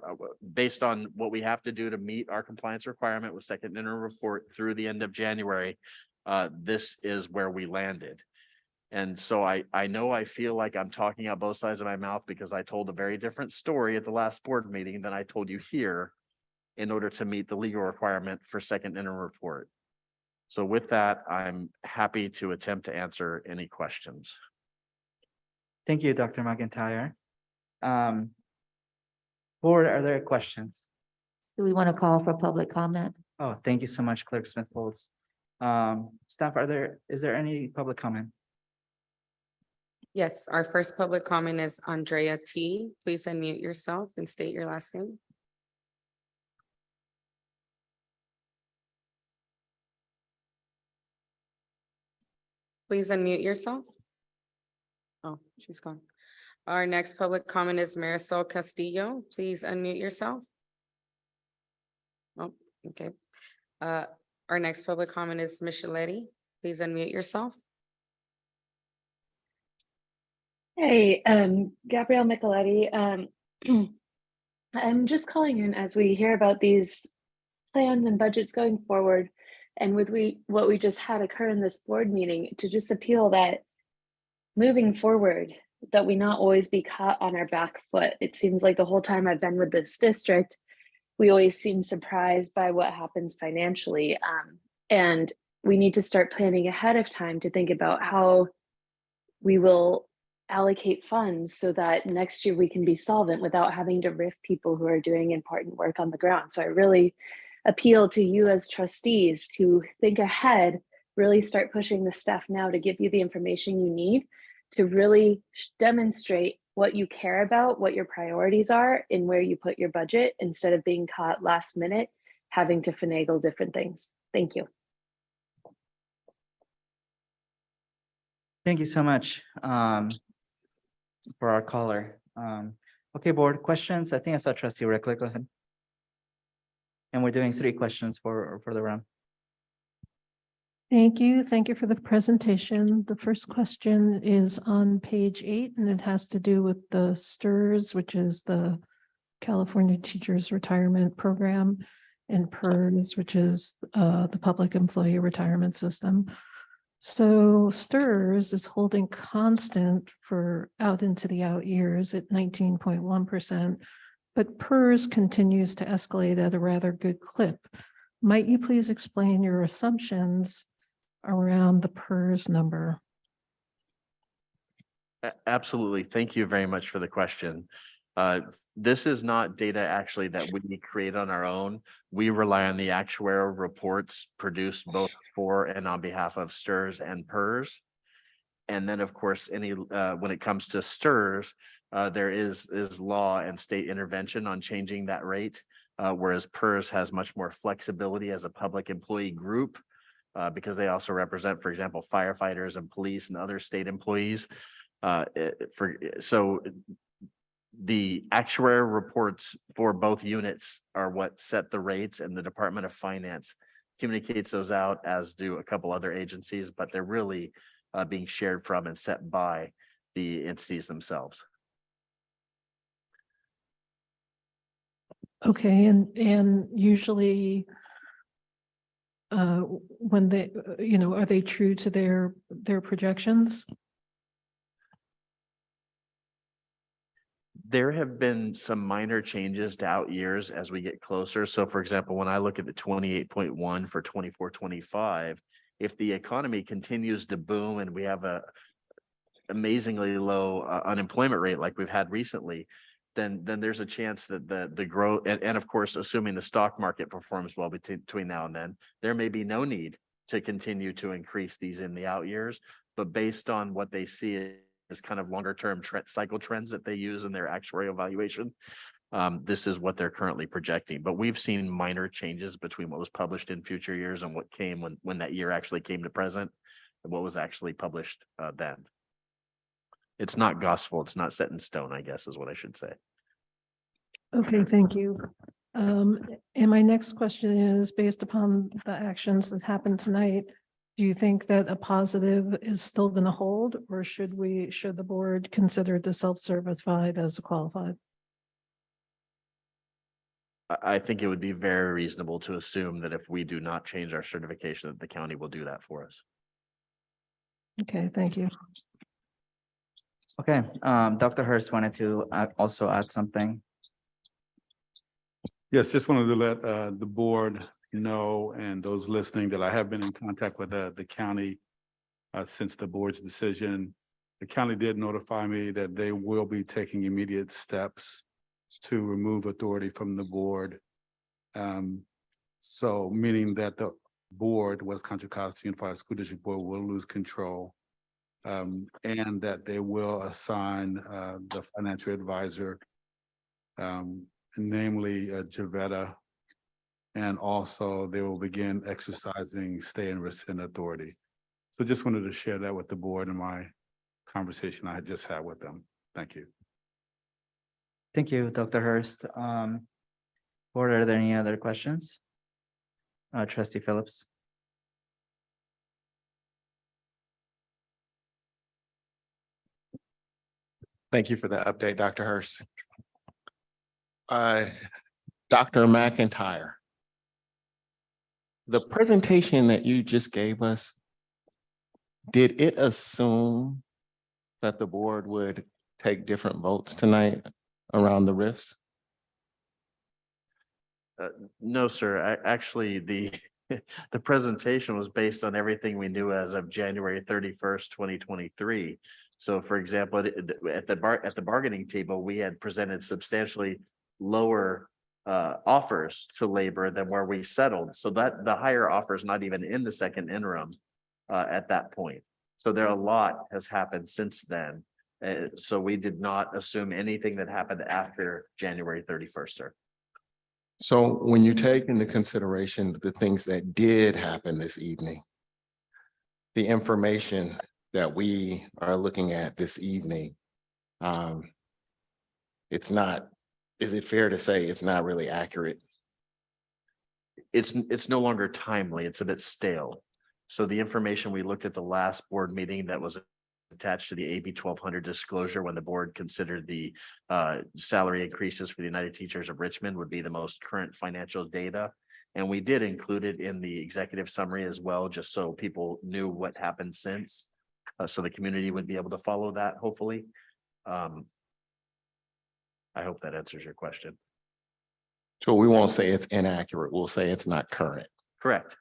based on what we have to do to meet our compliance requirement with second interim report through the end of January, this is where we landed. And so I know I feel like I'm talking out both sides of my mouth because I told a very different story at the last board meeting than I told you here in order to meet the legal requirement for second interim report. So with that, I'm happy to attempt to answer any questions. Thank you, Dr. McIntyre. Board, are there questions? Do we want to call for public comment? Oh, thank you so much, Clerk Smith-Folds. Staff, is there any public comment? Yes, our first public comment is Andrea T. Please unmute yourself and state your last name. Please unmute yourself. Oh, she's gone. Our next public comment is Marisol Castillo. Please unmute yourself. Oh, okay. Our next public comment is Micheletti. Please unmute yourself. Hey, Gabrielle Micheletti. I'm just calling in as we hear about these plans and budgets going forward. And with what we just had occur in this board meeting, to just appeal that moving forward, that we not always be caught on our back foot. It seems like the whole time I've been with this district, we always seem surprised by what happens financially. And we need to start planning ahead of time to think about how we will allocate funds so that next year we can be solvent without having to riff people who are doing important work on the ground. So I really appeal to you as trustees to think ahead, really start pushing the staff now to give you the information you need to really demonstrate what you care about, what your priorities are, and where you put your budget instead of being caught last minute having to finagle different things. Thank you. Thank you so much for our caller. Okay, board, questions? I think I saw Trustee Reckler. Go ahead. And we're doing 3 questions for the round. Thank you. Thank you for the presentation. The first question is on page 8, and it has to do with the STRS, which is the California Teachers Retirement Program, and PERS, which is the Public Employee Retirement System. So STRS is holding constant for out into the out years at 19.1%, but PERS continues to escalate at a rather good clip. Might you please explain your assumptions around the PERS number? Absolutely. Thank you very much for the question. This is not data actually that we create on our own. We rely on the actuarial reports produced both for and on behalf of STRS and PERS. And then, of course, when it comes to STRS, there is law and state intervention on changing that rate, whereas PERS has much more flexibility as a public employee group because they also represent, for example, firefighters and police and other state employees. So the actuarial reports for both units are what set the rates, and the Department of Finance communicates those out, as do a couple other agencies, but they're really being shared from and set by the entities themselves. Okay, and usually when they, are they true to their projections? There have been some minor changes to out years as we get closer. So for example, when I look at the 28.1 for 24-25, if the economy continues to boom and we have a amazingly low unemployment rate like we've had recently, then there's a chance that the growth, and of course, assuming the stock market performs well between now and then, there may be no need to continue to increase these in the out years. But based on what they see as kind of longer term cycle trends that they use in their actuarial evaluation, this is what they're currently projecting. But we've seen minor changes between what was published in future years and what came when that year actually came to present. what was actually published then. It's not gospel, it's not set in stone, I guess is what I should say. Okay, thank you. And my next question is, based upon the actions that happened tonight, do you think that a positive is still going to hold, or should the board consider the self-certified as a qualified? I think it would be very reasonable to assume that if we do not change our certification, that the county will do that for us. Okay, thank you. Okay, Dr. Hurst wanted to also add something. Yes, just wanted to let the board know and those listening that I have been in contact with the county since the board's decision. The county did notify me that they will be taking immediate steps to remove authority from the board. So meaning that the board, West Contra Costa Unified School District Board, will lose control. And that they will assign the financial advisor, namely Javetta. And also they will begin exercising stay and rescind authority. So just wanted to share that with the board in my conversation I had just had with them. Thank you. Thank you, Dr. Hurst. Board, are there any other questions? Trustee Phillips. Thank you for the update, Dr. Hurst. Dr. McIntyre, the presentation that you just gave us, did it assume that the board would take different votes tonight around the rifts? No, sir. Actually, the presentation was based on everything we knew as of January 31st, 2023. So for example, at the bargaining table, we had presented substantially lower offers to labor than where we settled. So that the higher offer is not even in the second interim at that point. So a lot has happened since then. So we did not assume anything that happened after January 31st, sir. So when you take into consideration the things that did happen this evening, the information that we are looking at this evening, it's not, is it fair to say it's not really accurate? It's no longer timely. It's a bit stale. So the information we looked at the last board meeting that was attached to the AB 1200 disclosure when the board considered the salary increases for the United Teachers of Richmond would be the most current financial data. And we did include it in the executive summary as well, just so people knew what happened since. So the community would be able to follow that, hopefully. I hope that answers your question. So we won't say it's inaccurate. We'll say it's not current. Correct.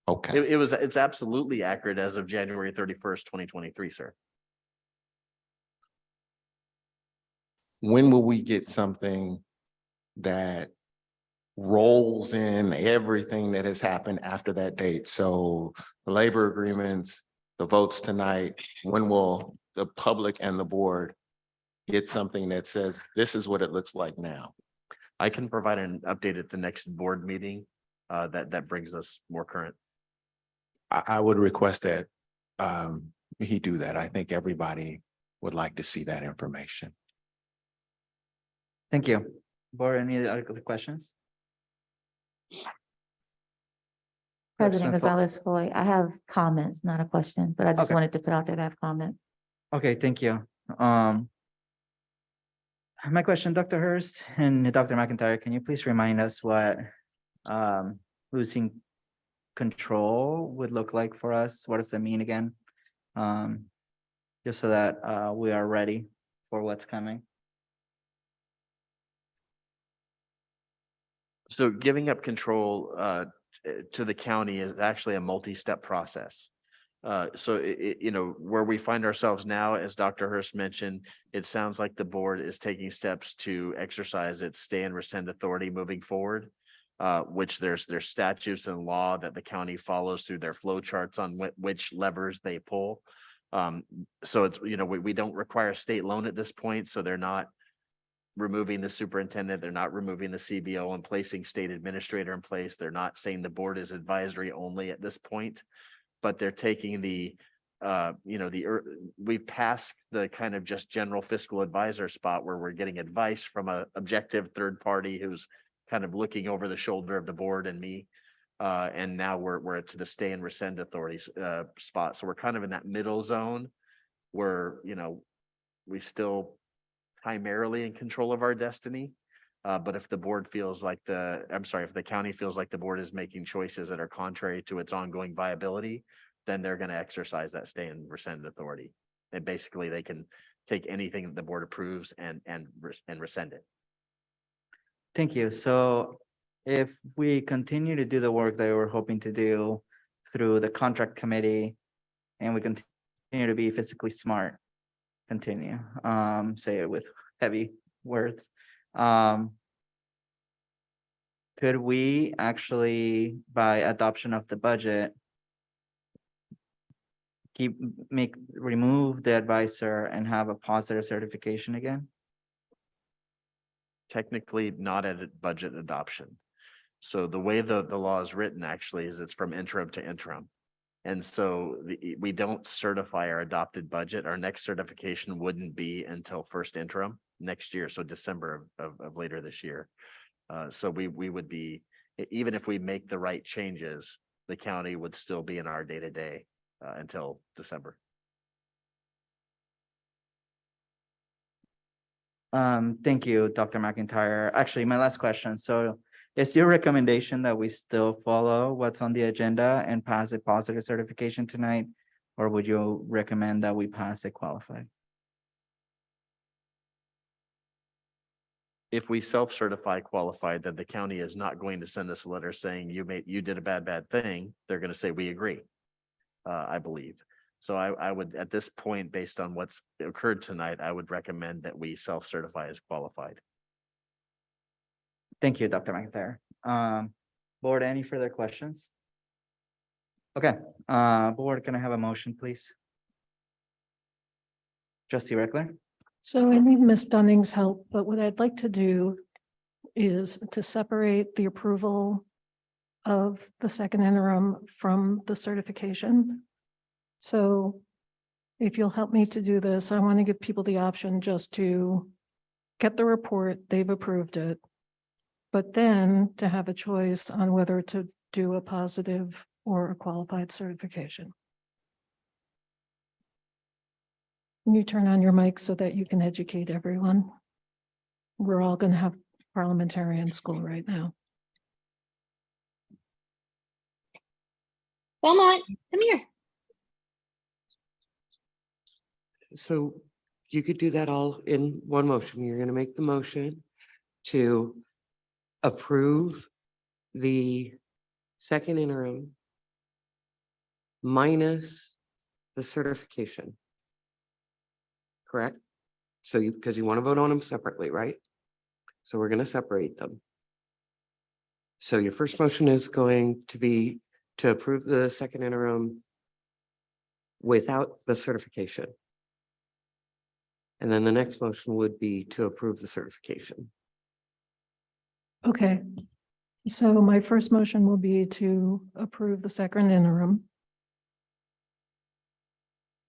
Okay. It's absolutely accurate as of January 31st, 2023, sir. When will we get something that rolls in everything that has happened after that date? So the labor agreements, the votes tonight, when will the public and the board get something that says, this is what it looks like now? I can provide an update at the next board meeting that brings us more current. I would request that he do that. I think everybody would like to see that information. Thank you. Board, any other questions? President Representative Fox. Gonzalez-Foy, I have comments, not a question, but I just Okay. wanted to put out there that I have comment. Okay, thank you. My question, Dr. Hurst and Dr. McIntyre, can you please remind us what losing control would look like for us? What does that mean again? Just so that we are ready for what's coming. So giving up control to the county is actually a multi-step process. So where we find ourselves now, as Dr. Hurst mentioned, it sounds like the board is taking steps to exercise its stay and rescind authority moving forward, which there's statutes and law that the county follows through their flow charts on which levers they pull. So it's, we don't require state loan at this point, so they're not removing the superintendent, they're not removing the CBO and placing state administrator in place. They're not saying the board is advisory only at this point, but they're taking the we've passed the kind of just general fiscal advisor spot where we're getting advice from a objective third party who's kind of looking over the shoulder of the board and me. And now we're to the stay and rescind authorities spot. So we're kind of in that middle zone where, we still primarily in control of our destiny. But if the board feels like if the county feels like the board is making choices that are contrary to its ongoing viability, then they're going to exercise that stay and rescind authority. And basically they can take anything that the board approves and rescind it. Thank you. So if we continue to do the work that we're hoping to do through the contract committee and we continue to be fiscally smart, say it with heavy words. Could we actually, by adoption of the budget, remove the advisor and have a positive certification again? Technically not at a budget adoption. So the way the law is written actually is it's from interim to interim. And so we don't certify our adopted budget. Our next certification wouldn't be until first interim next year. So December of later this year. So we would be, even if we make the right changes, the county would still be in our day-to-day until December. Thank you, Dr. McIntyre. Actually, my last question. So is your recommendation that we still follow what's on the agenda and pass a positive certification tonight? Or would you recommend that we pass a qualified? If we self-certify qualified, then the county is not going to send us a letter saying you did a bad thing. They're going to say, we agree, I believe. So I would, at this point, based on what's occurred tonight, I would recommend that we self-certify as qualified. Thank you, Dr. McIntyre. Board, any further questions? Okay, board, can I have a motion, please? Trustee Reckler? So I need Ms. Dunning's help, but what I'd like to do is to separate the approval of the second interim from the certification. So if you'll help me to do this, I want to give people the option just to get the report, they've approved it, but then to have a choice on whether to do a positive or a qualified certification. Can you turn on your mic so that you can educate everyone? We're all going to have parliamentarian school right now. Belmont, come here. So you could do that all in one motion. You're going to make the motion to approve the second interim minus the certification. Correct? So because you want to vote on them separately, right? So we're going to separate them. So your first motion is going to be to approve the second interim without the certification. And then the next motion would be to approve the certification. Okay. So my first motion will be to approve the second interim.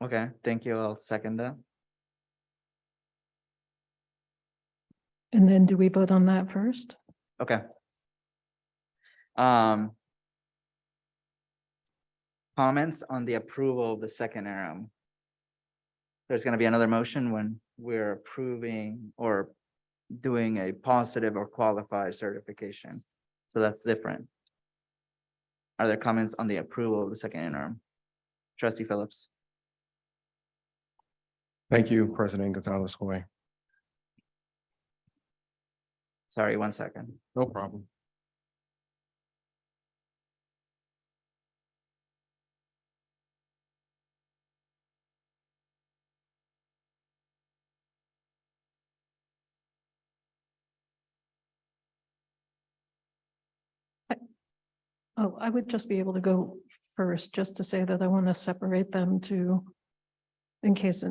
Okay, thank you. I'll second that. And then do we vote on that first? Okay. Comments on the approval of the second interim. There's going to be another motion when we're approving or doing a positive or qualified certification. So that's different. Are there comments on the approval of the second interim? Trustee Phillips. Thank you, President Gonzalez-Hoy. Sorry, 1 second. No problem. Oh, I would just be able to go first, just to say that I want to separate them to, in case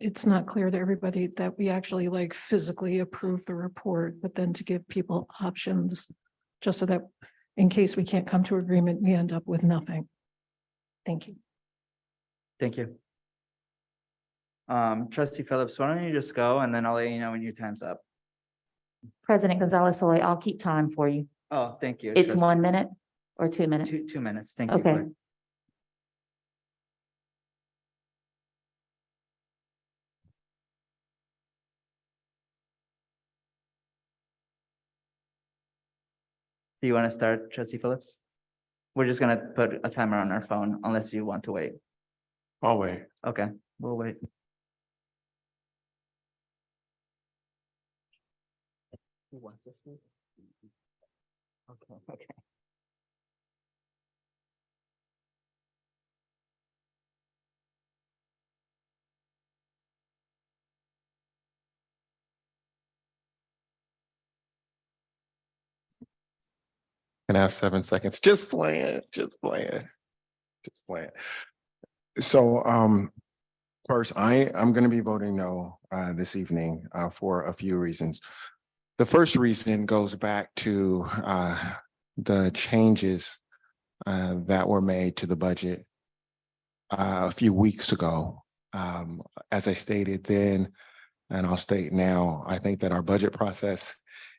it's not clear to everybody that we actually like physically approve the report, but then to give people options, just so that in case we can't come to agreement, we end up with nothing. Thank you. Thank you. Trustee Phillips, why don't you just go and then I'll let you know when your time's up. President Gonzalez, Soy, I'll keep time for you. Oh, thank you. It's Trustee- 1 minute or 2 minutes? 2 minutes. Thank you. Okay. Clerk. Do you want to start, Trustee Phillips? We're just gonna put a timer on our phone unless you want to wait. I'll wait. Okay, we'll wait. Who wants this one? Okay. Can I have 7 seconds? Just playing. So, first, I'm going to be voting no this evening for a few reasons. The first reason goes back to the changes that were made to the budget a few weeks ago. As I stated then, and I'll state now, I think that our budget process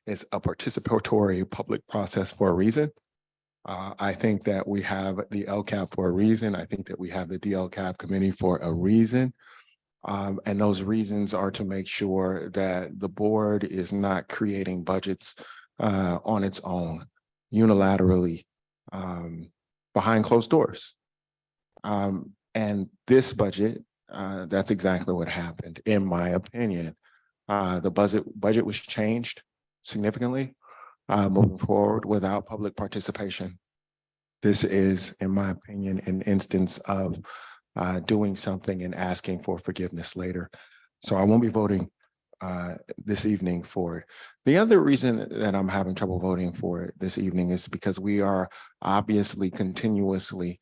is a participatory public process for a reason. I think that we have the LCAP for a reason. I think that we have the DLCAP committee for a reason. And those reasons are to make sure that the board is not creating budgets on its own, unilaterally, behind closed doors. And this budget, that's exactly what happened, in my opinion. The budget was changed significantly moving forward without public participation. This is, in my opinion, an instance of doing something and asking for forgiveness later. So I won't be voting this evening for it. The other reason that I'm having trouble voting for it this evening is because we are obviously continuously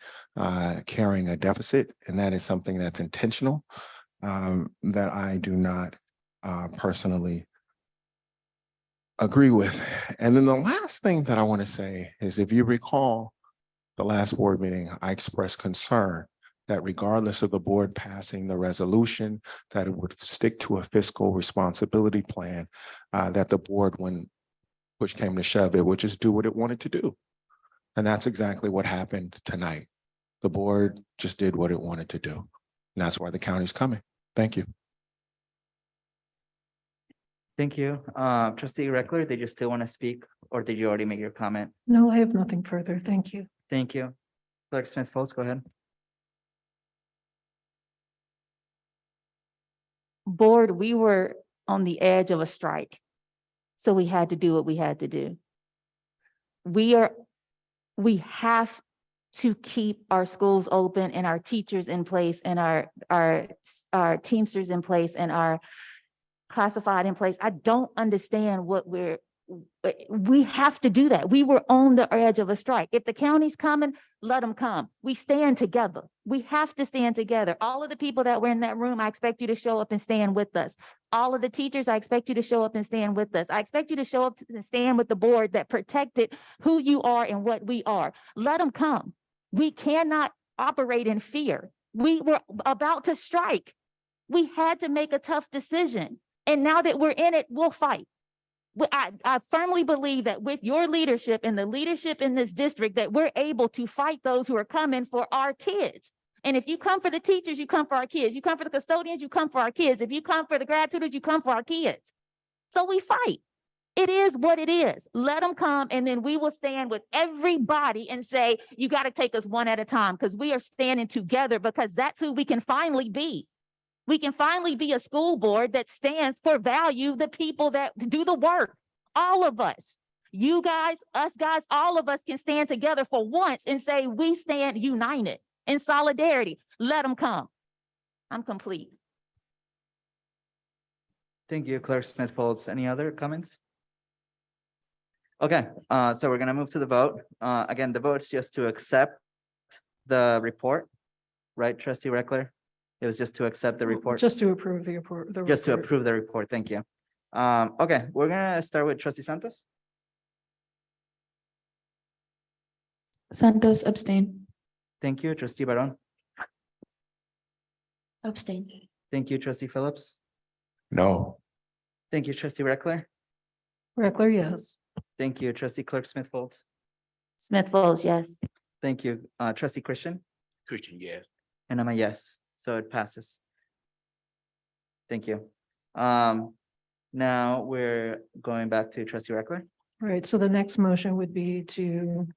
carrying a deficit, and that is something that's intentional that I do not personally agree with. And then the last thing that I want to say is, if you recall the last board meeting, I expressed concern that regardless of the board passing the resolution, that it would stick to a fiscal responsibility plan, that the board, when push came to shove, it would just do what it wanted to do. And that's exactly what happened tonight. The board just did what it wanted to do. And that's why the county's coming. Thank you. Thank you. Trustee Reckler, did you still want to speak or did you already make your comment? No, I have nothing further. Thank you. Thank you. Clerk Smith-Foltz, go ahead. Board, we were on the edge of a strike. So we had to do what we had to do. We have to keep our schools open and our teachers in place and our Teamsters in place and our classified in place. I don't understand we have to do that. We were on the edge of a strike. If the county's coming, let them come. We stand together. We have to stand together. All of the people that were in that room, I expect you to show up and stand with us. All of the teachers, I expect you to show up and stand with us. I expect you to show up and stand with the board that protected who you are and what we are. Let them come. We cannot operate in fear. We were about to strike. We had to make a tough decision. And now that we're in it, we'll fight. I firmly believe that with your leadership and the leadership in this district, that we're able to fight those who are coming for our kids. And if you come for the teachers, you come for our kids. You come for the custodians, you come for our kids. If you come for the grad tutors, you come for our kids. So we fight. It is what it is. Let them come, and then we will stand with everybody and say, you got to take us one at a time, because we are standing together, because that's who we can finally be. We can finally be a school board that stands for value, the people that do the work. All of us, you guys, us guys, all of us can stand together for once and say we stand united in solidarity. Let them come. I'm complete. Thank you, Clerk Smith-Foltz. Any other comments? Okay, so we're gonna move to the vote. Again, the vote's just to accept the report, right, Trustee Reckler? It was just to accept the report. Just to approve the report. Just to approve the report. Thank you. Okay, we're gonna start with Trustee Santos. Santos abstain. Thank you, Trustee Baron. Abstain. Thank you, trustee Phillips. No. Thank you, trustee Reckler. Reckler, yes. Thank you, trustee Clerk Smith Folds. Smith Folds, yes. Thank you, trustee Christian, Christian, yes. and I'm a yes, so it passes. Thank you. Now we're going back to trustee Reckler. Right, so the next motion would be to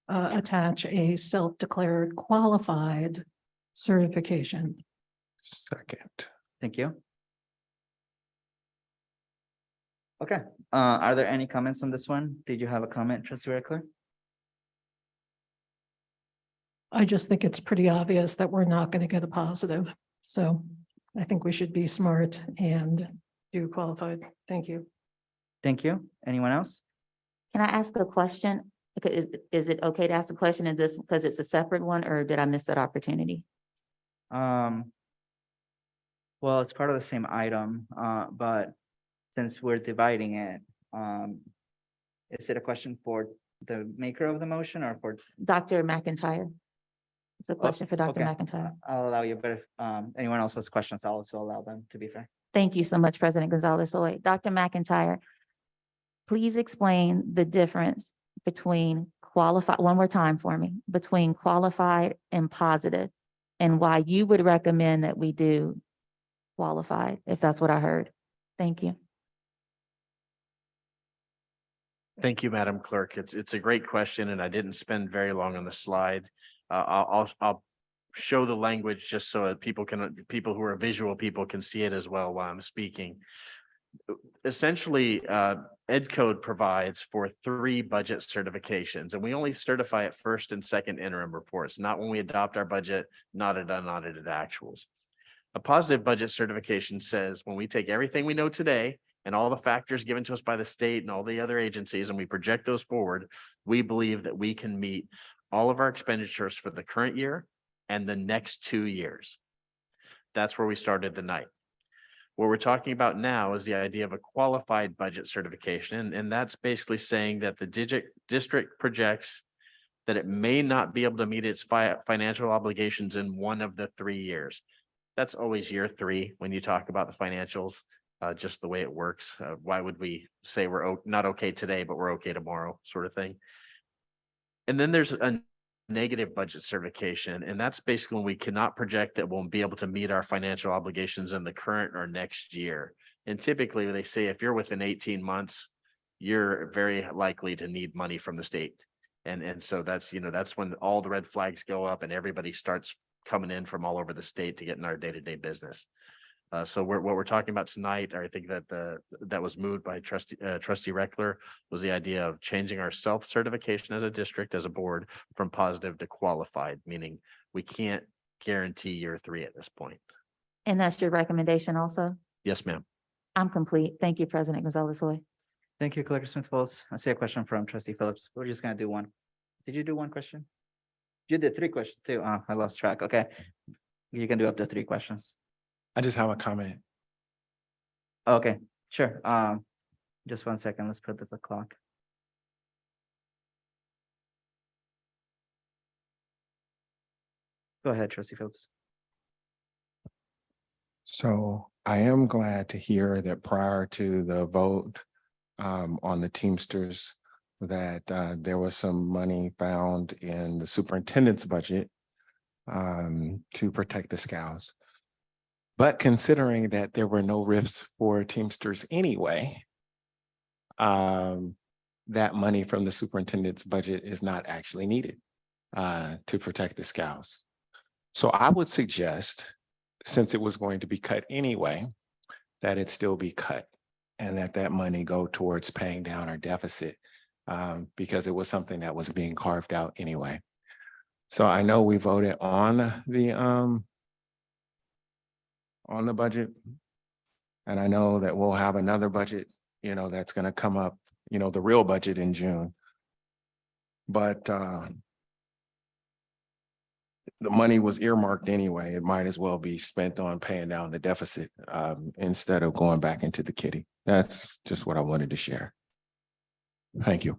attach a self-declared qualified certification. Second. Thank you. Okay, are there any comments on this one? Did you have a comment, trustee Reckler? I just think it's pretty obvious that we're not going to get a positive. So I think we should be smart and do qualified. Thank you. Thank you. Anyone else? Can I ask a question? Is it okay to ask a question in this because it's a separate one, or did I miss that opportunity? Well, it's part of the same item, but since we're dividing it, is it a question for the maker of the motion or for? Dr. McIntyre. It's a question for Dr. Okay. McIntyre. I'll allow you, but if anyone else has questions, I'll also allow them, to be fair. Thank you so much, President Gonzalez-Oy. Dr. McIntyre, please explain the difference between qualified, one more time for me, between qualified and positive, and why you would recommend that we do qualified, if that's what I heard. Thank you. Thank you, Madam Clerk. It's a great question, and I didn't spend very long on the slide. I'll show the language just so that people who are visual people can see it as well while I'm speaking. Essentially, Ed Code provides for 3 budget certifications, and we only certify at first and second interim reports, not when we adopt our budget, not at unaudited actuals. A positive budget certification says when we take everything we know today and all the factors given to us by the state and all the other agencies, and we project those forward, we believe that we can meet all of our expenditures for the current year and the next 2 years. That's where we started the night. What we're talking about now is the idea of a qualified budget certification, and that's basically saying that the district projects that it may not be able to meet its financial obligations in one of the 3 years. That's always year 3 when you talk about the financials, just the way it works. Why would we say we're not okay today, but we're okay tomorrow, sort of thing? And then there's a negative budget certification, and that's basically when we cannot project that we'll be able to meet our financial obligations in the current or next year. And typically they say if you're within 18 months, you're very likely to need money from the state. And so that's, that's when all the red flags go up and everybody starts coming in from all over the state to get in our day-to-day business. So what we're talking about tonight, or I think that was moved by trustee Reckler, was the idea of changing our self-certification as a district, as a board, from positive to qualified, meaning we can't guarantee year 3 at this point. And that's your recommendation also? Yes, ma'am. I'm complete. Thank you, President Gonzalez-Oy. Thank you, Clerk Smith Folds. I see a question from trustee Phillips. We're just gonna do one. Did you do one question? You did 3 questions too. I lost track. Okay. You can do up to 3 questions. I just have a comment. Okay, sure. Just 1 second. Let's put the clock. Go ahead, trustee Phillips. So I am glad to hear that prior to the vote on the Teamsters, that there was some money found in the superintendent's budget to protect the Scouts. But considering that there were no RIFs for Teamsters anyway, that money from the superintendent's budget is not actually needed to protect the Scouts. So I would suggest, since it was going to be cut anyway, that it still be cut and that money go towards paying down our deficit because it was something that was being carved out anyway. So I know we voted on the budget. And I know that we'll have another budget, that's going to come up, the real budget in June. But the money was earmarked anyway. It might as well be spent on paying down the deficit instead of going back into the kitty. That's just what I wanted to share. Thank you.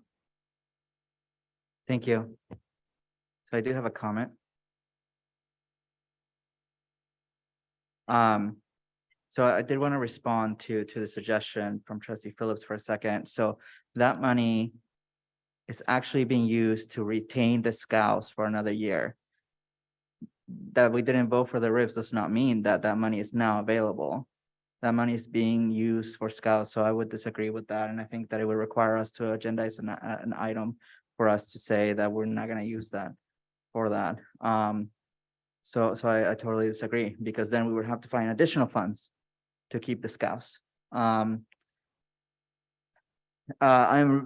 Thank you. So I do have a comment. So I did want to respond to the suggestion from trustee Phillips for a second. So that money is actually being used to retain the scouts for another year. That we didn't vote for the RIBs does not mean that that money is now available. That money is being used for scouts, so I would disagree with that, and I think that it would require us to agendize an item for us to say that we're not gonna use that for that. So I totally disagree, because then we would have to find additional funds to keep the scouts. I'm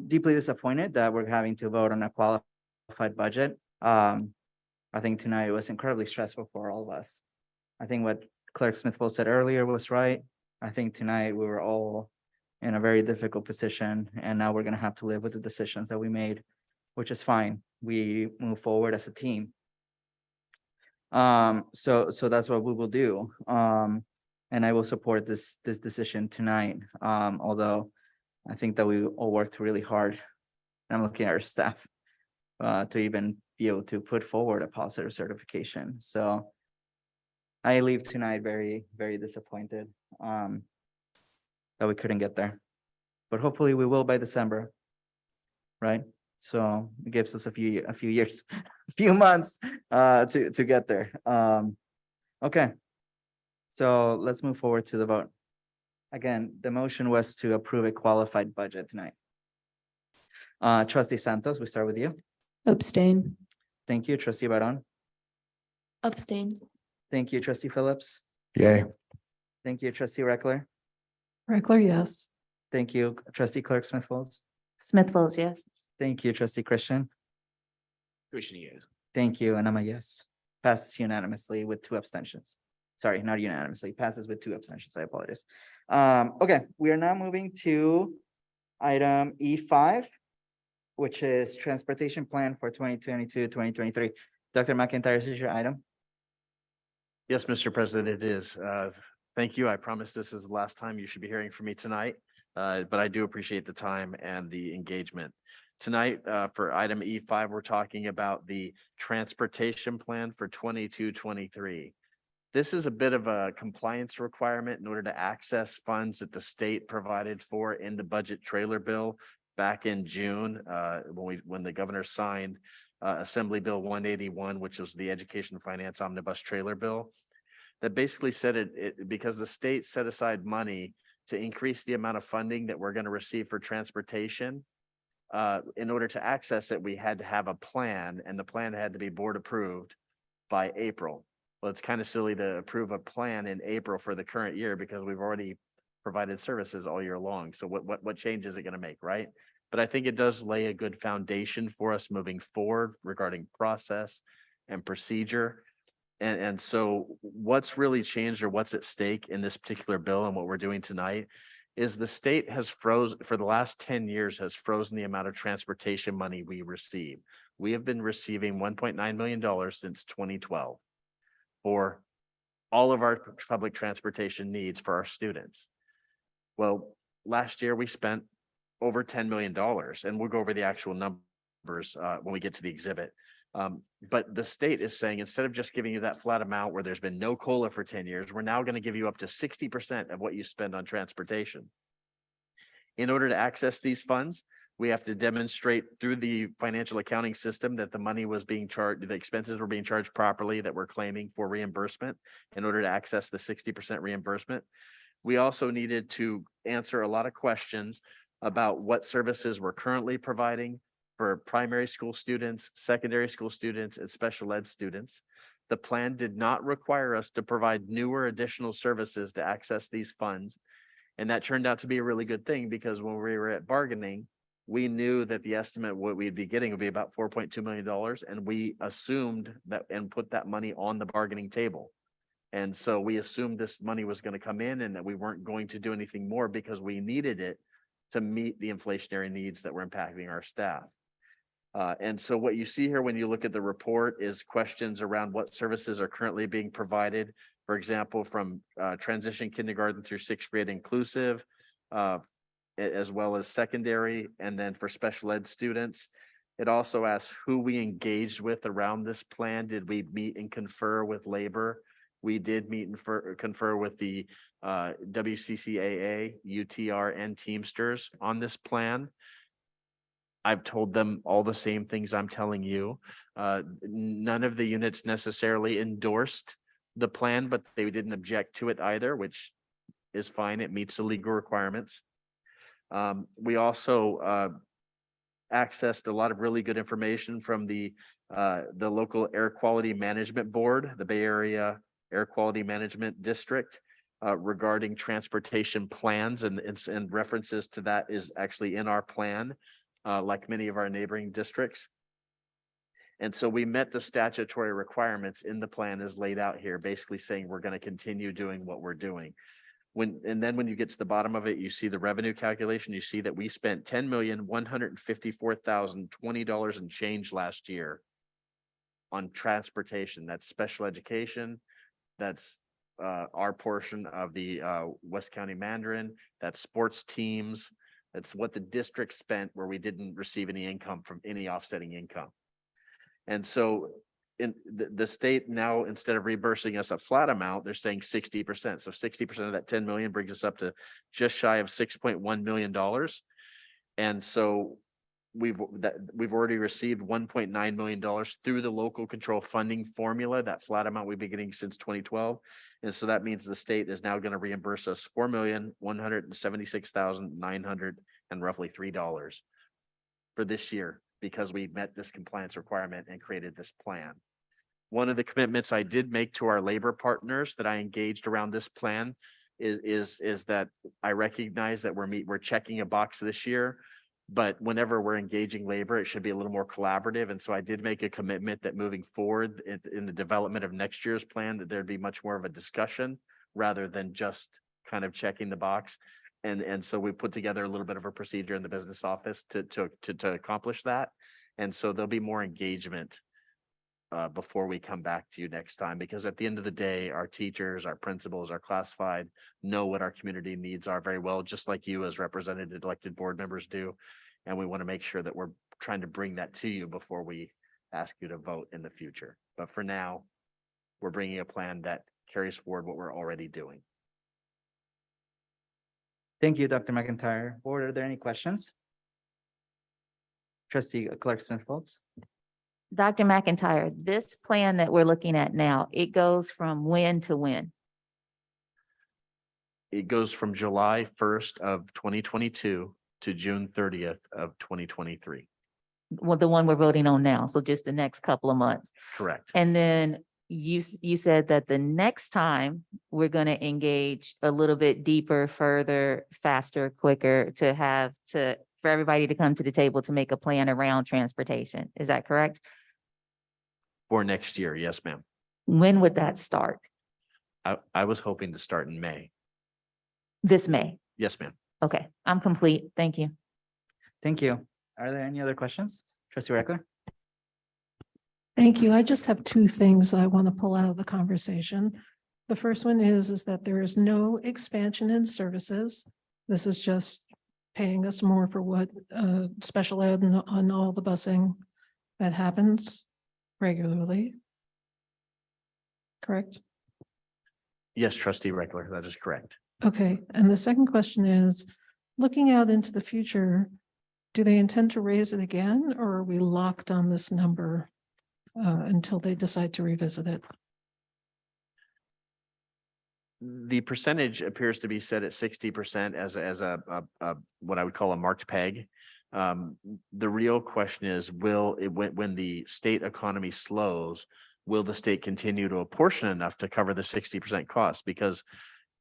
deeply disappointed that we're having to vote on a qualified budget. I think tonight was incredibly stressful for all of us. I think what Clerk Smithville said earlier was right. I think tonight we were all in a very difficult position, and now we're gonna have to live with the decisions that we made, which is fine. We move forward as a team. So that's what we will do. And I will support this decision tonight. Although I think that we all worked really hard. I'm looking at our staff to even be able to put forward a positive certification. So I leave tonight very, very disappointed that we couldn't get there. But hopefully we will by December, right? So it gives us a few years, a few months to get there. Okay. So let's move forward to the vote. Again, the motion was to approve a qualified budget tonight. Trustee Santos, we start with you. Abstain. Thank you. Trustee Baron. Abstain. Thank you. Trustee Phillips. Yay. Thank you. Trustee Reckler. Reckler, yes. Thank you. Trustee Clerk Smith Folds. Smith Folds, yes. Thank you. Trustee Christian. Christian, yes. Thank you. And I'm a yes. Passes unanimously with 2 abstentions. Sorry, not unanimously. Passes with 2 abstentions. I apologize. Okay, we are now moving to item E5, which is transportation plan for 2022-2023. Dr. McIntyre, this is your item. Yes, Mr. President, it is. Thank you. I promise this is the last time you should be hearing from me tonight, but I do appreciate the time and the engagement. Tonight, for item E5, we're talking about the transportation plan for 22-23. This is a bit of a compliance requirement in order to access funds that the state provided for in the budget trailer bill back in June, when the governor signed Assembly Bill 181, which was the Education Finance Omnibus Trailer Bill. That basically said it because the state set aside money to increase the amount of funding that we're going to receive for transportation. In order to access it, we had to have a plan, and the plan had to be board approved by April. Well, it's kind of silly to approve a plan in April for the current year because we've already provided services all year long. So what change is it going to make, right? But I think it does lay a good foundation for us moving forward regarding process and procedure. And so what's really changed or what's at stake in this particular bill and what we're doing tonight is the state has frozen for the last 10 years has frozen the amount of transportation money we receive. We have been receiving $1.9 million since 2012 for all of our public transportation needs for our students. Well, last year we spent over $10 million, and we'll go over the actual numbers when we get to the exhibit. But the state is saying, instead of just giving you that flat amount where there's been no COLA for 10 years, we're now going to give you up to 60% of what you spend on transportation. In order to access these funds, we have to demonstrate through the financial accounting system that the money was being charged, the expenses were being charged properly, that we're claiming for reimbursement in order to access the 60% reimbursement. We also needed to answer a lot of questions about what services we're currently providing for primary school students, secondary school students, and special ed students. The plan did not require us to provide newer additional services to access these funds. And that turned out to be a really good thing because when we were at bargaining, we knew that the estimate what we'd be getting would be about $4.2 million. And we assumed that and put that money on the bargaining table. And so we assumed this money was going to come in and that we weren't going to do anything more because we needed it to meet the inflationary needs that were impacting our staff. And so what you see here when you look at the report is questions around what services are currently being provided. For example, from transition kindergarten through 6th grade inclusive, as well as secondary, and then for special ed students. It also asks who we engaged with around this plan. Did we meet and confer with labor We did meet and confer with the WCCAA, UTR, and Teamsters on this plan. I've told them all the same things I'm telling you. None of the units necessarily endorsed the plan, but they didn't object to it either, which is fine. It meets the legal requirements. We also accessed a lot of really good information from the local Air Quality Management Board, the Bay Area Air Quality Management District, regarding transportation plans, and references to that is actually in our plan, like many of our neighboring districts. And so we met the statutory requirements in the plan as laid out here, basically saying we're going to continue doing what we're doing. Then when you get to the bottom of it, you see the revenue calculation, you see that we spent $10,154,020 and change last year on transportation. That's special education. That's our portion of the West County Mandarin. That's sports teams. That's what the district spent where we didn't receive any income from any offsetting income. And so in the state now, instead of reimbursing us a flat amount, they're saying 60%. So 60% of that 10 million brings us up to just shy of $6.1 million. And so we've already received $1.9 million through the local control funding formula, that flat amount we've been getting since 2012. And so that means the state is now going to reimburse us $4,176,900 and roughly $3 for this year, because we met this compliance requirement and created this plan. One of the commitments I did make to our labor partners that I engaged around this plan is that I recognize that we're checking a box this year, but whenever we're engaging labor, it should be a little more collaborative. And so I did make a commitment that moving forward in the development of next year's plan, that there'd be much more of a discussion rather than just kind of checking the box. And so we put together a little bit of a procedure in the business office to accomplish that. And so there'll be more engagement before we come back to you next time, because at the end of the day, our teachers, our principals, our classified know what our community needs are very well, just like you as represented elected board members do. And we want to make sure that we're trying to bring that to you before we ask you to vote in the future. But for now, we're bringing a plan that carries forward what we're already doing. Thank you, Dr. McIntyre. Board, are there any questions? Trustee Clerk Smith Foltz. Dr. McIntyre, this plan that we're looking at now, it goes from when to when? It goes from July 1st of 2022 to June 30th of 2023. Well, the one we're voting on now, so just the next couple of months. Correct. And then you said that the next time we're going to engage a little bit deeper, further, faster, quicker for everybody to come to the table to make a plan around transportation. Is that correct? For next year, yes, ma'am. When would that start? I was hoping to start in May. This May? Yes, ma'am. Okay, I'm complete. Thank you. Thank you. Are there any other questions? Trustee Reckler? Thank you. I just have two things I want to pull out of the conversation. The first one is that there is no expansion in services. This is just paying us more for what special ed on all the busing that happens regularly. Correct? Yes, Trustee Reckler, that is correct. Okay, and the second question is, looking out into the future, do they intend to raise it again, or are we locked on this number until they decide to revisit it? The percentage appears to be set at 60% as a what I would call a marked peg. The real question is, when the state economy slows, will the state continue to apportion enough to cover the 60% cost? Because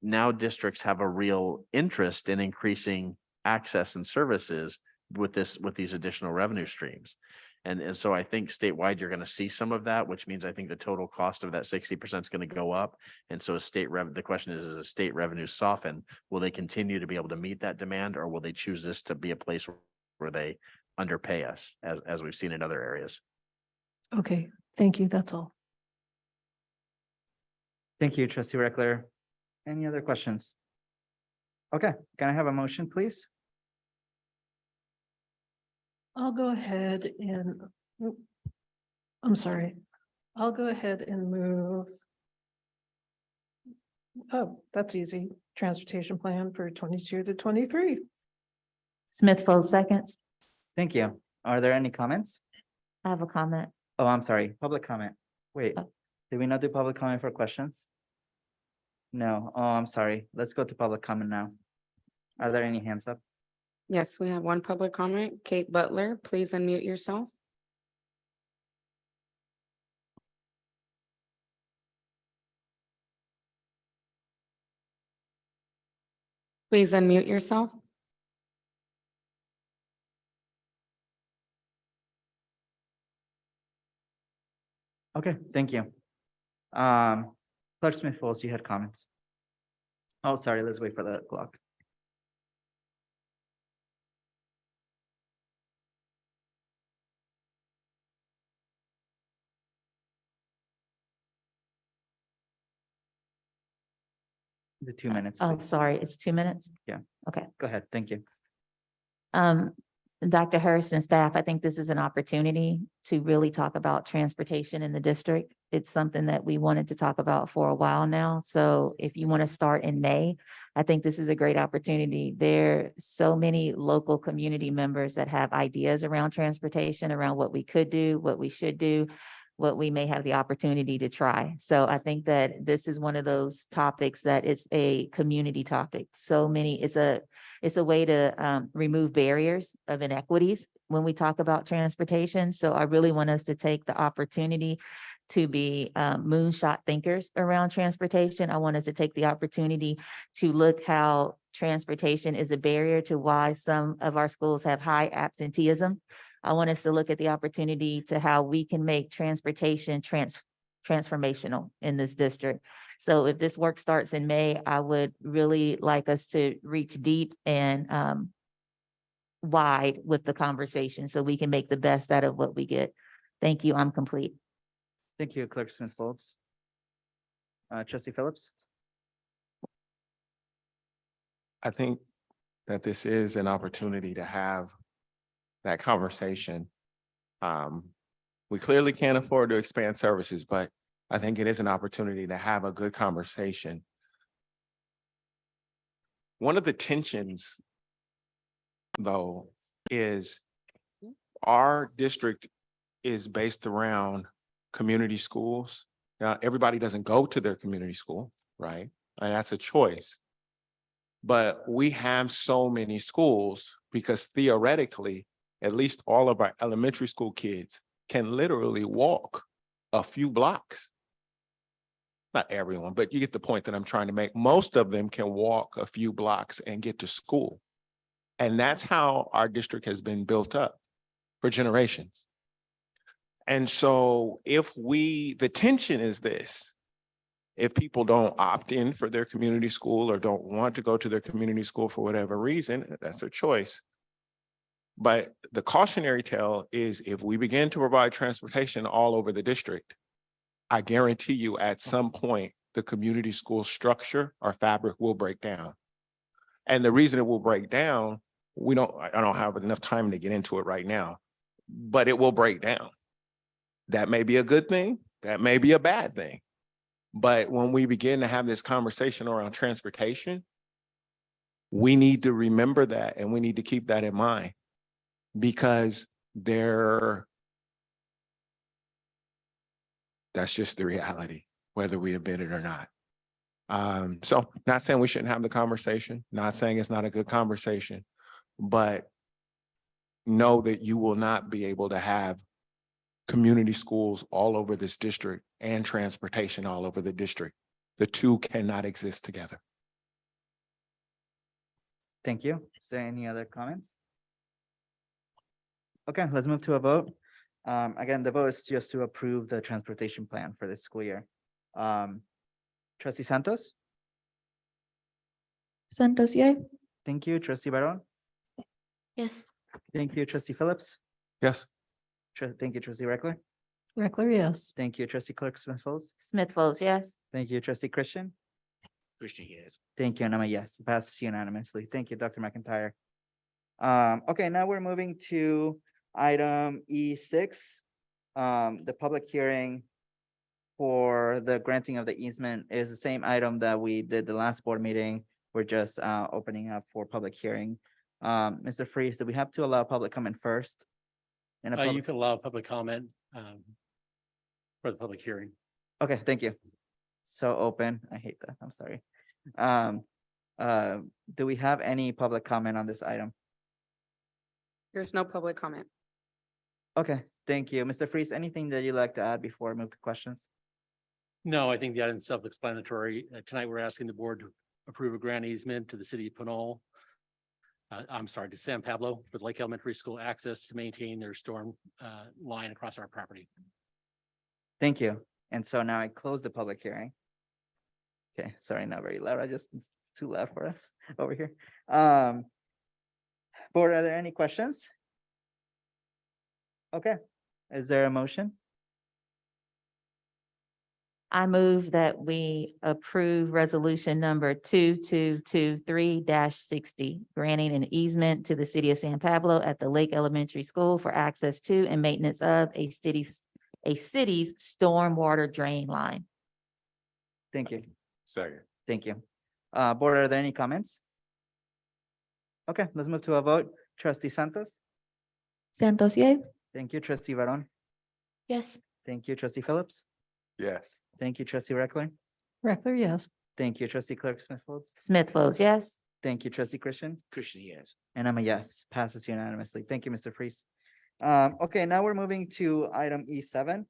now districts have a real interest in increasing access and services with these additional revenue streams. And so I think statewide, you're going to see some of that, which means I think the total cost of that 60% is going to go up. And so the question is a state revenue soften? Will they continue to be able to meet that demand, or will they choose this to be a place where they underpay us as we've seen in other areas? Okay, thank you. That's all. Thank you, Trustee Reckler. Any other questions? Okay, can I have a motion, please? I'll go ahead and, I'm sorry. I'll go ahead and move Oh, that's easy. Transportation plan for 22 to 23. Smith Folds seconds. Thank you. Are there any comments? I have a comment. Oh, I'm sorry, public comment. Wait, Oh. did we not do public comment for questions? No, oh, I'm sorry. Let's go to public comment now. Are there any hands up? Yes, we have one public comment. Kate Butler, please unmute yourself. Please unmute yourself. Okay, thank you. Clerk Smith Folds, you had comments. Oh, sorry, let's wait for the clock. The 2 minutes. Oh, please. sorry, it's 2 minutes? Yeah. Okay. Go ahead, thank you. Dr. Hurst and staff, I think this is an opportunity to really talk about transportation in the district. It's something that we wanted to talk about for a while now. So if you want to start in May, I think this is a great opportunity. There are so many local community members that have ideas around transportation, around what we could do, what we should do, what we may have the opportunity to try. So I think that this is one of those topics that is a community topic. So many, it's a way to remove barriers of inequities when we talk about transportation. So I really want us to take the opportunity to be moonshot thinkers around transportation. I want us to take the opportunity to look how transportation is a barrier to why some of our schools have high absenteeism. I want us to look at the opportunity to how we can make transportation transformational in this district. So if this work starts in May, I would really like us to reach deep and wide with the conversation so we can make the best out of what we get. Thank you. I'm complete. Thank you, Clerk Smith Folds. Trustee Phillips? I think that this is an opportunity to have that conversation. We clearly can't afford to expand services, but I think it is an opportunity to have a good conversation. One of the tensions, though, is our district is based around community schools. Now, everybody doesn't go to their community school, right? And that's a choice. But we have so many schools because theoretically, at least all of our elementary school kids can literally walk a few blocks. Not everyone, but you get the point that I'm trying to make. Most of them can walk a few blocks and get to school. And that's how our district has been built up for generations. And so the tension is this: if people don't opt in for their community school or don't want to go to their community school for whatever reason, that's their choice. But the cautionary tale is if we begin to provide transportation all over the district, I guarantee you at some point, the community school structure or fabric will break down. And the reason it will break down, I don't have enough time to get into it right now, but it will break down. That may be a good thing, that may be a bad thing. But when we begin to have this conversation around transportation, we need to remember that and we need to keep that in mind because that's just the reality, whether we admit it or not. So not saying we shouldn't have the conversation, not saying it's not a good conversation, but know that you will not be able to have community schools all over this district and transportation all over the district. The two cannot exist together. Thank you. Is there any other comments? Okay, let's move to a vote. Again, the vote is just to approve the transportation plan for this school year. Trustee Santos? Santos, yeah. Thank you. Trustee Barron? Yes. Thank you. Trustee Phillips? Yes. Thank you, Trustee Reckler. Reckler, yes. Thank you, Trustee Clerk Smith Folds. Smith Folds, yes. Thank you, Trustee Christian. Christian, yes. Thank you, and I'm a yes. Passes unanimously. Thank you, Dr. McIntyre. Okay, now we're moving to item E6, the public hearing for the granting of the easement is the same item that we did the last board meeting. We're just opening up for public hearing. Mr. Freeze, do we have to allow public comment first? In a You public, can allow public comment for the public hearing. okay, thank you. So open, I hate that, I'm sorry. Do we have any public comment on this item? There's no public comment. Okay, thank you. Mr. Freeze, anything that you'd like to add before I move to questions? No, I think the item's self-explanatory. Tonight, we're asking the board to approve a grant easement to the city of Pinole. I'm sorry, to San Pablo for the Lake Elementary School access to maintain their storm line across our property. Thank you. And so now I close the public hearing. Okay, sorry, not very loud. It's too loud for us over here. Board, are there any questions? Okay, is there a motion? I move that we approve resolution number 2223-60, granting an easement to the city of San Pablo at the Lake Elementary School for access to and maintenance of a city's stormwater drain line. Thank you. Second. Thank you. Board, are there any comments? Okay, let's move to a vote. Trustee Santos? Santos, yay? Thank you. Trustee Varon? Yes. Thank you. Trustee Phillips? Yes. Thank you. Trustee Reckler? Reckler, yes. Thank you. Trustee Clerk Smith Folds? Smith votes yes. Thank you. Trustee Christian? Christian, yes. And I'm a yes, passes unanimously. Thank you, Mr. Freeze. Okay, now we're moving to item E7.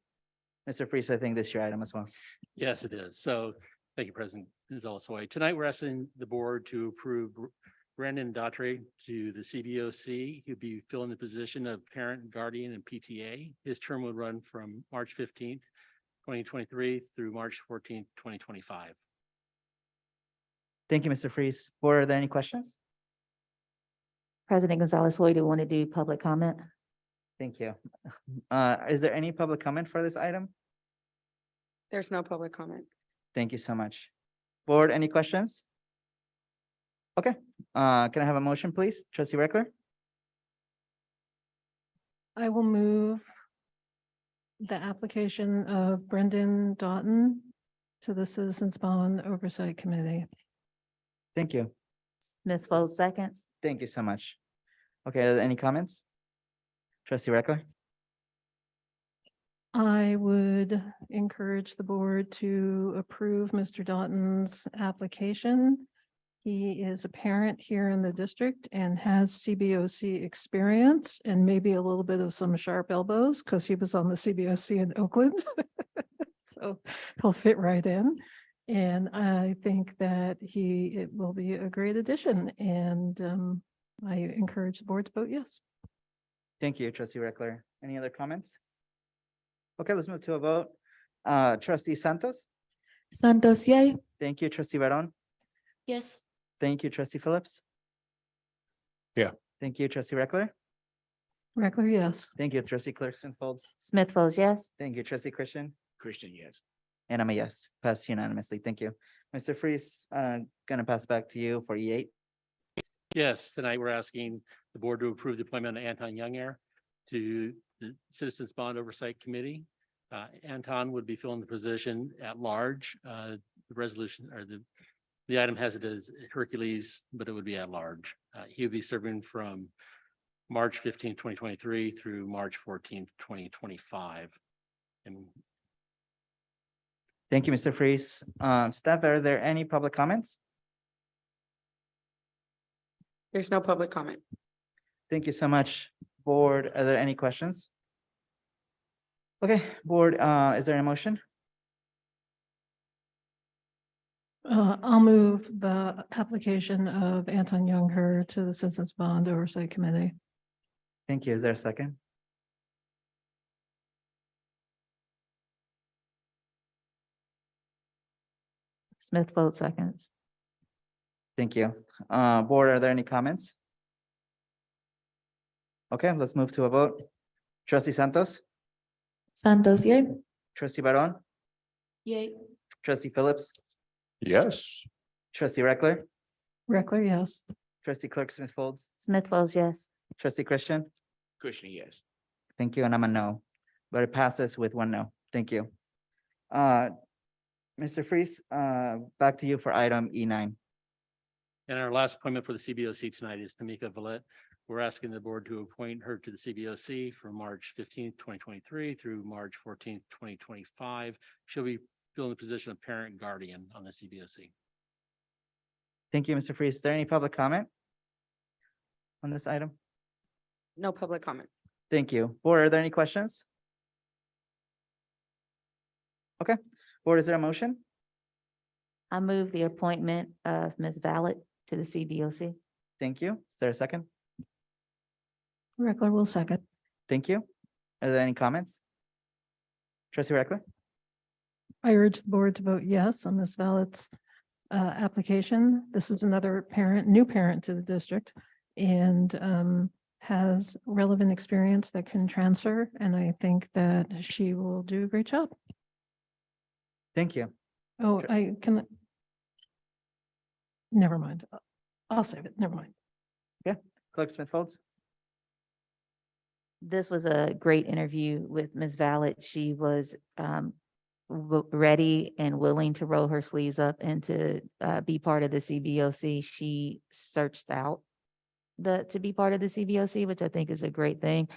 Mr. Freeze, I think this is your item as well. Yes, it is. So thank you, President Zalasoy. Tonight, we're asking the board to approve Brandon Daughtry to the CBOC. He'll be filling the position of parent, guardian, and PTA. His term would run from March 15th, 2023 through March 14th, 2025. Thank you, Mr. Freeze. Board, are there any questions? President Gonzalez, do you want to do public comment? Thank you. Is there any public comment for this item? There's no public comment. Thank you so much. Board, any questions? Okay, can I have a motion, please? Trustee Reckler? I will move the application of Brendan Doughton to the Citizens Bond Oversight Committee. Thank you. Smith votes seconds. Thank you so much. Okay, are there any comments? Trustee Reckler? I would encourage the board to approve Mr. Doughton's application. He is a parent here in the district and has CBOC experience and maybe a little bit of some sharp elbows because he was on the CBOC in Oakland. So he'll fit right in. And I think that it will be a great addition, and I encourage the board to vote yes. Thank you, Trustee Reckler. Any other comments? Okay, let's move to a vote. Trustee Santos? Santos, yay? Thank you. Trustee Varon? Yes. Thank you. Trustee Phillips? Yeah. Thank you. Trustee Reckler? Reckler, yes. Thank you. Trustee Clarkson Folds? Smith votes yes. Thank you. Trustee Christian? Christian, yes. And I'm a yes, passed unanimously. Thank you. Mr. Freeze, gonna pass back to you for E8. Yes, tonight we're asking the board to approve the appointment of Anton Youngair to the Citizens Bond Oversight Committee. Anton would be filling the position at large. The resolution or the item has it as Hercules, but it would be at large. He would be serving from March 15th, 2023 through March 14th, 2025. And Thank you, Mr. Freeze. Staff, are there any public comments? There's no public comment. Thank you so much. Board, are there any questions? Okay, board, is there a motion? I'll move the application of Anton Youngher to the Citizens Bond Oversight Committee. Thank you. Is there a second? Smith votes seconds. Thank you. Board, are there any comments? Okay, let's move to a vote. Trustee Santos? Santos, yay? Trustee Baron? Yay. Trustee Phillips? Yes. Trustee Reckler? Reckler, yes. Trustee Clerk Smith Folds? Smith votes yes. Trustee Christian? Christian, yes. Thank you, and I'm a no, but it passes with one no. Thank you. Mr. Freeze, back to you for item E9. And our last appointment for the CBOC tonight is Tamika Vallette. We're asking the board to appoint her to the CBOC from March 15th, 2023 through March 14th, 2025. She'll be filling the position of parent guardian on the CBOC. Thank you, Mr. Freeze. Is there any public comment on this item? No public comment. Thank you. Board, are there any questions? Okay, board, is there a motion? I move the appointment of Ms. Vallet to the CBOC. Thank you. Is there a second? Reckler will second. Thank you. Are there any comments? Trustee Reckler? I urge the board to vote yes on Ms. Vallet's application. This is another parent, new parent to the district, and has relevant experience that can transfer, and I think that she will do a great job. Thank you. Oh, I can. Never mind. I'll save it. Never mind. Clerk Smith Folds? This was a great interview with Ms. Vallet. She was ready and willing to roll her sleeves up and to be part of the CBOC. She searched out to be part of the CBOC, which I think is a great thing.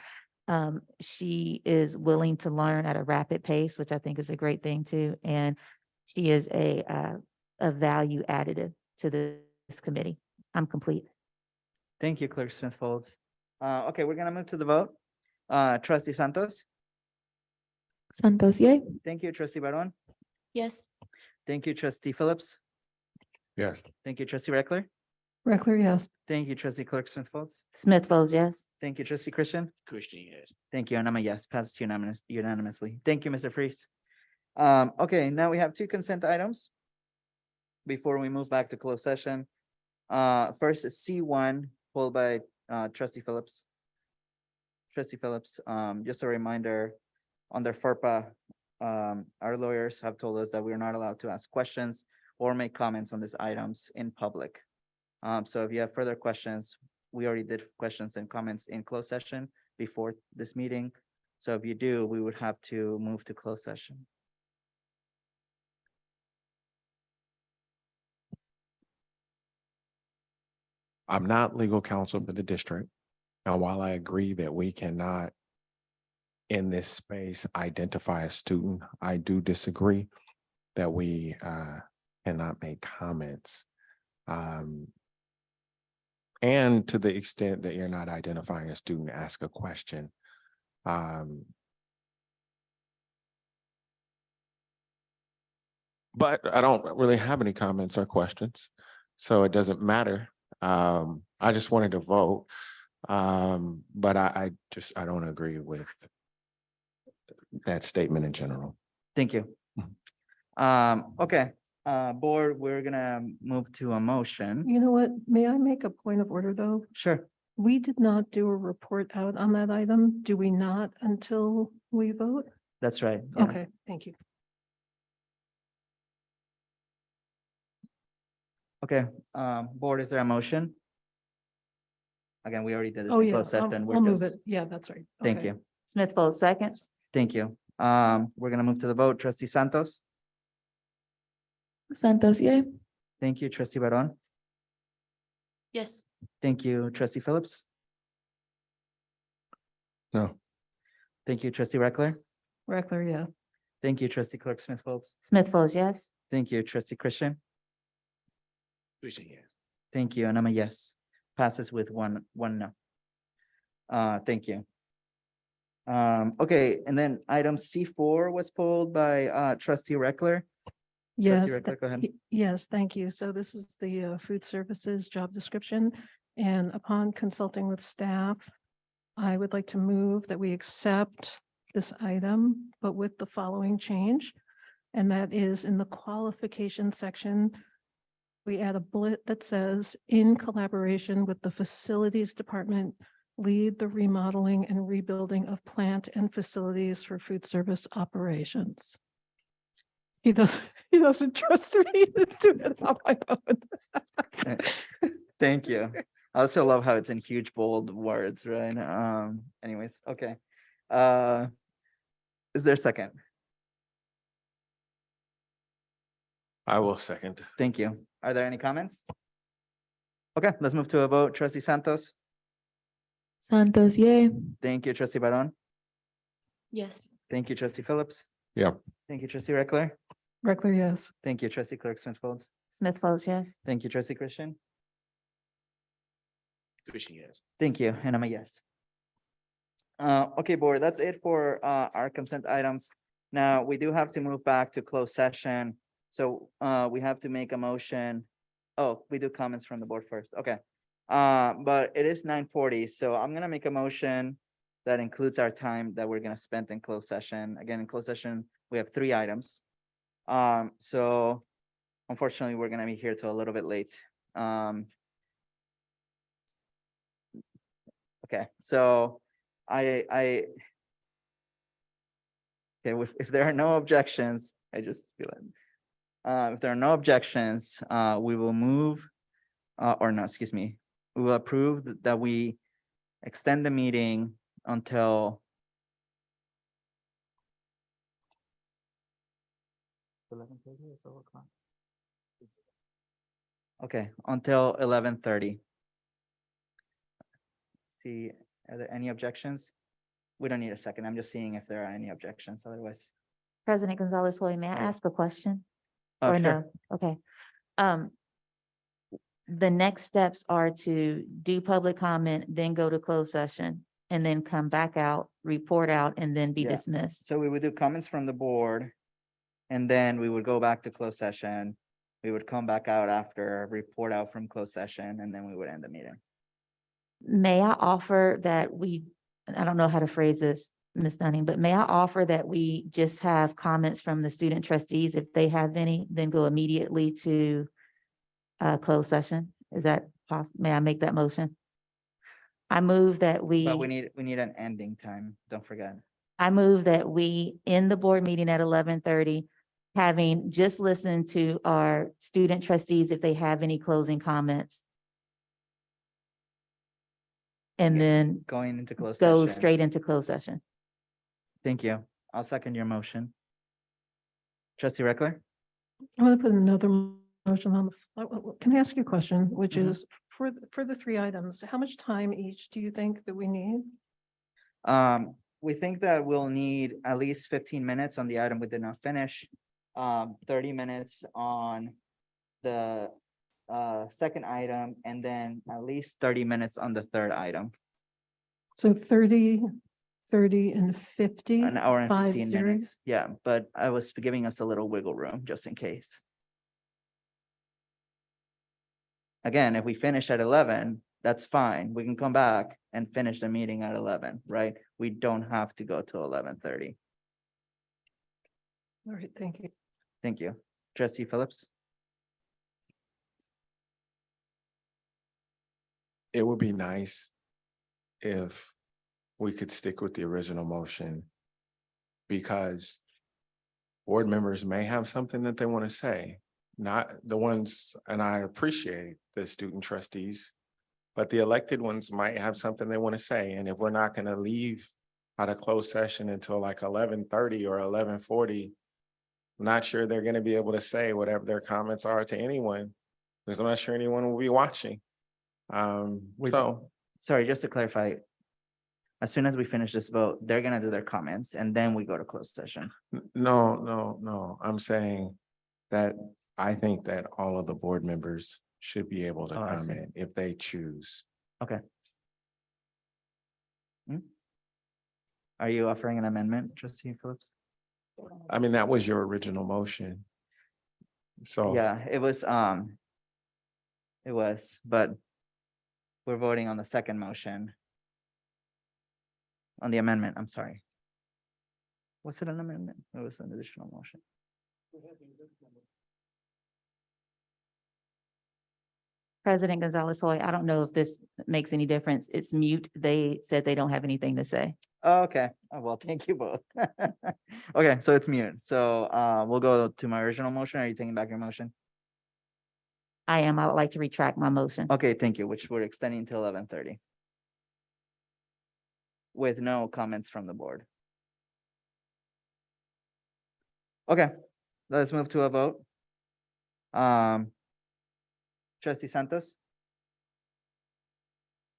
She is willing to learn at a rapid pace, which I think is a great thing too. And she is a value additive to this committee. I'm complete. Thank you, Clerk Smith Folds. Okay, we're gonna move to the vote. Trustee Santos? Santos, yay. Thank you, Trustee Baron. Yes. Thank you, Trustee Phillips. Yes. Thank you, Trustee Reckler. Reckler, yes. Thank you, Trustee Clerk Smith Folds. Smith Folds, yes. Thank you, Trustee Christian. Christian, yes. Thank you, and I'm a yes, passes unanimously. Thank you, Mr. Freeze. Okay, now we have two consent items. Before we move back to closed session. First is C1, pulled by Trustee Phillips. Trustee Phillips, just a reminder, under FERPA, our lawyers have told us that we're not allowed to ask questions or make comments on these items in public. So if you have further questions, we already did questions and comments in closed session before this meeting. So if you do, we would have to move to closed session. I'm not legal counsel for the district. And while I agree that we cannot in this space identify a student, I do disagree that we cannot make comments. And to the extent that you're not identifying a student, ask a question. But I don't really have any comments or questions, so it doesn't matter. I just wanted to vote, but I don't agree with that statement in general. Thank you. Okay, board, we're gonna move to a motion. You know what? May I make a point of order, though? Sure. We did not do a report out on that item. Do we not until we vote? That's right. yeah. Okay, thank you. Okay, board, is there a motion? Again, we already did this Oh, in yeah, closed session. We're I'll move just- it. Yeah, that's right. Thank Okay. you. Smith Folds, seconds. Thank you. We're gonna move to the vote. Trustee Santos? Santos, yay. Thank you, Trustee Baron. Yes. Thank you, Trustee Phillips. No. Thank you, Trustee Reckler. Reckler, yeah. Thank you, Trustee Clerk Smith Folds. Smith Folds, yes. Thank you, Trustee Christian. Christian, yes. Thank you, and I'm a yes. Passes with one no. Thank you. Okay, and then item C4 was pulled by Trustee Reckler. Yes, Reckler, go ahead. yes, thank you. So this is the food services job description. And upon consulting with staff, I would like to move that we accept this item, but with the following change. And that is in the qualification section, we add a bullet that says, in collaboration with the facilities department, lead the remodeling and rebuilding of plant and facilities for food service operations. He doesn't trust me to do it on my own. Thank you. I also love how it's in huge bold words, right? Anyways, okay. Is there a second? I will second. Thank you. Are there any comments? Okay, let's move to a vote. Trustee Santos. Santos, yay. Thank you, trustee Baron. Yes. Thank you, trustee Phillips. Yeah. Thank you, trustee Reckler. Reckler, yes. Thank you, trustee Clerk Smith Folds. Smith Folds, yes. Thank you, trustee Christian. Christian, yes. Thank you, and I'm a yes. Okay, board, that's it for our consent items. Now, we do have to move back to closed session. So we have to make a motion. Oh, we do comments from the board first. Okay. But it is 9:40, so I'm gonna make a motion that includes our time that we're gonna spend in closed session. Again, in closed session, we have 3 items. So unfortunately, we're gonna be here till a little bit late. Okay, so okay, if there are no objections, I just feel it. If there are no objections, we will move, or no, excuse me, we will approve that we extend the meeting until 11:30 or 12 o'clock. Okay, until 11:30. See, are there any objections? We don't need a second. I'm just seeing if there are any objections, otherwise. President Gonzalez Hoy, may I Oh. ask a question? Oh, Or sure. no? Okay. The next steps are to do public comment, then go to closed session, and then come back out, report out, and then be Yeah. dismissed. So we would do comments from the board, and then we would go back to closed session. We would come back out after, report out from closed session, and then we would end the meeting. May I offer that we, and I don't know how to phrase this, Ms. Dunning, but may I offer that we just have comments from the student trustees, if they have any, then go immediately to closed session? Is that possible? May I make that motion? I move that But we need an ending time, don't forget. I move that we end the board meeting at 11:30, having just listened to our student trustees if they have any closing comments. And then Going into closed go session. straight into closed session. Thank you. I'll second your motion. Trustee Reckler? I want to put another motion on the, can I ask you a question, which Mhm. is for the 3 items, how much time each do you think that we need? We think that we'll need at least 15 minutes on the item we did not finish. 30 minutes on the second item, and then at least 30 minutes on the third item. So 30, 30 and 50. An hour and 5 15 0. minutes. Yeah, but I was giving us a little wiggle room just in case. Again, if we finish at 11, that's fine. We can come back and finish the meeting at 11, right? We don't have to go to 11:30. All right, thank you. Thank you. Trustee Phillips? It would be nice if we could stick with the original motion, because board members may have something that they want to say, not the ones, and I appreciate the student trustees, but the elected ones might have something they want to say. And if we're not going to leave out of closed session until like 11:30 or 11:40, I'm not sure they're going to be able to say whatever their comments are to anyone, because I'm not sure anyone will be watching. So Sorry, just to clarify, as soon as we finish this vote, they're gonna do their comments and then we go to closed session. no, I'm saying that I think that all of the board members should be able to Oh, I see. comment if they choose. Okay. Are you offering an amendment, trustee Phillips? I mean, that was your original motion. So. Yeah, it was, but we're voting on the second motion. On the amendment, I'm sorry. Was it an amendment? It was an additional motion. President Gonzalez Hoy, I don't know if this makes any difference. It's mute. They said they don't have anything to say. Oh, okay. Oh, well, thank you both. Okay, so it's mute. So we'll go to my original motion. Are you taking back your motion? I would like to retract my motion. Okay, thank you, which we're extending till 11:30. With no comments from the board. Okay, let's move to a vote. Trustee Santos?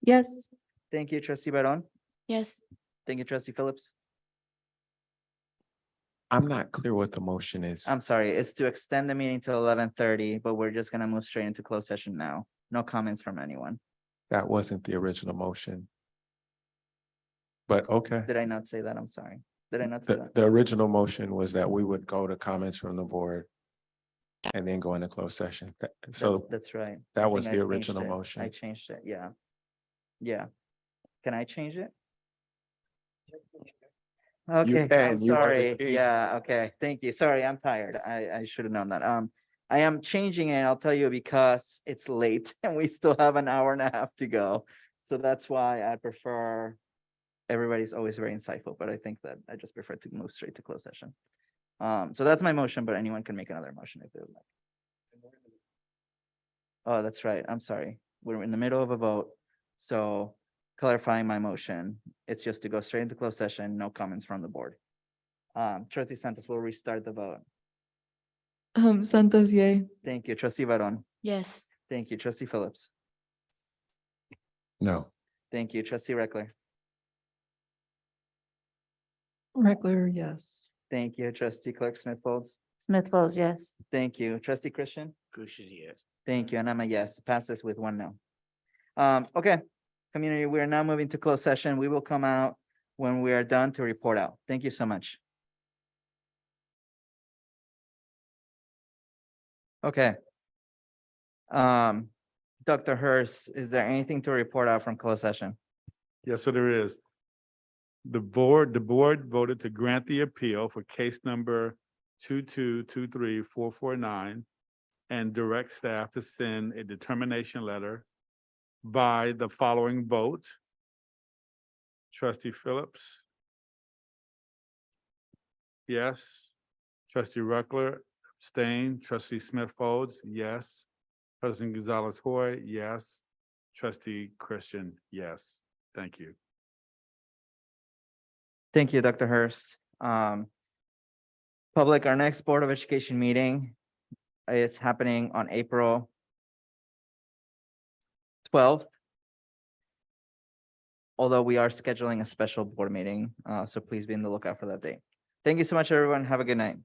Yes. Thank you, trustee Baron. Yes. Thank you, trustee Phillips. I'm not clear what the motion is. I'm sorry, it's to extend the meeting to 11:30, but we're just gonna move straight into closed session now. No comments from anyone. That wasn't the original motion. But okay, Did I not say that? I'm sorry. Did I not say that? the original motion was that we would go to comments from the board and then go into closed session. So That's right. that I was think the I changed original it. motion. I changed it, yeah. Yeah. Can I change it? Okay, I'm can, you are the sorry. king. Yeah, okay, thank you. Sorry, I'm tired. I should have known that. I am changing it. I'll tell you because it's late and we still have an hour and a half to go. So that's why I prefer, everybody's always very insightful, but I think that I just prefer to move straight to closed session. So that's my motion, but anyone can make another motion if they would like. Oh, that's right. I'm sorry. We're in the middle of a vote. So clarifying my motion, it's just to go straight into closed session, no comments from the board. Trustee Santos will restart the vote. Santos, yay. Thank you. Trustee Baron. Yes. Thank you. Trustee Phillips. No. Thank you. Trustee Reckler. Regular, yes. Thank you. Trustee Clerk Smith Folds. Smith Folds, yes. Thank you. Trustee Christian. Cushion, yes. Thank you. And I'm a yes. Passes with 1 no. Okay, community, we are now moving to closed session. We will come out when we are done to report out. Thank you so much. Okay. Dr. Hurst, is there anything to report out from closed session? Yes, so there is. The board voted to grant the appeal for case number 2223449 and direct staff to send a determination letter by the following vote. Trustee Phillips. Yes. Trustee Reckler, abstain. Trustee Smith Folds, yes. President Gonzalez Hoy, yes. Trustee Christian, yes. Thank you. Thank you, Dr. Hurst. Public, our next Board of Education meeting is happening on April 12th. Although we are scheduling a special board meeting, so please be in the lookout for that date. Thank you so much, everyone. Have a good night.